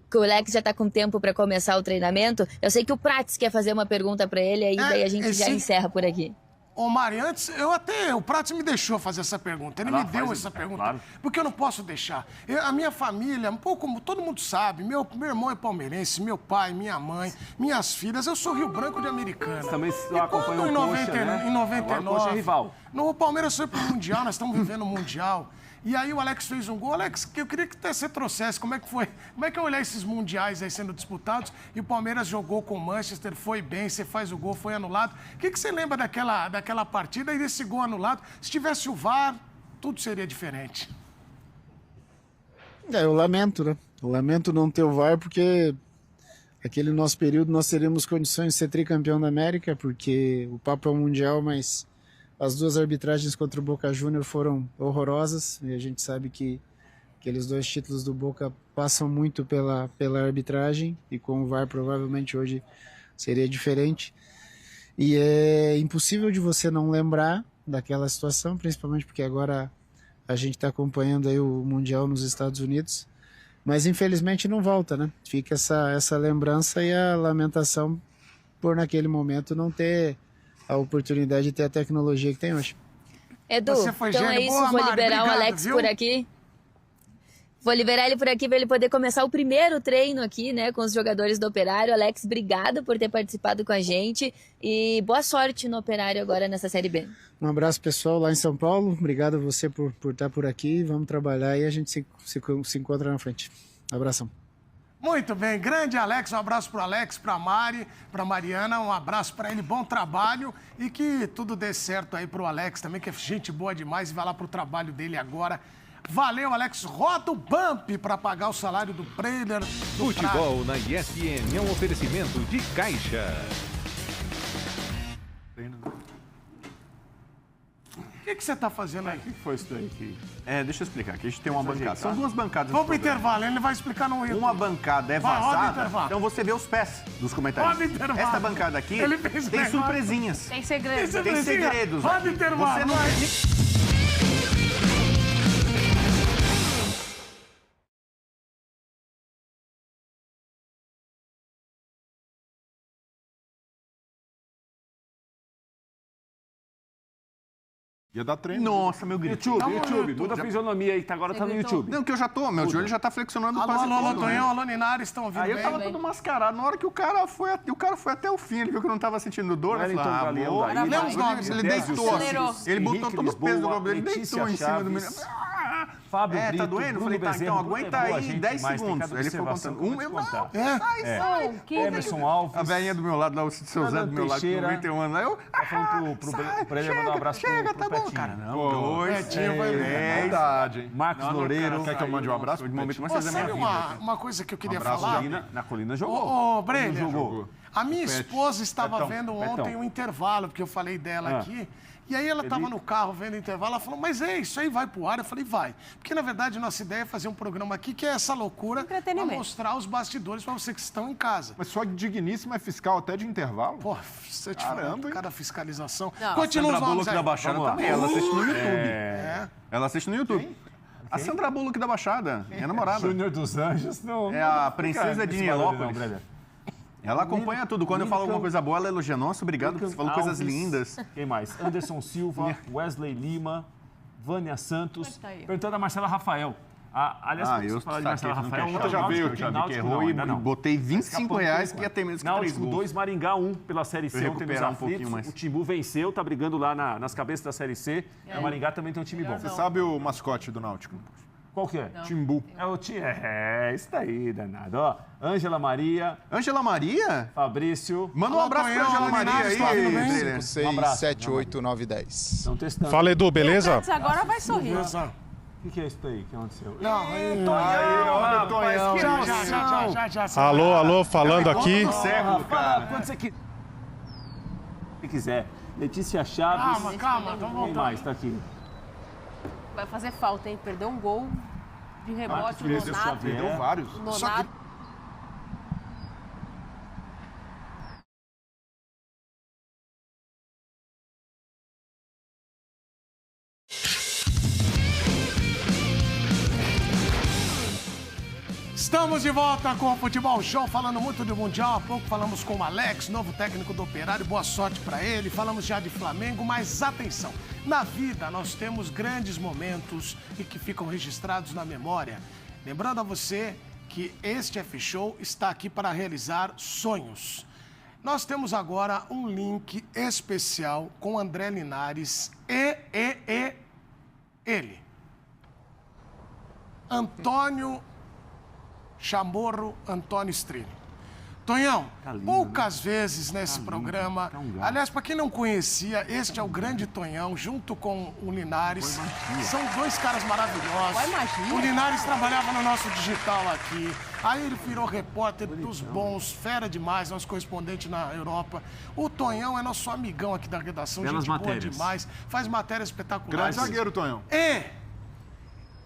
Que o Alex já está com tempo para começar o treinamento. Eu sei que o Prates quer fazer uma pergunta para ele, aí daí a gente já encerra por aqui. Ô, Mari, antes, o Prates me deixou fazer essa pergunta. Ele me deu essa pergunta, claro. Porque eu não posso deixar. A minha família, um pouco como todo mundo sabe, meu irmão é palmeirense, meu pai, minha mãe, minhas filhas, eu sou Rio Branco de Americana. Você também acompanhou o Coxa, né? Em 99. Agora o Coxa é rival. No Palmeiras foi pro Mundial, nós estamos vivendo o Mundial. E aí o Alex fez um gol. Alex, eu queria que você trouxesse como é que foi, como é que é olhar esses mundiais aí sendo disputados e o Palmeiras jogou com o Manchester, foi bem, você faz o gol, foi anulado. O que você lembra daquela partida e desse gol anulado? Se tivesse o VAR, tudo seria diferente. Eu lamento, né? Eu lamento não ter o VAR porque aquele nosso período nós teríamos condições de ser tricampeão da América, porque o papo é o Mundial, mas as duas arbitragens contra o Boca Júnior foram horrorosas e a gente sabe que aqueles dois títulos do Boca passam muito pela arbitragem e com o VAR provavelmente hoje seria diferente. E é impossível de você não lembrar daquela situação, principalmente porque agora A gente está acompanhando aí o Mundial nos Estados Unidos, mas infelizmente não volta, né? Fica essa lembrança e a lamentação por naquele momento não ter a oportunidade de ter a tecnologia que tem hoje. Edu, então é isso, vou liberar o Alex por aqui. Vou liberar ele por aqui para ele poder começar o primeiro treino aqui, né, com os jogadores do Operário. Alex, obrigado por ter participado com a gente e boa sorte no Operário agora nessa Série B. Um abraço pessoal lá em São Paulo, obrigado a você por estar por aqui, vamos trabalhar e a gente se encontra na frente. Abração. Muito bem, grande Alex, um abraço pro Alex, pra Mari, pra Mariana, um abraço pra ele, bom trabalho e que tudo dê certo aí pro Alex também, que é gente boa demais e vai lá pro trabalho dele agora. Valeu, Alex. Roda o bump para pagar o salário do Prailer. Futebol na ESPN é um oferecimento de Caixa. O que você tá fazendo aí? O que foi isso daí aqui? Deixa eu explicar. Aqui a gente tem uma bancada. São duas bancadas. Vamos pro intervalo, ele vai explicar no YouTube. Uma bancada é vazada, então você vê os pés dos comentários. Roda intervalo. Esta bancada aqui tem surpresinhas. Tem segredos. Tem segredos. Roda intervalo. Você não... Ia dar treino. Nossa, meu grito. YouTube. Muda a fisionomia aí, que agora tá no YouTube. Não, que eu já tô, meu joelho já tá flexionando quase tudo. Alô, Tonhão, alô, Linares, estão ouvindo bem? Aí eu tava todo mascarado. Na hora que o cara foi até o fim, ele viu que eu não tava sentindo dor. Ele deitou. Ele botou todo o peso do globo dele, deitou em cima do menino. Fábio Brito, tá doendo? Eu falei, tá, então aguenta aí 10 segundos. Ele foi contando. Sai. Emerson Alves. A velhinha do meu lado, lá, o seu Zé do meu lado, com 91 anos. Aí eu... Tá falando pro ele mandar um abraço pro tá bom, cara. Não, 2, Petinho foi verdade, hein? Marcos Loureiro. Quer que eu mande um abraço? De momento mais da minha vida. Uma coisa que eu queria falar. Na Colina jogou. Ô, Brenner, a minha esposa estava vendo ontem um intervalo, porque eu falei dela aqui. E aí ela estava no carro vendo o intervalo, ela falou, mas isso aí vai pro ar? Eu falei, vai. Porque, na verdade, nossa ideia é fazer um programa aqui que é essa loucura para mostrar os bastidores para vocês que estão em casa. Mas sua digníssima é fiscal até de intervalo? Pô, você te falando, cada fiscalização. Não. Continua os nomes aí. Da Baixada também, ela assiste no YouTube. Ela assiste no YouTube. Quem? A Sandra Bullock da Baixada, minha namorada. Júnior dos Anjos, não. É a princesa de Nilópolis. Ela acompanha tudo. Quando eu falo alguma coisa boa, ela elogia. Nossa, obrigado, você falou coisas lindas. Quem mais? Anderson Silva, Wesley Lima, Vânia Santos. Perguntando a Marcela Rafael. Aliás, eu falar de Marcela Rafael. Ontem já veio aqui. Que errou e botei R$25 que ia ter menos que 3 gols. 2, Maringá 1 pela Série C. Ontem nos aflitos. O Timbu venceu, tá brigando lá nas cabeças da Série C. O Maringá também tem um time bom. Você sabe o mascote do Náutico? Qual que é? Não. Timbu. Isso daí, danado. Ó, Ângela Maria. Ângela Maria? Fabrício. Manda um abraço pra Ângela Maria aí. 5, 6, 7, 8, 9, 10. Estão testando. Fala, Edu, beleza? Agora vai sorrir. O que é isso aí que aconteceu? Alô, alô, falando aqui. Quando você quiser. Letícia Chaves. Calma, vamos voltar. Quem mais tá aqui? Vai fazer falta, hein? Perdeu um gol de rebote, o Nonato. Perdeu vários. Nonato. Estamos de volta com o Futebol Show, falando muito do Mundial. Há pouco falamos com o Alex, novo técnico do Operário. Boa sorte para ele. Falamos já de Flamengo, mas atenção. Na vida, nós temos grandes momentos e que ficam registrados na memória. Lembrando a você que este F-Show está aqui para realizar sonhos. Nós temos agora um link especial com André Linares e ele. Antônio Chamorro Antônio Strilli. Tonhão, poucas vezes nesse programa... Aliás, para quem não conhecia, este é o grande Tonhão, junto com o Linares. São dois caras maravilhosos. O Linares trabalhava no nosso digital aqui. Aí ele virou repórter dos bons, fera demais, nosso correspondente na Europa. O Tonhão é nosso amigão aqui da redação, gente boa demais. Faz matérias espetaculares. Grande zagueiro, Tonhão.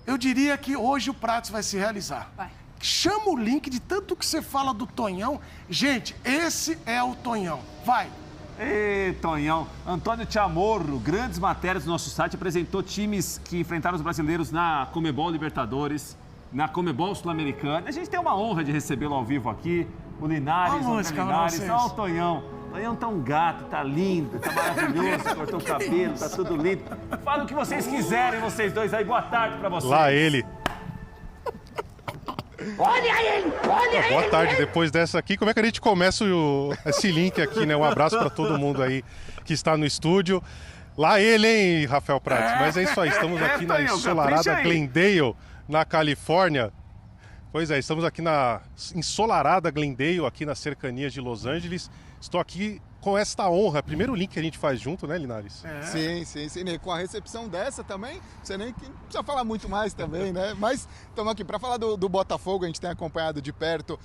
Eu diria que hoje o Prates vai se realizar. Vai. Chama o link de tanto que você fala do Tonhão. Gente, esse é o Tonhão. Vai. Ei, Tonhão. Antônio Chamorro, grandes matérias do nosso site, apresentou times que enfrentaram os brasileiros na Conmebol Libertadores, na Conmebol Sul-Americana. A gente tem uma honra de recebê-lo ao vivo aqui. O Linares, o Linares. Olha o Tonhão. O Tonhão tá um gato, tá lindo, tá maravilhoso, cortou o cabelo, tá tudo lindo. Fala o que vocês quiserem, vocês dois aí. Boa tarde pra vocês. Lá ele. Olha ele! Olha ele! Boa tarde, depois dessa aqui, como é que a gente começa esse link aqui, né? Um abraço para todo mundo aí que está no estúdio. Lá ele, hein, Rafael Prats? Mas é isso aí, estamos aqui na ensolarada Glendale, na Califórnia. Pois é, estamos aqui na ensolarada Glendale, aqui nas cercanias de Los Angeles. Estou aqui com esta honra, primeiro link que a gente faz junto, né, Linares? Sim. Com a recepção dessa também, você nem precisa falar muito mais também, né? Mas estamos aqui para falar do Botafogo, a gente tem acompanhado de perto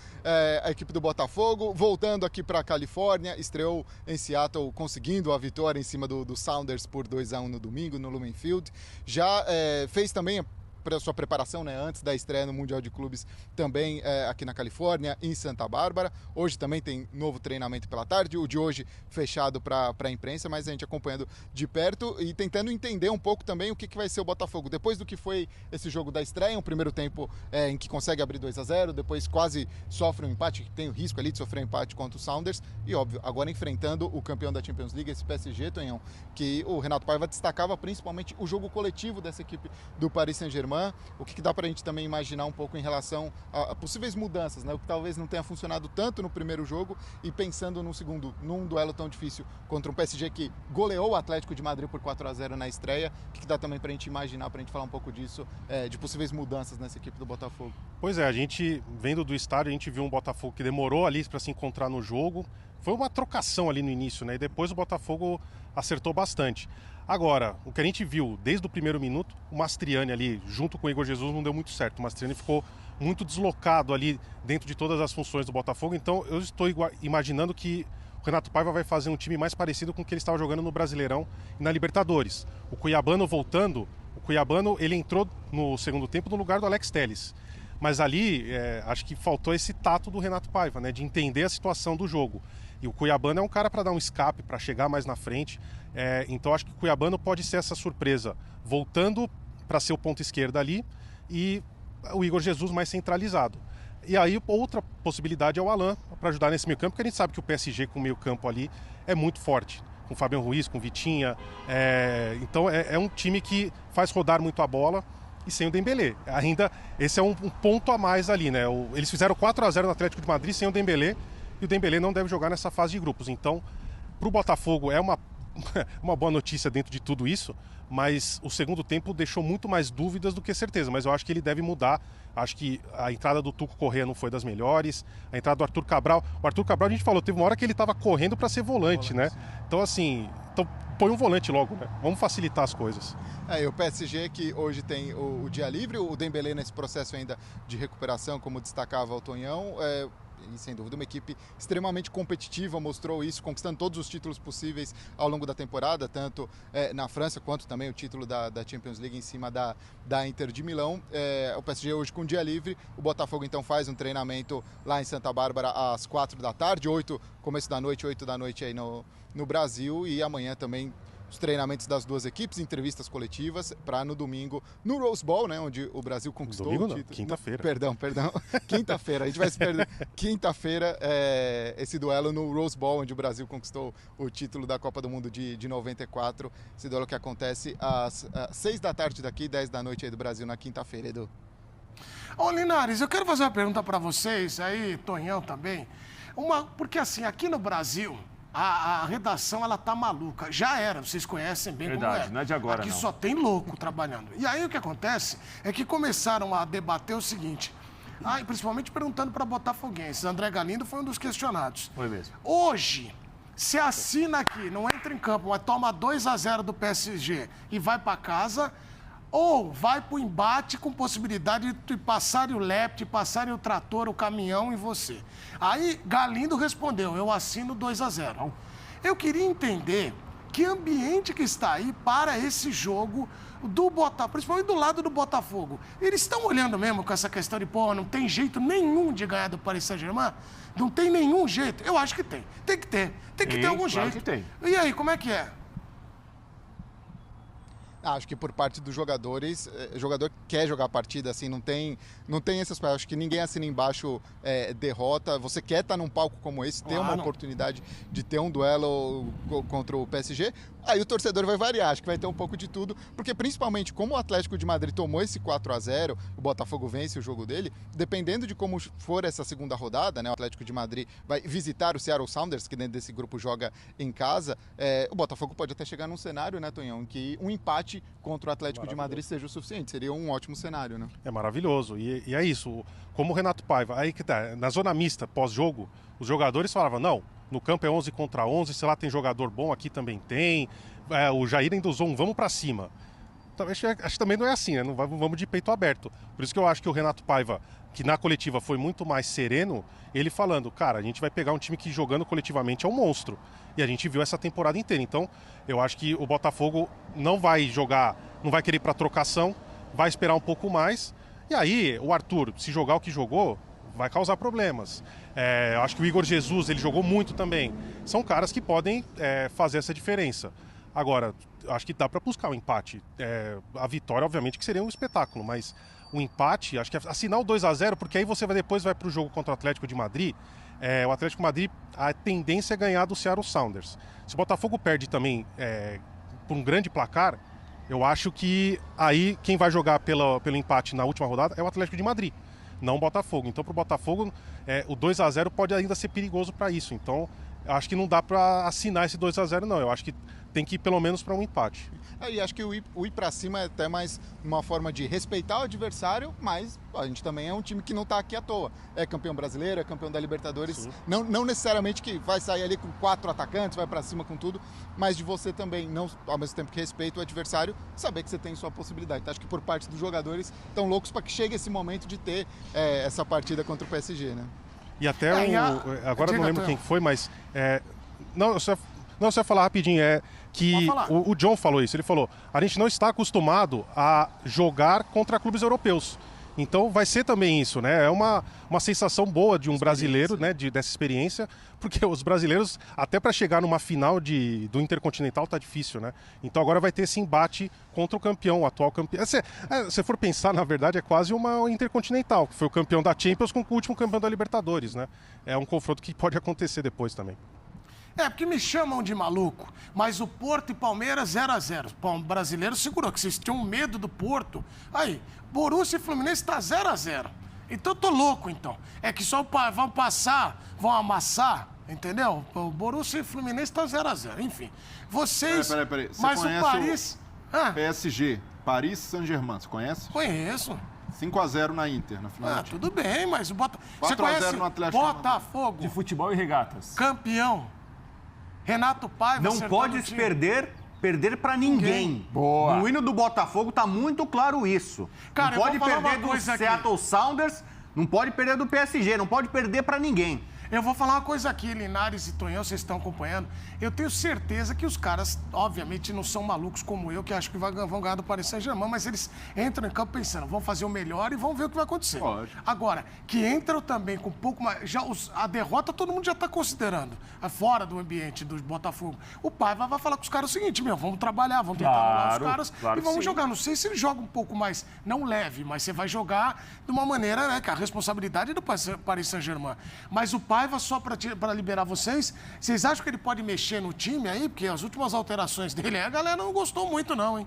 a equipe do Botafogo, voltando aqui para a Califórnia, estreou em Seattle, conseguindo a vitória em cima do Sounders por 2-1 no domingo, no Lumen Field. Já fez também para a sua preparação, né, antes da estreia no Mundial de Clubes, também aqui na Califórnia, em Santa Bárbara. Hoje também tem novo treinamento pela tarde, o de hoje fechado para a imprensa, mas a gente acompanhando de perto e tentando entender um pouco também o que vai ser o Botafogo. Depois do que foi esse jogo da estreia, um primeiro tempo em que consegue abrir 2-0, depois quase sofre um empate, tem o risco ali de sofrer um empate contra o Sounders, e óbvio, agora enfrentando o campeão da Champions League, esse PSG, Tonhão, que o Renato Paiva destacava principalmente o jogo coletivo dessa equipe do Paris Saint-Germain. O que dá para a gente também imaginar um pouco em relação a possíveis mudanças, né? O que talvez não tenha funcionado tanto no primeiro jogo e pensando no segundo, num duelo tão difícil contra um PSG que goleou o Atlético de Madrid por 4-0 na estreia. O que dá também para a gente imaginar, para a gente falar um pouco disso, de possíveis mudanças nessa equipe do Botafogo? Pois é, a gente, vendo do estádio, a gente viu um Botafogo que demorou ali para se encontrar no jogo. Foi uma trocação ali no início, né? E depois o Botafogo acertou bastante. Agora, o que a gente viu desde o primeiro minuto, o Mastriani ali, junto com o Igor Jesus, não deu muito certo. O Mastriani ficou muito deslocado ali dentro de todas as funções do Botafogo. Então, eu estou imaginando que o Renato Paiva vai fazer um time mais parecido com o que ele estava jogando no Brasileirão e na Libertadores. O Cuiabano voltando, ele entrou no segundo tempo no lugar do Alex Telles. Mas ali, acho que faltou esse tato do Renato Paiva, né, de entender a situação do jogo. E o Cuiabano é um cara para dar um escape, para chegar mais na frente. Então acho que o Cuiabano pode ser essa surpresa, voltando para ser o ponto esquerda ali e o Igor Jesus mais centralizado. E aí outra possibilidade é o Alan para ajudar nesse meio campo, porque a gente sabe que o PSG com o meio campo ali é muito forte. Com o Fabian Ruiz, com o Vitinha. Então é um time que faz rodar muito a bola e sem o Dembélé. Ainda esse é um ponto a mais ali, né? Eles fizeram 4-0 no Atlético de Madrid sem o Dembélé. E o Dembélé não deve jogar nessa fase de grupos. Então, para o Botafogo é uma boa notícia dentro de tudo isso, mas o segundo tempo deixou muito mais dúvidas do que certeza. Mas eu acho que ele deve mudar. Acho que a entrada do Tuco Correa não foi das melhores. A entrada do Arthur Cabral. O Arthur Cabral, a gente falou, teve uma hora que ele estava correndo para ser volante, né? Então, assim, põe um volante logo, né? Vamos facilitar as coisas. E o PSG que hoje tem o dia livre, o Dembélé nesse processo ainda de recuperação, como destacava o Tonhão, e sem dúvida uma equipe extremamente competitiva, mostrou isso, conquistando todos os títulos possíveis ao longo da temporada, tanto na França quanto também o título da Champions League em cima da Inter de Milão. O PSG hoje com dia livre, o Botafogo então faz um treinamento lá em Santa Bárbara às 4 da tarde, começo da noite, 8 da noite aí no Brasil, e amanhã também os treinamentos das duas equipes, entrevistas coletivas, para no domingo, no Rose Bowl, né, onde o Brasil conquistou o título. Quinta-feira. Perdão. Quinta-feira. A gente vai se perder. Quinta-feira, esse duelo no Rose Bowl, onde o Brasil conquistou o título da Copa do Mundo de 94. Esse duelo que acontece às 6 da tarde daqui, 10 da noite aí do Brasil, na quinta-feira, Edu. Ô, Linares, eu quero fazer uma pergunta para vocês, aí, Tonhão também. Porque assim, aqui no Brasil, a redação, ela tá maluca. Já era, vocês conhecem bem. Verdade, como é. Não é de agora, aqui não. só tem louco trabalhando. E aí o que acontece é que começaram a debater o seguinte, principalmente perguntando para botafoguenses. André Galindo foi um dos questionados. Foi mesmo. Hoje, se assina aqui, não entra em campo, mas toma 2-0 do PSG e vai para casa, ou vai para o embate com possibilidade de passarem o Lepte, passarem o trator, o caminhão em você. Aí Galindo respondeu, eu assino 2-0. Eu queria entender que ambiente que está aí para esse jogo do Botafogo, principalmente do lado do Botafogo. Eles estão olhando mesmo com essa questão de, pô, não tem jeito nenhum de ganhar do Paris Saint-Germain? Não tem nenhum jeito? Eu acho que tem. Tem que ter. Tem que ter algum jeito. Que tem. E aí, como é que é? Acho que por parte dos jogadores, o jogador quer jogar a partida, assim, não tem essas coisas. Acho que ninguém assina embaixo derrota. Você quer estar num palco como esse, ter uma oportunidade de ter um duelo contra o PSG. Aí o torcedor vai variar, acho que vai ter um pouco de tudo, porque principalmente como o Atlético de Madrid tomou esse 4-0, o Botafogo vence o jogo dele, dependendo de como for essa segunda rodada, né, o Atlético de Madrid vai visitar o Seattle Sounders, que dentro desse grupo joga em casa, o Botafogo pode até chegar num cenário, né, Tonhão, em que um empate contra o Atlético de Madrid seja o suficiente, seria um ótimo cenário, né? É maravilhoso, e é isso, como o Renato Paiva, aí que tá, na zona mista, pós-jogo, os jogadores falavam, não, no campo é 11 contra 11, se lá tem jogador bom, aqui também tem. O Jair ainda usou um vamos pra cima. Então, acho que também não é assim, né? Não vamos de peito aberto. Por isso que eu acho que o Renato Paiva, que na coletiva foi muito mais sereno, ele falando, cara, a gente vai pegar um time que jogando coletivamente é um monstro. E a gente viu essa temporada inteira. Então, eu acho que o Botafogo não vai jogar, não vai querer ir pra trocação, vai esperar um pouco mais. E aí, o Arthur, se jogar o que jogou, vai causar problemas. Eu acho que o Igor Jesus, ele jogou muito também. São caras que podem fazer essa diferença. Agora, acho que dá para buscar um empate. A vitória, obviamente, que seria um espetáculo, mas o empate, acho que é assinar o 2-0, porque aí você depois vai para o jogo contra o Atlético de Madrid. O Atlético de Madrid, a tendência é ganhar do Seattle Sounders. Se o Botafogo perde também por um grande placar, eu acho que aí quem vai jogar pelo empate na última rodada é o Atlético de Madrid, não o Botafogo. Então, para o Botafogo, o 2-0 pode ainda ser perigoso para isso. Então, eu acho que não dá para assinar esse 2-0, não. Eu acho que tem que ir pelo menos para um empate. E acho que o ir para cima é até mais uma forma de respeitar o adversário, mas a gente também é um time que não está aqui à toa. É campeão brasileiro, é campeão da Libertadores. Não necessariamente que vai sair ali com 4 atacantes, vai para cima com tudo, mas de você também, não, ao mesmo tempo que respeita o adversário, saber que você tem sua possibilidade. Então, acho que por parte dos jogadores estão loucos para que chegue esse momento de ter essa partida contra o PSG, né? E até agora não lembro quem foi, mas eu só ia falar rapidinho, que o John falou isso, ele falou, a gente não está acostumado a jogar contra clubes europeus. Então vai ser também isso, né? É uma sensação boa de um brasileiro, né? Dessa experiência, porque os brasileiros, até para chegar numa final do Intercontinental tá difícil, né? Então agora vai ter esse embate contra o campeão, o atual campeão. Se for pensar, na verdade, é quase uma Intercontinental, que foi o campeão da Champions com o último campeão da Libertadores, né? É um confronto que pode acontecer depois também. Porque me chamam de maluco, mas o Porto e Palmeiras 0-0. O brasileiro segurou, que vocês tinham medo do Porto. Aí, Borussia e Fluminense tá 0-0. Então eu tô louco, então. É que só vão passar, vão amassar, entendeu? O Borussia e Fluminense tá 0-0. Enfim, vocês... Peraí. Você mas conhece o Paris... PSG, Paris Saint-Germain, você conhece? Conheço. 5-0 na Inter, na final. Tudo bem, mas o Botafogo... 4-0 no Atlético. Botafogo. De futebol e regatas. Campeão. Renato Paiva não pode perder pra ninguém. Boa. No hino do Botafogo tá muito claro isso. Cara, não pode perder do Seattle Sounders, não pode perder do PSG, não pode perder pra ninguém. Eu vou falar uma coisa aqui, Linares e Tonhão, vocês estão acompanhando. Eu tenho certeza que os caras, obviamente, não são malucos como eu, que acho que vão ganhar do Paris Saint-Germain, mas eles entram em campo pensando, vão fazer o melhor e vão ver o que vai acontecer. Pode. Agora, que entram também com um pouco mais... a derrota todo mundo já está considerando, fora do ambiente do Botafogo. O Paiva vai falar com os caras o seguinte, vamos trabalhar, vamos tentar anular os caras e vamos jogar. Não sei se ele joga um pouco mais, não leve, mas você vai jogar de uma maneira, né, que a responsabilidade é do Paris Saint-Germain. Mas o Paiva, só para liberar vocês acham que ele pode mexer no time aí? Porque as últimas alterações dele, a galera não gostou muito não, hein?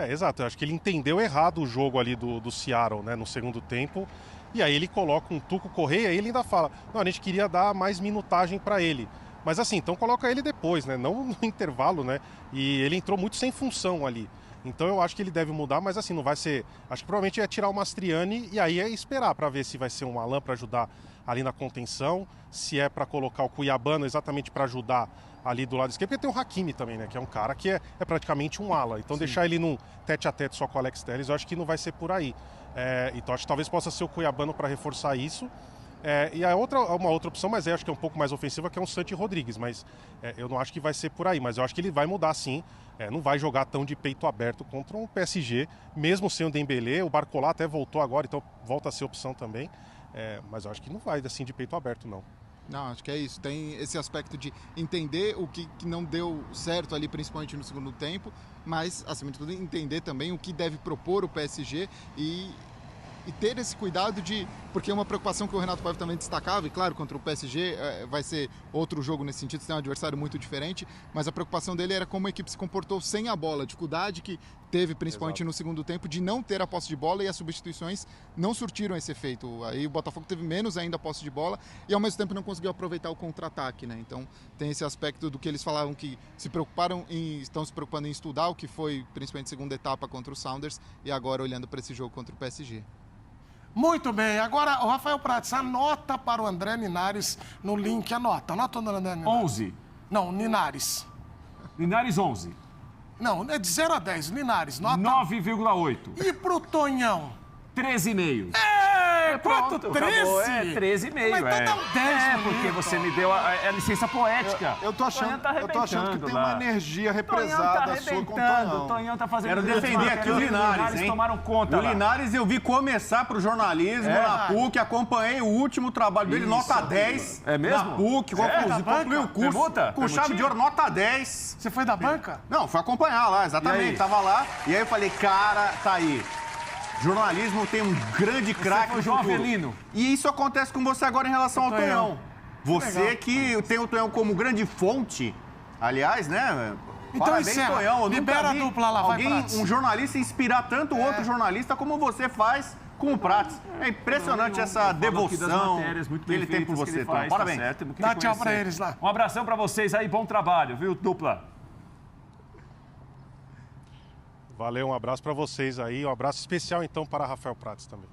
Exato. Eu acho que ele entendeu errado o jogo ali do Seattle, né, no segundo tempo. E aí ele coloca um Tuco Correia e ele ainda fala, não, a gente queria dar mais minutagem para ele. Mas assim, então coloca ele depois, né, não no intervalo, né? E ele entrou muito sem função ali. Então eu acho que ele deve mudar, mas assim, não vai ser... Acho que provavelmente é tirar o Mastriani e aí é esperar para ver se vai ser um Alain para ajudar ali na contenção, se é para colocar o Cuiabano exatamente para ajudar ali do lado esquerdo, porque tem o Hakimi também, né? Que é um cara que é praticamente um ala. Então deixar ele num tete-a-tete só com o Alex Telles, eu acho que não vai ser por aí. Então acho que talvez possa ser o Cuiabano para reforçar isso. E uma outra opção, mas acho que é um pouco mais ofensiva, que é um Santi Rodrigues. Mas eu não acho que vai ser por aí. Mas eu acho que ele vai mudar sim. Não vai jogar tão de peito aberto contra um PSG, mesmo sem o Dembélé. O Barcola até voltou agora, então volta a ser opção também. Mas eu acho que não vai assim de peito aberto, não. Não, acho que é isso. Tem esse aspecto de entender o que não deu certo ali, principalmente no segundo tempo, mas, acima de tudo, entender também o que deve propor o PSG e ter esse cuidado de... Porque é uma preocupação que o Renato Paiva também destacava, e claro, contra o PSG vai ser outro jogo nesse sentido, tem um adversário muito diferente, mas a preocupação dele era como a equipe se comportou sem a bola, a dificuldade que teve, principalmente no segundo tempo, de não ter a posse de bola, e as substituições não surtiram esse efeito. Aí o Botafogo teve menos ainda a posse de bola e ao mesmo tempo não conseguiu aproveitar o contra-ataque, né? Então tem esse aspecto do que eles falavam, que estão se preocupando em estudar o que foi, principalmente segunda etapa contra o Sounders, e agora olhando para esse jogo contra o PSG. Muito bem. Agora, o Rafael Prats, anota para o André Linares no link. Anota o André Linares. 11. Não, Linares. Linares 11. Não, é de 0 a 10. Linares, nota... 9,8. E pro Tonhão? 13,5. Quanto? 13? Acabou. 13,5. Mas então dá um 10, porque você me deu a licença poética. Eu tô achando que tem uma energia represada sua com o Tonhão. O Tonhão tá fazendo... Quero defender aqui o Linares, hein? Tomaram conta. O Linares eu vi começar pro jornalismo na PUC, acompanhei o último trabalho dele, nota 10. É mesmo? Na PUC, concluiu o curso com chave de ouro, nota 10. Você foi da banca? Não, fui acompanhar lá, exatamente. Tava lá, e aí eu falei, cara, tá aí. Jornalismo tem um grande craque no João futuro. Avelino. E isso acontece com você agora em relação ao Tonhão. Você que tem o Tonhão como grande fonte, aliás, né? Então, parabéns, Tonhão. Eu libera a dupla lá, um jornalista inspirar tanto outro jornalista como você faz com o Prats. É impressionante essa devoção que ele tem por você, Tonhão. Parabéns. Dá tchau pra eles lá. Um abração pra vocês aí, bom trabalho, viu, dupla? Valeu, um abraço para vocês aí. Um abraço especial, então, para Rafael Prats também.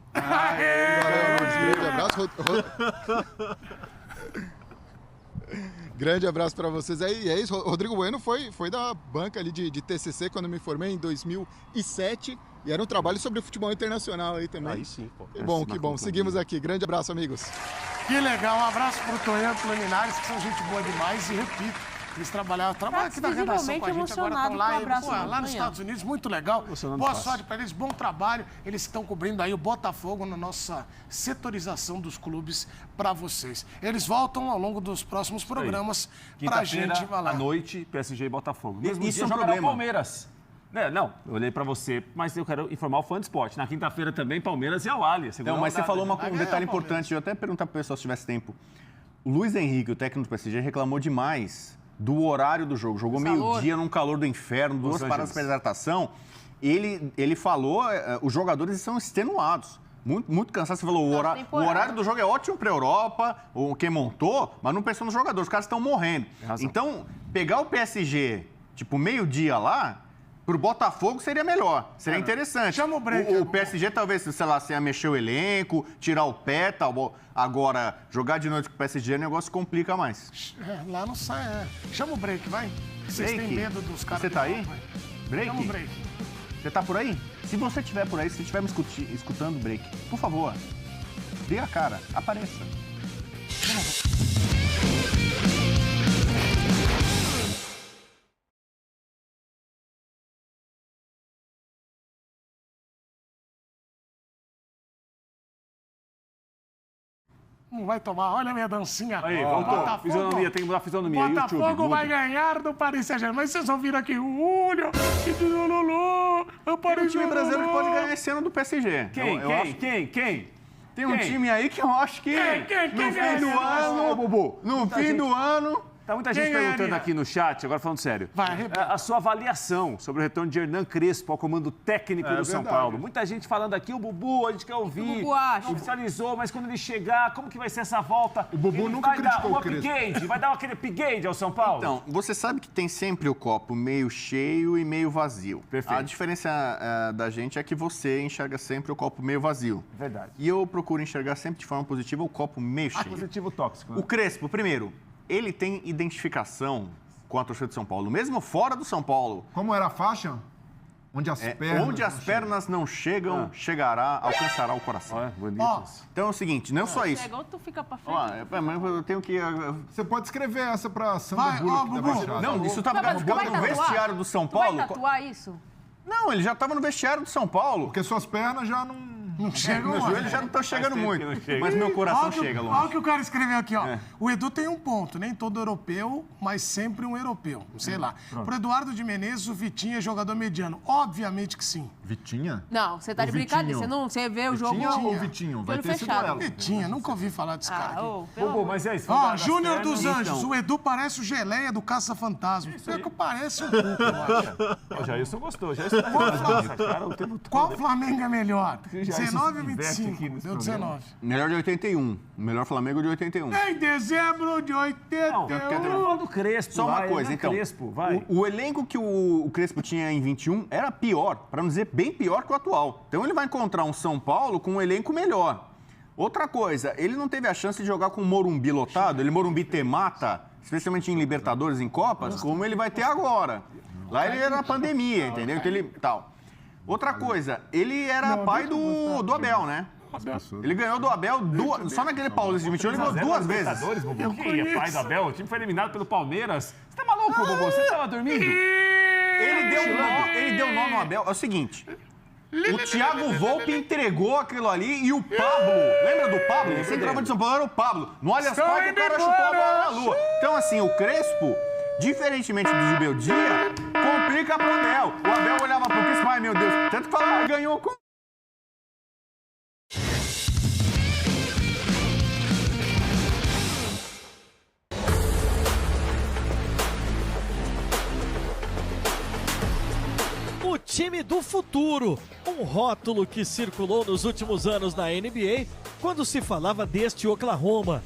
Grande abraço para vocês aí. E é isso, Rodrigo Bueno foi da banca ali de TCC quando eu me formei em 2007. E era um trabalho sobre futebol internacional aí também. Aí sim, pô. Que bom. Seguimos aqui. Grande abraço, amigos. Que legal. Um abraço pro Tonhão e pro Linares, que são gente boa demais. E repito, eles trabalham aqui na redação com a gente, agora estão lá nos Estados Unidos, muito legal. Boa sorte para eles, bom trabalho. Eles estão cobrindo aí o Botafogo na nossa setorização dos clubes para vocês. Eles voltam ao longo dos próximos programas pra gente falar. À noite, PSG e Botafogo. Mesmo Isso dia é um jogará problema. Palmeiras. Não, eu olhei pra você, mas eu quero informar o fã de esporte. Na quinta-feira também, Palmeiras e Al-Ahly. Não, mas você falou um detalhe importante. Eu até perguntar pro pessoal se tivesse tempo. O Luiz Henrique, o técnico do PSG, reclamou demais do horário do jogo. Jogou meio-dia num calor do inferno, 2 paradas para hidratação. Ele falou, os jogadores são extenuados. Muito cansados. Você falou, o horário do jogo é ótimo para a Europa, quem montou, mas não pensou nos jogadores. Os caras estão morrendo. Então, pegar o PSG, tipo, meio-dia lá, pro Botafogo seria melhor. Seria interessante. Chama o break. O PSG talvez, sei lá, se ia mexer o elenco, tirar o pé, tal. Agora, jogar de noite com o PSG, o negócio complica mais. Lá não sai, Chama o break, vai. Vocês têm medo dos caras. Você tá aí? Break? Chama o break. Você tá por aí? Se você estiver por aí, se estiver me escutando, break, por favor, dê a cara, apareça. Não vai tomar, olha a minha dancinha. Aí, voltou. Fisionomia, tem que mudar a fisionomia. Botafogo vai ganhar do Paris Saint-Germain. Vocês ouviram aqui, olha, que lololô, o Paris Tem um time brasileiro que pode ganhar esse ano do PSG. Quem? Tem um time aí que eu acho que no fim do ano... Tá muita gente perguntando aqui no chat, agora falando sério. A sua avaliação sobre o retorno de Hernan Crespo ao comando técnico do São Paulo. Muita gente falando aqui, o Bubu, a gente quer ouvir. O Bubu acha. Oficializou, mas quando ele chegar, como que vai ser essa volta? O Bubu nunca criticou o Crespo. Vai dar aquele upgrade ao São Paulo? Então, você sabe que tem sempre o copo meio cheio e meio vazio. Perfeito. A diferença da gente é que você enxerga sempre o copo meio vazio. Verdade. E eu procuro enxergar sempre de forma positiva o copo meio cheio. Positivo tóxico. Né? O Crespo, primeiro, ele tem identificação com a torcida de São Paulo, mesmo fora do São Paulo. Como era a faixa? Onde as pernas não chegam, alcançará o coração. Então é o seguinte, não é só isso. Chegou, tu fica pra frente. Eu tenho que... Você pode escrever essa pra Sandra Bullock da Baixada. Não, isso tava no vestiário do São Paulo. Vai tatuar isso? Não, ele já tava no vestiário do São Paulo. Porque suas pernas já não chegam. Meus joelhos já não estão chegando muito. Mas meu coração chega longe. Olha o que o cara escreveu aqui, ó. O Edu tem um ponto, nem todo europeu, mas sempre um europeu. Sei lá. Pro Eduardo de Menezes, o Vitinho é jogador mediano. Obviamente que sim. Vitinha? Não, você tá de brincadeira. Você vê o jogo... Vitinha ou Vitinho? Vai ter sido ela. Vitinha, nunca ouvi falar desse cara aqui. Mas é isso. Ó, Júnior dos Anjos, o Edu parece o Geleia do Caça-Fantasma. Pior que parece um pouco, eu acho. O Jailson gostou. Jailson tá nossa cara o tempo todo. Qual Flamengo é melhor? 19 ou 25? Deu 19. Melhor de 81. O melhor Flamengo de 81. Em dezembro de 81. Não, falando do Crespo. Só uma coisa, então. Crespo, vai. O elenco que o Crespo tinha em 21 era pior, para não dizer bem pior que o atual. Então ele vai encontrar um São Paulo com um elenco melhor. Outra coisa, ele não teve a chance de jogar com o Morumbi lotado, ele Morumbi temata, especialmente em Libertadores, em Copas, como ele vai ter agora. Lá ele era na pandemia, entendeu? Então ele tal. Outra coisa, ele era pai do Abel, né? Ele ganhou do Abel só naquele Paulista de 21, ele ganhou 2 vezes. Eu queria pai do Abel, o time foi eliminado pelo Palmeiras. Você tá maluco, Bobo? Você tava dormindo? Ele deu nó no Abel. É o seguinte, o Thiago Volpe entregou aquilo ali e o Pablo, lembra do Pablo? O centroavante de São Paulo era o Pablo. No Allianz Parque o cara chutou a bola na lua. Então assim, o Crespo, diferentemente do Zubeldia, complica pro Abel. O Abel olhava pro Crespo, ai meu Deus, tanto que falava, ganhou com... O time do futuro, um rótulo que circulou nos últimos anos na NBA quando se falava deste Oklahoma.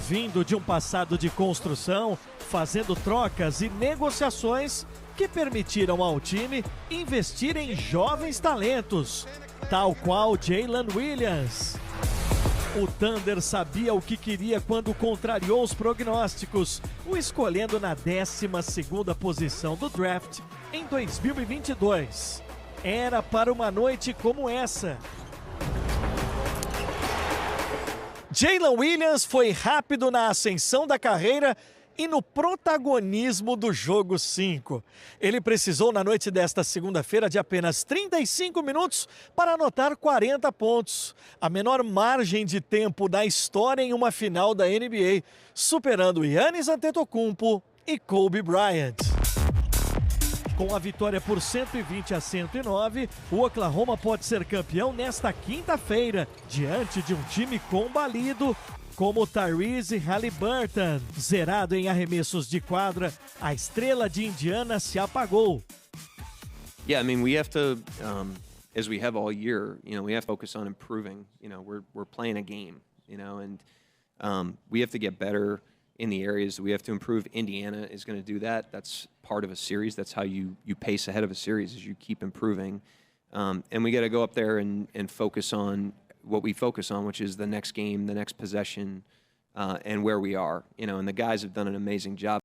Vindo de um passado de construção, fazendo trocas e negociações que permitiram ao time investir em jovens talentos, tal qual Jalen Williams. O Thunder sabia o que queria quando contrariou os prognósticos, o escolhendo na 12ª posição do draft em 2022. Era para uma noite como essa. Jalen Williams foi rápido na ascensão da carreira e no protagonismo do jogo 5. Ele precisou na noite desta segunda-feira de apenas 35 minutos para anotar 40 pontos, a menor margem de tempo da história em uma final da NBA, superando Giannis Antetokounmpo e Kobe Bryant. Com a vitória por 120-109, o Oklahoma pode ser campeão nesta quinta-feira, diante de um time combalido, como Tyrese Haliburton. Zerado em arremessos de quadra, a estrela de Indiana se apagou. Yeah, I mean, we have to, as we have all year, we have to focus on improving. We're playing a game, and we have to get better in the areas we have to improve. Indiana is going to do that. That's part of a series. That's how you pace ahead of a series, is you keep improving. And we got to go up there and focus on what we focus on, which is the next game, the next possession, and where we are. And the guys have done an amazing job.